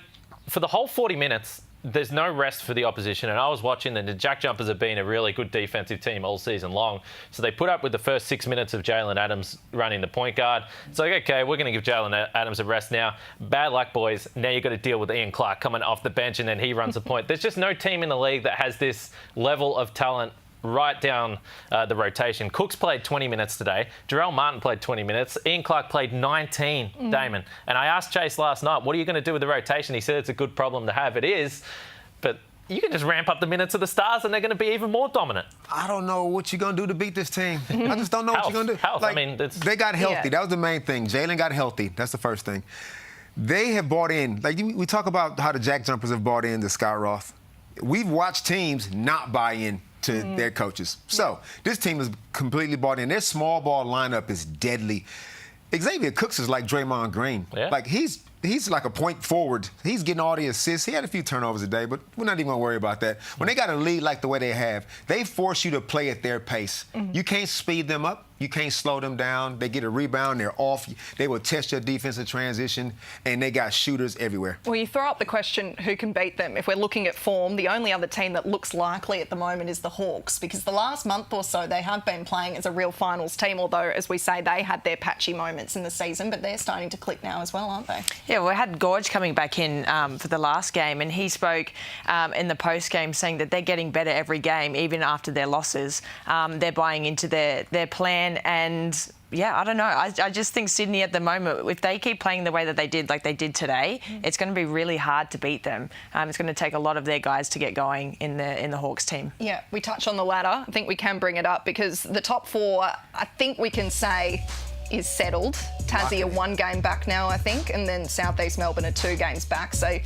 for the whole 40 minutes, there's no rest for the opposition. And I was watching, and the Jack Jumpers have been a really good defensive team all season long. So they put up with the first 6 minutes of Jalen Adams running the point guard. It's like, okay, we're going to give Jalen Adams a rest now. Bad luck, boys. Now you've got to deal with Ian Clark coming off the bench, and then he runs a point. There's just no team in the league that has this level of talent right down the rotation. Cooks played 20 minutes today. Jarrell Martin played 20 minutes. Ian Clark played 19, Damon. And I asked Chase last night, what are you going to do with the rotation? He said it's a good problem to have. It is, but you can just ramp up the minutes of the stars and they're going to be even more dominant. I don't know what you're going to do to beat this team. I just don't know what you're going to do. They got healthy. That was the main thing. Jalen got healthy. That's the first thing. They have bought in. We talk about how the Jack Jumpers have bought in to Scott Roth. We've watched teams not buy in to their coaches. So this team is completely bought in. Their small ball lineup is deadly. Xavier Cooks is like Draymond Green. Yeah. He's like a point forward. He's getting all the assists. He had a few turnovers today, but we're not even going to worry about that. When they got a lead like the way they have, they force you to play at their pace. You can't speed them up. You can't slow them down. They get a rebound, they're off. They will test your defensive transition, and they got shooters everywhere. Well, you throw up the question, who can beat them? If we're looking at form, the only other team that looks likely at the moment is the Hawks, because the last month or so they have been playing as a real finals team, although, as we say, they had their patchy moments in the season, but they're starting to click now as well, aren't they? Yeah, we had Gorge coming back in for the last game, and he spoke in the post-game saying that they're getting better every game, even after their losses. They're buying into their plan, and yeah, I don't know. I just think Sydney at the moment, if they keep playing the way that they did, like they did today, it's going to be really hard to beat them. It's going to take a lot of their guys to get going in the Hawks team. Yeah, we touch on the ladder. I think we can bring it up because the top four, I think we can say, is settled. Tassie are 1 game back now, I think, and then South East Melbourne are 2 games back. So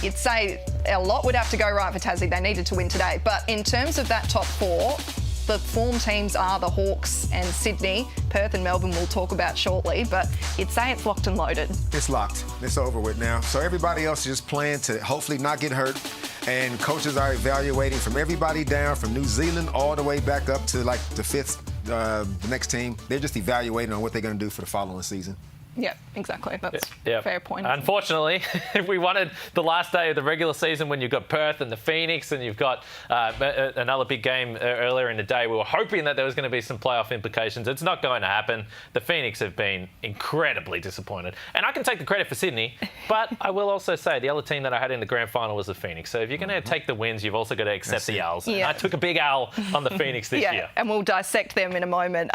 you'd say a lot would have to go right for Tassie. They needed to win today. But in terms of that top 4, the form teams are the Hawks and Sydney. Perth and Melbourne we'll talk about shortly, but you'd say it's locked and loaded. It's locked. It's over with now. So everybody else is just playing to hopefully not get hurt. And coaches are evaluating from everybody down, from New Zealand all the way back up to like the 5th, the next team. They're just evaluating on what they're going to do for the following season. Yeah, exactly. That's a fair point. Unfortunately, we wanted the last day of the regular season when you've got Perth and the Phoenix and you've got another big game earlier in the day. We were hoping that there was going to be some playoff implications. It's not going to happen. The Phoenix have been incredibly disappointed. And I can take the credit for Sydney, but I will also say the other team that I had in the grand final was the Phoenix. So if you're going to take the wins, you've also got to accept the L's. Yeah. I took a big L on the Phoenix this year. And we'll dissect them in a moment.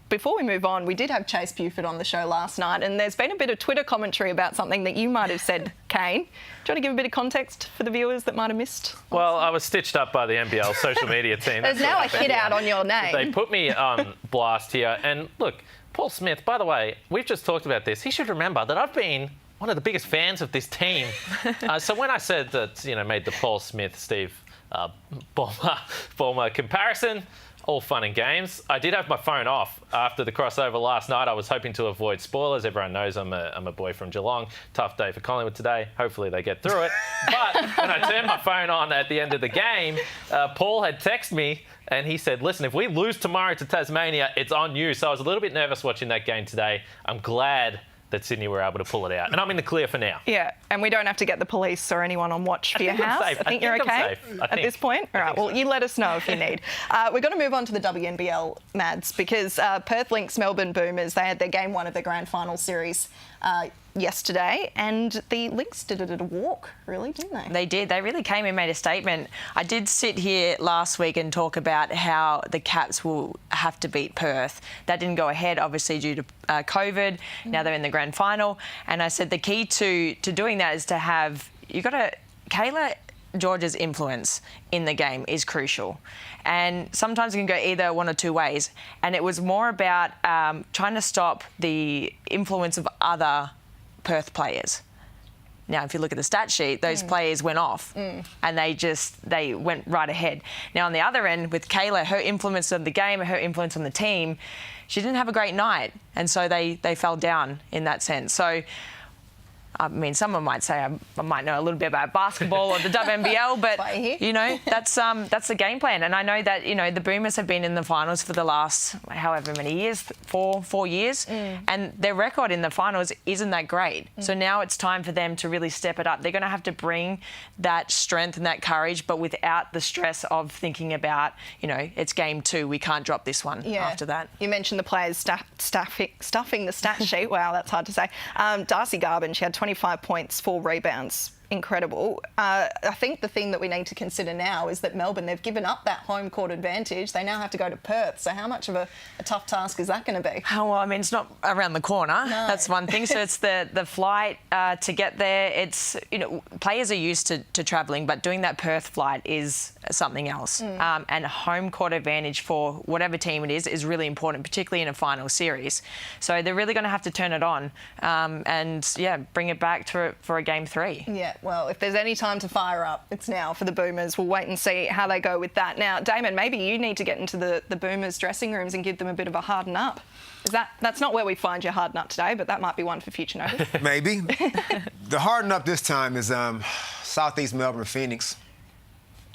Before we move on, we did have Chase Buford on the show last night, and there's been a bit of Twitter commentary about something that you might have said, Kane. Do you want to give a bit of context for the viewers that might have missed? Well, I was stitched up by the NBL social media team. There's now a hit out on your name. They put me on blast here. And look, Paul Smith, by the way, we've just talked about this. He should remember that I've been one of the biggest fans of this team. So when I said that, made the Paul Smith, Steve Ballmer comparison, all fun and games. I did have my phone off after the crossover last night. I was hoping to avoid spoilers. Everyone knows I'm a boy from Geelong. Tough day for Collingwood today. Hopefully they get through it. But when I turned my phone on at the end of the game, Paul had texted me and he said, listen, if we lose tomorrow to Tasmania, it's on you. So I was a little bit nervous watching that game today. I'm glad that Sydney were able to pull it out. And I'm in the clear for now. Yeah, and we don't have to get the police or anyone on watch for your house. I think you're okay at this point? All right, well, you let us know if you need. We're going to move on to the WNBL, Mads, because Perth Lynx Melbourne Boomers, they had their game 1 of their grand final series yesterday, and the Lynx did it at a walk, really, didn't they? They did. They really came and made a statement. I did sit here last week and talk about how the Caps will have to beat Perth. That didn't go ahead, obviously, due to COVID. Now they're in the grand final. And I said the key to doing that is to have... Kayla George's influence in the game is crucial. And sometimes it can go either one or two ways. And it was more about trying to stop the influence of other Perth players. Now, if you look at the stat sheet, those players went off and they went right ahead. Now, on the other end, with Kayla, her influence on the game, her influence on the team, she didn't have a great night. And so they fell down in that sense. So, I mean, someone might say I might know a little bit about basketball or the WNBL, but, that's the game plan. And I know that, the Boomers have been in the finals for the last however many years, four years, and their record in the finals isn't that great. So now it's time for them to really step it up. They're going to have to bring that strength and that courage, but without the stress of thinking about, it's game 2, we can't drop this one after that. You mentioned the players stuffing the stat sheet. Wow, that's hard to say. Darcy Garvin, she had 25 points, 4 rebounds. Incredible. I think the thing that we need to consider now is that Melbourne, they've given up that home court advantage. They now have to go to Perth. So how much of a tough task is that going to be? Oh, well, I mean, it's not around the corner. No. That's one thing. So it's the flight to get there. It's, players are used to travelling, but doing that Perth flight is something else. And home court advantage for whatever team it is really important, particularly in a final series. So they're really going to have to turn it on and bring it back for a game 3. Yeah. Well, if there's any time to fire up, it's now for the Boomers. We'll wait and see how they go with that. Now, Damon, maybe you need to get into the Boomers' dressing rooms and give them a bit of a harden up. That's not where we find your harden up today, but that might be one for future notice. Maybe. The harden up this time is Southeast Melbourne Phoenix.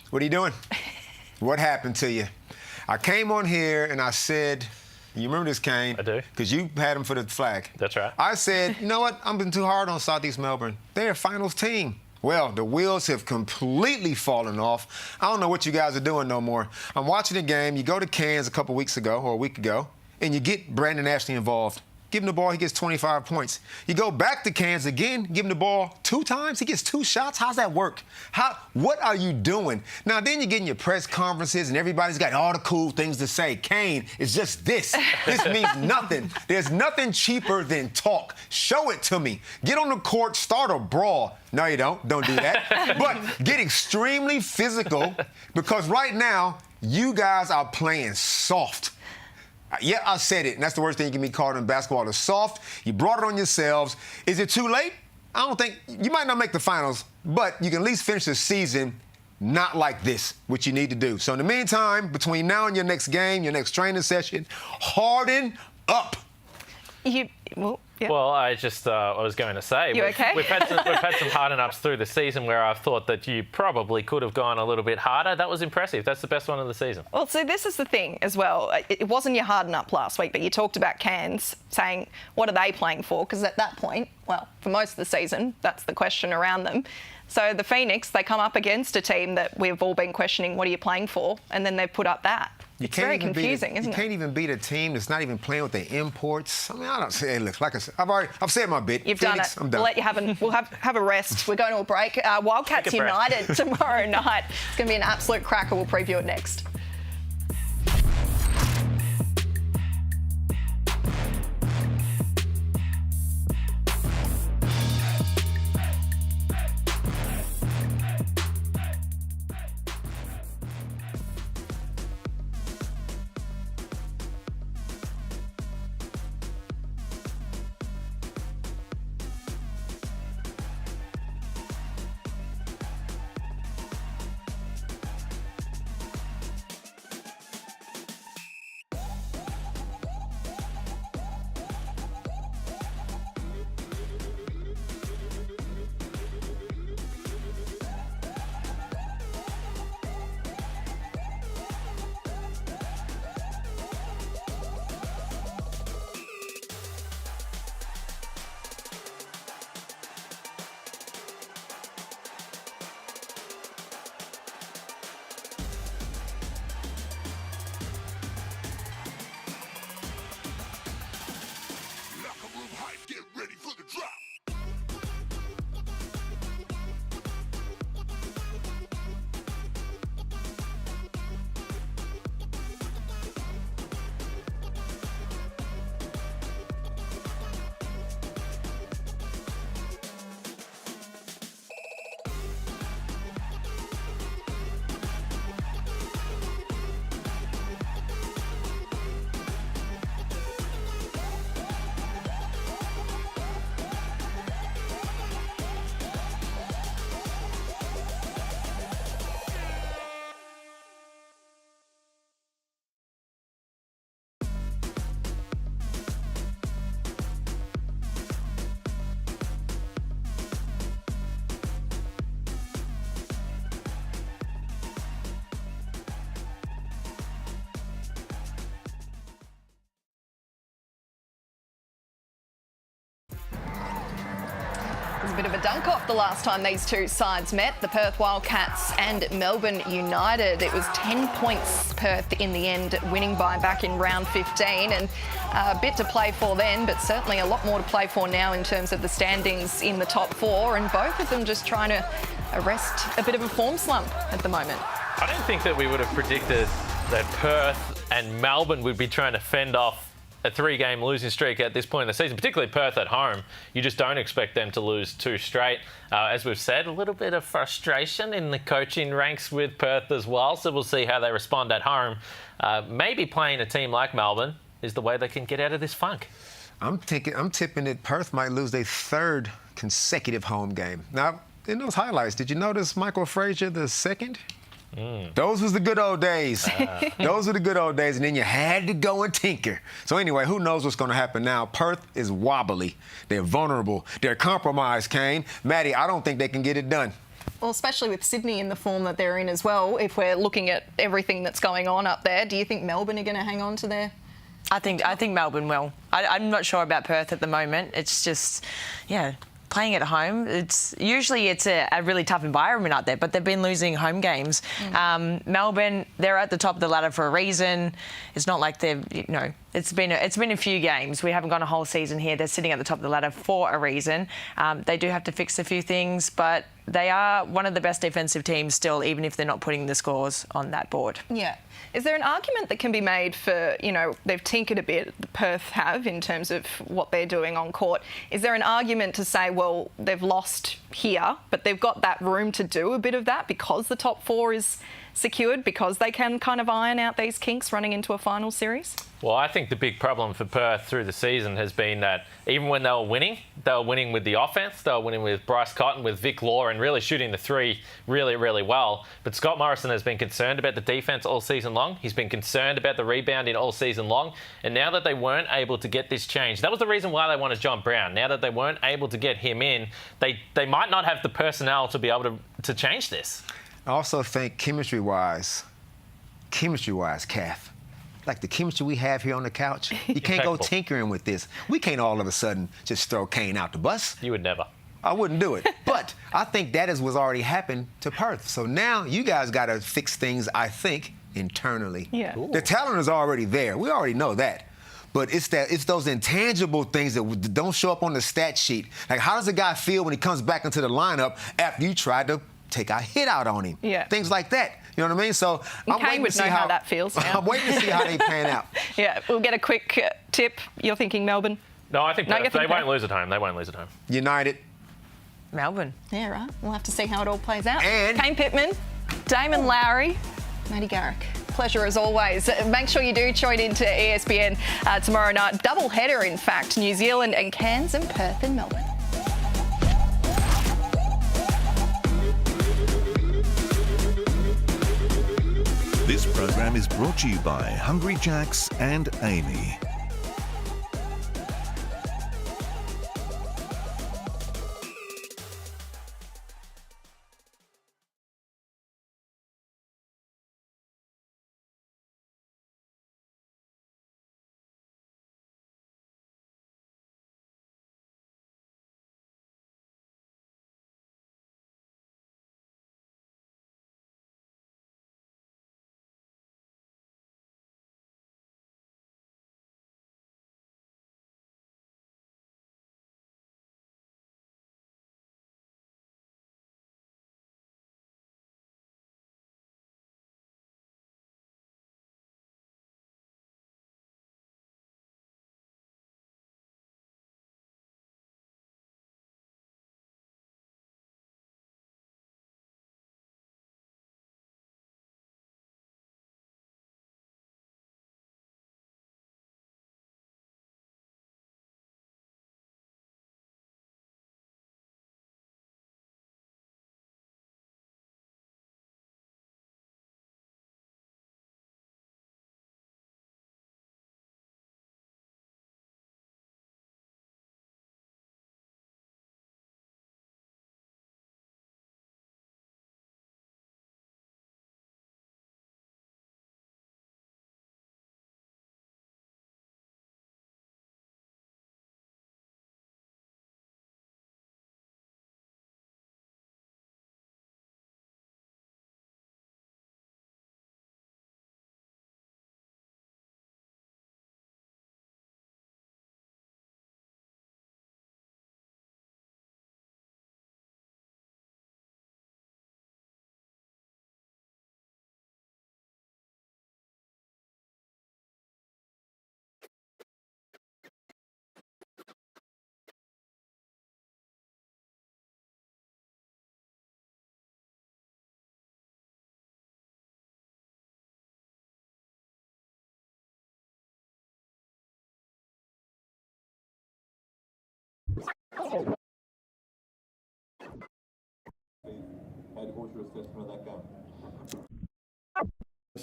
What are you doing? What happened to you? I came on here and I said, You remember this, Kane? I do. Because you had him for the flag. That's right. I said, you know what? I'm being too hard on Southeast Melbourne. They're a finals team. Well, the wheels have completely fallen off. I don't know what you guys are doing no more. I'm watching the game. You go to Cairns a couple weeks ago or a week ago, and you get Brandon Ashley involved. Give him the ball, he gets 25 points. You go back to Cairns again, give him the ball 2 times, he gets 2 shots. How's that work? What are you doing? Now, then you get in your press conferences and everybody's got all the cool things to say. Kane, it's just this. This means nothing. There's nothing cheaper than talk. Show it to me. Get on the court, start a brawl. No, you don't. Don't do that. But get extremely physical because right now, you guys are playing soft. Yeah, I said it, and that's the worst thing you can be called in basketball is soft. You brought it on yourselves. Is it too late? I don't think. You might not make the finals, but you can at least finish the season not like this, which you need to do. So in the meantime, between now and your next game, your next training session, harden up. Well, I was going to say, You okay? we've had some harden-ups through the season where I've thought that you probably could have gone a little bit harder. That was impressive. That's the best one of the season. Well, so this is the thing as well. It wasn't your harden up last week, but you talked about Cairns saying, what are they playing for? Because at that point, well, for most of the season, that's the question around them. So the Phoenix, they come up against a team that we've all been questioning, what are you playing for? And then they've put up that. It's very confusing, isn't it? You can't even beat a team that's not even playing with their imports. I mean, I don't say, hey, look, like I said, I've said my bit. You've Phoenix, done it. I'm done. We'll let you we'll have a rest. We're going to a break. Wildcats United tomorrow night. It's going to be an absolute cracker. We'll preview it next. A bit of a dunk-off the last time these two sides met, the Perth Wildcats and Melbourne United. It was 10 points Perth in the end, winning by back in round 15, and a bit to play for then, but certainly a lot more to play for now in terms of the standings in the top 4, and both of them just trying to arrest a bit of a form slump at the moment. I don't think that we would have predicted that Perth and Melbourne would be trying to fend off a 3-game losing streak at this point in the season, particularly Perth at home. You just don't expect them to lose 2 straight. As we've said, a little bit of frustration in the coaching ranks with Perth as well, so we'll see how they respond at home. Maybe playing a team like Melbourne is the way they can get out of this funk. I'm tipping that Perth might lose their 3rd consecutive home game. Now, in those highlights, did you notice Michael Frazier the second? Those was the good old days. Those were the good old days, and then you had to go and tinker. So anyway, who knows what's going to happen now? Perth is wobbly. They're vulnerable. They're compromised, Kane. Maddie, I don't think they can get it done. Well, especially with Sydney in the form that they're in as well, if we're looking at everything that's going on up there, do you think Melbourne are going to hang on to their I think Melbourne will. I'm not sure about Perth at the moment. It's just, yeah, playing at home. It's usually a really tough environment out there, but they've been losing home games. Melbourne, they're at the top of the ladder for a reason. It's not like they've, it's been a few games. We haven't gone a whole season here. They're sitting at the top of the ladder for a reason. They do have to fix a few things, but they are one of the best defensive teams still, even if they're not putting the scores on that board. Yeah. Is there an argument that can be made for, they've tinkered a bit, Perth have, in terms of what they're doing on court? Is there an argument to say, well, they've lost here, but they've got that room to do a bit of that because the top four is secured, because they can kind of iron out these kinks running into a final series? Well, I think the big problem for Perth through the season has been that even when they were winning with the offence, they were winning with Bryce Cotton, with Vic Law, and really shooting the three really, really well. But Scott Morrison has been concerned about the defence all season long. He's been concerned about the rebounding all season long. And now that they weren't able to get this change, that was the reason why they wanted John Brown. Now that they weren't able to get him in, they might not have the personnel to be able to change this. I also think chemistry-wise, Kath, like the chemistry we have here on the couch, you can't go tinkering with this. We can't all of a sudden just throw Kane out the bus. You would never. I wouldn't do it. But I think that is what's already happened to Perth. So now you guys got to fix things, I think, internally. Yeah. The talent is already there. We already know that. But it's those intangible things that don't show up on the stat sheet. Like, how does a guy feel when he comes back into the lineup after you tried to take a hit out on him? Yeah. Things like that. You know what I mean? So I'm waiting to see how that feels. I'm waiting to see how they pan out. Yeah, we'll get a quick tip. You're thinking Melbourne? No, I think they won't lose at home. They won't lose at home. United. Melbourne. Yeah, right. We'll have to see how it all plays out. And Kane Pittman, Damon Lowry, Matty Garrick. Pleasure as always. Make sure you do tune into ESPN tomorrow night. Double header, in fact. New Zealand and Cairns and Perth and Melbourne. This program is brought to you by Hungry Jacks and Amy.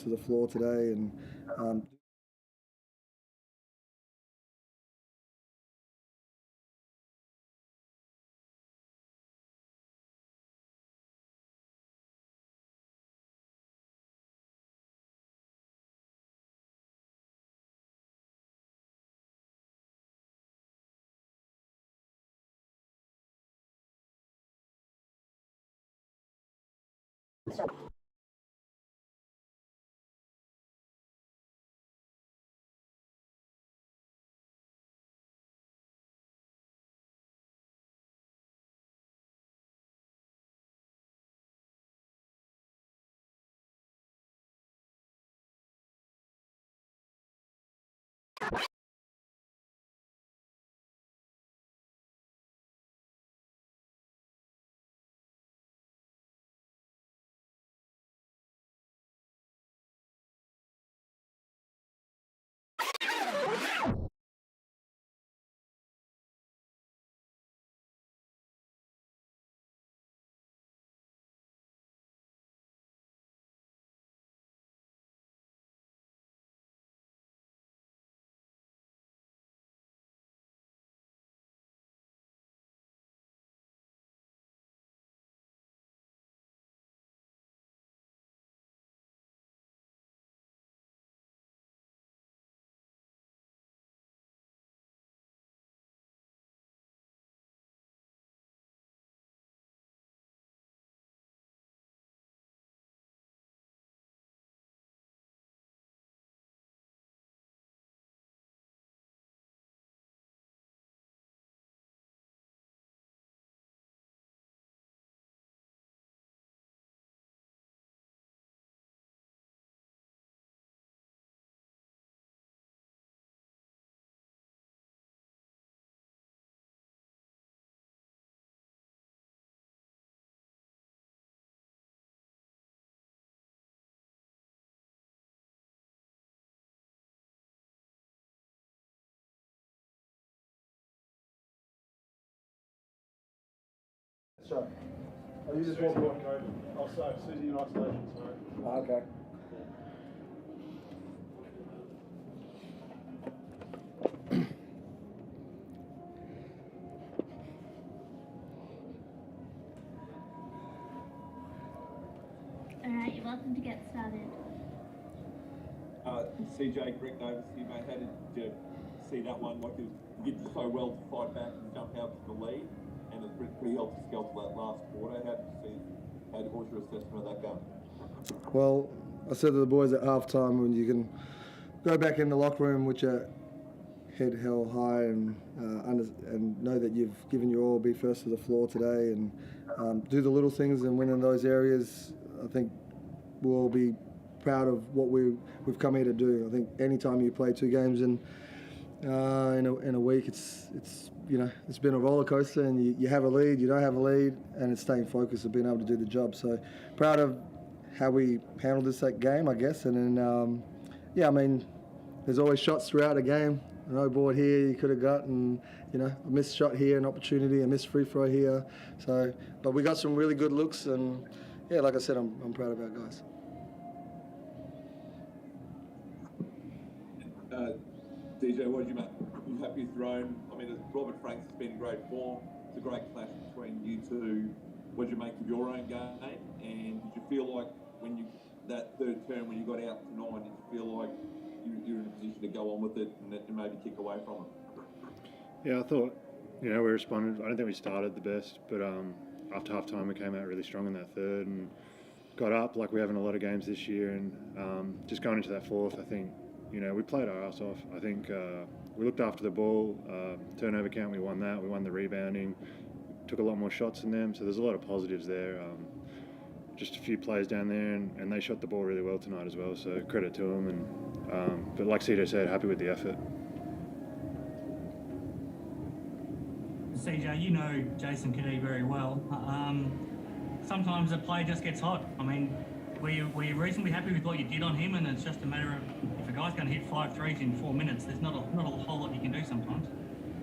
To the floor today, and Sure. Oh, you just walk on, coach. Oh, sorry, Susie in isolation, sorry. Oh, okay. Alright, you're welcome to get started. CJ, Greg Davis here, mate. How did you see that one? Like you did so well to fight back and jump out to the lead, and it's pretty helpful skelter that last quarter. What was your assessment of that game? Well, I said to the boys at halftime, when you can go back in the locker room with your head held high and know that you've given your all, be first to the floor today, and do the little things and win in those areas. I think we'll all be proud of what we've come here to do. I think anytime you play 2 games in a week, it's been a roller coaster, and you have a lead, you don't have a lead, and it's staying focused and being able to do the job. So proud of how we handled that game, I guess. And then I mean, there's always shots throughout a game. An no board here you could have got, and a missed shot here, an opportunity, a missed free throw here. So, but we got some really good looks, and yeah, like I said, I'm proud of our guys. DJ, what did you make? You happy with your own? I mean, Robert Franks has been in great form. It's a great clash between you two. What did you make of your own game? And did you feel like that third term when you got out to 9, did you feel like you're in a position to go on with it and maybe kick away from it? Yeah, I thought, we responded. I don't think we started the best, but after half-time we came out really strong in that third and got up like we have in a lot of games this year. And just going into that fourth, I think, we played our ass off. I think we looked after the ball. Turnover count, we won that. We won the rebounding. Took a lot more shots than them, so there's a lot of positives there. Just a few plays down there, and they shot the ball really well tonight as well, so credit to them. And but like CJ said, happy with the effort. CJ, you know Jason Cadee very well. Sometimes a player just gets hot. I mean, were you reasonably happy with what you did on him, and it's just a matter of if a guy's going to hit 5 threes in 4 minutes, there's not a whole lot you can do sometimes.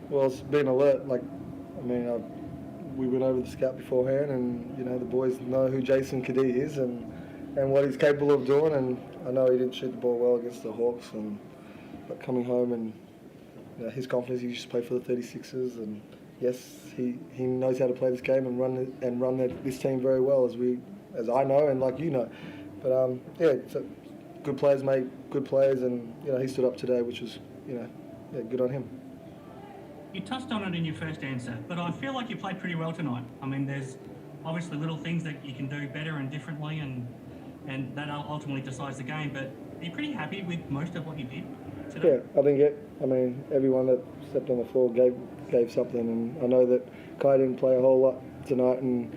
Well, it's been alert. We went over the scout beforehand, and the boys know who Jason Cadee is and what he's capable of doing. And I know he didn't shoot the ball well against the Hawks, but coming home and his confidence, he just played for the 36ers, and yes, he knows how to play this game and run this team very well, as I know and like you know. But so good players make good plays, and he stood up today, which was good on him. You touched on it in your first answer, but I feel like you played pretty well tonight. I mean, there's obviously little things that you can do better and differently, and that ultimately decides the game. But are you pretty happy with most of what you did today? Yeah, I think everyone that stepped on the floor gave something, and I know that Kai didn't play a whole lot tonight, and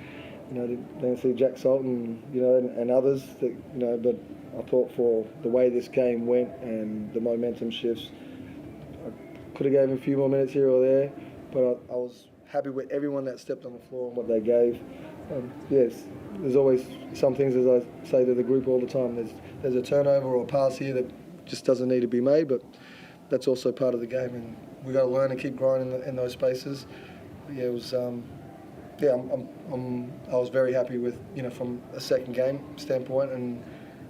didn't see Jack Sultan, and others that but I thought for the way this game went and the momentum shifts, I could have gave him a few more minutes here or there, but I was happy with everyone that stepped on the floor and what they gave. Yes, there's always some things, as I say to the group all the time, there's a turnover or a pass here that just doesn't need to be made, but that's also part of the game, and we've got to learn and keep growing in those spaces. But yeah, it was. I was very happy with from a second game standpoint and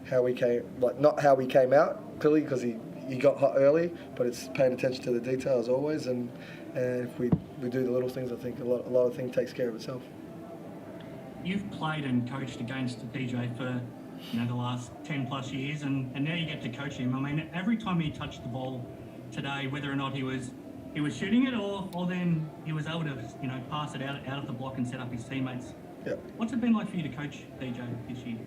how we came, not how we came out clearly because he got hot early, but it's paying attention to the detail as always, and if we do the little things, I think a lot of things takes care of itself. You've played and coached against DJ for the last 10 plus years, and now you get to coach him. I mean, every time he touched the ball today, whether or not he was shooting it or then he was able to pass it out of the block and set up his teammates. Yeah. What's it been like for you to coach DJ this year?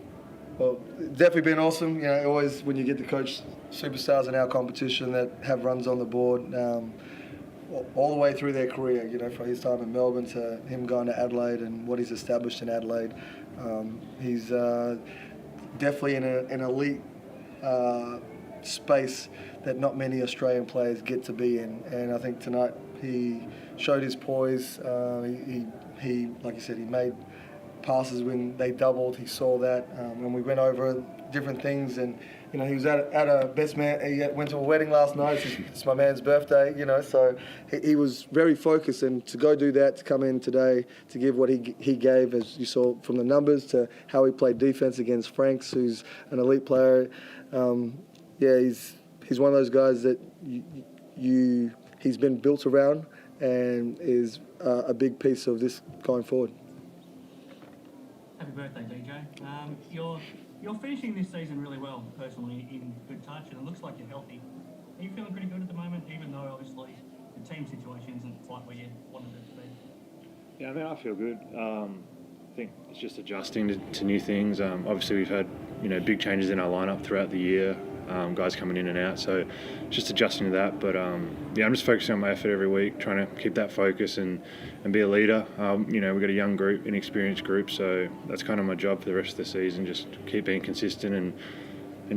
Well, it's definitely been awesome. Always when you get to coach superstars in our competition that have runs on the board, all the way through their career, from his time in Melbourne to him going to Adelaide and what he's established in Adelaide. He's definitely in an elite space that not many Australian players get to be in, and I think tonight he showed his poise. He like you said, he made passes when they doubled. He saw that when we went over different things, and he was at a best man. He went to a wedding last night. It's my man's birthday, so he was very focused, and to go do that, to come in today to give what he gave, as you saw from the numbers, to how he played defense against Franks, who's an elite player. He's one of those guys that he's been built around and is a big piece of this going forward. Happy birthday, DJ. You're finishing this season really well, personally, in good touch, and it looks like you're healthy. Are you feeling pretty good at the moment, even though obviously the team situation isn't quite where you wanted it to be? Yeah, I feel good. I think it's just adjusting to new things. Obviously, we've had big changes in our lineup throughout the year. Guys coming in and out, so just adjusting to that. But I'm just focusing on my effort every week, trying to keep that focus and be a leader. We've got a young group, inexperienced group, so that's kind of my job for the rest of the season. Just keep being consistent and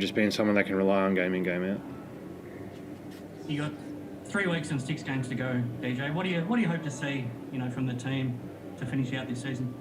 just being someone that can rely on game in, game out. You got 3 weeks and 6 games to go, DJ. What do you hope to see, from the team to finish out this season?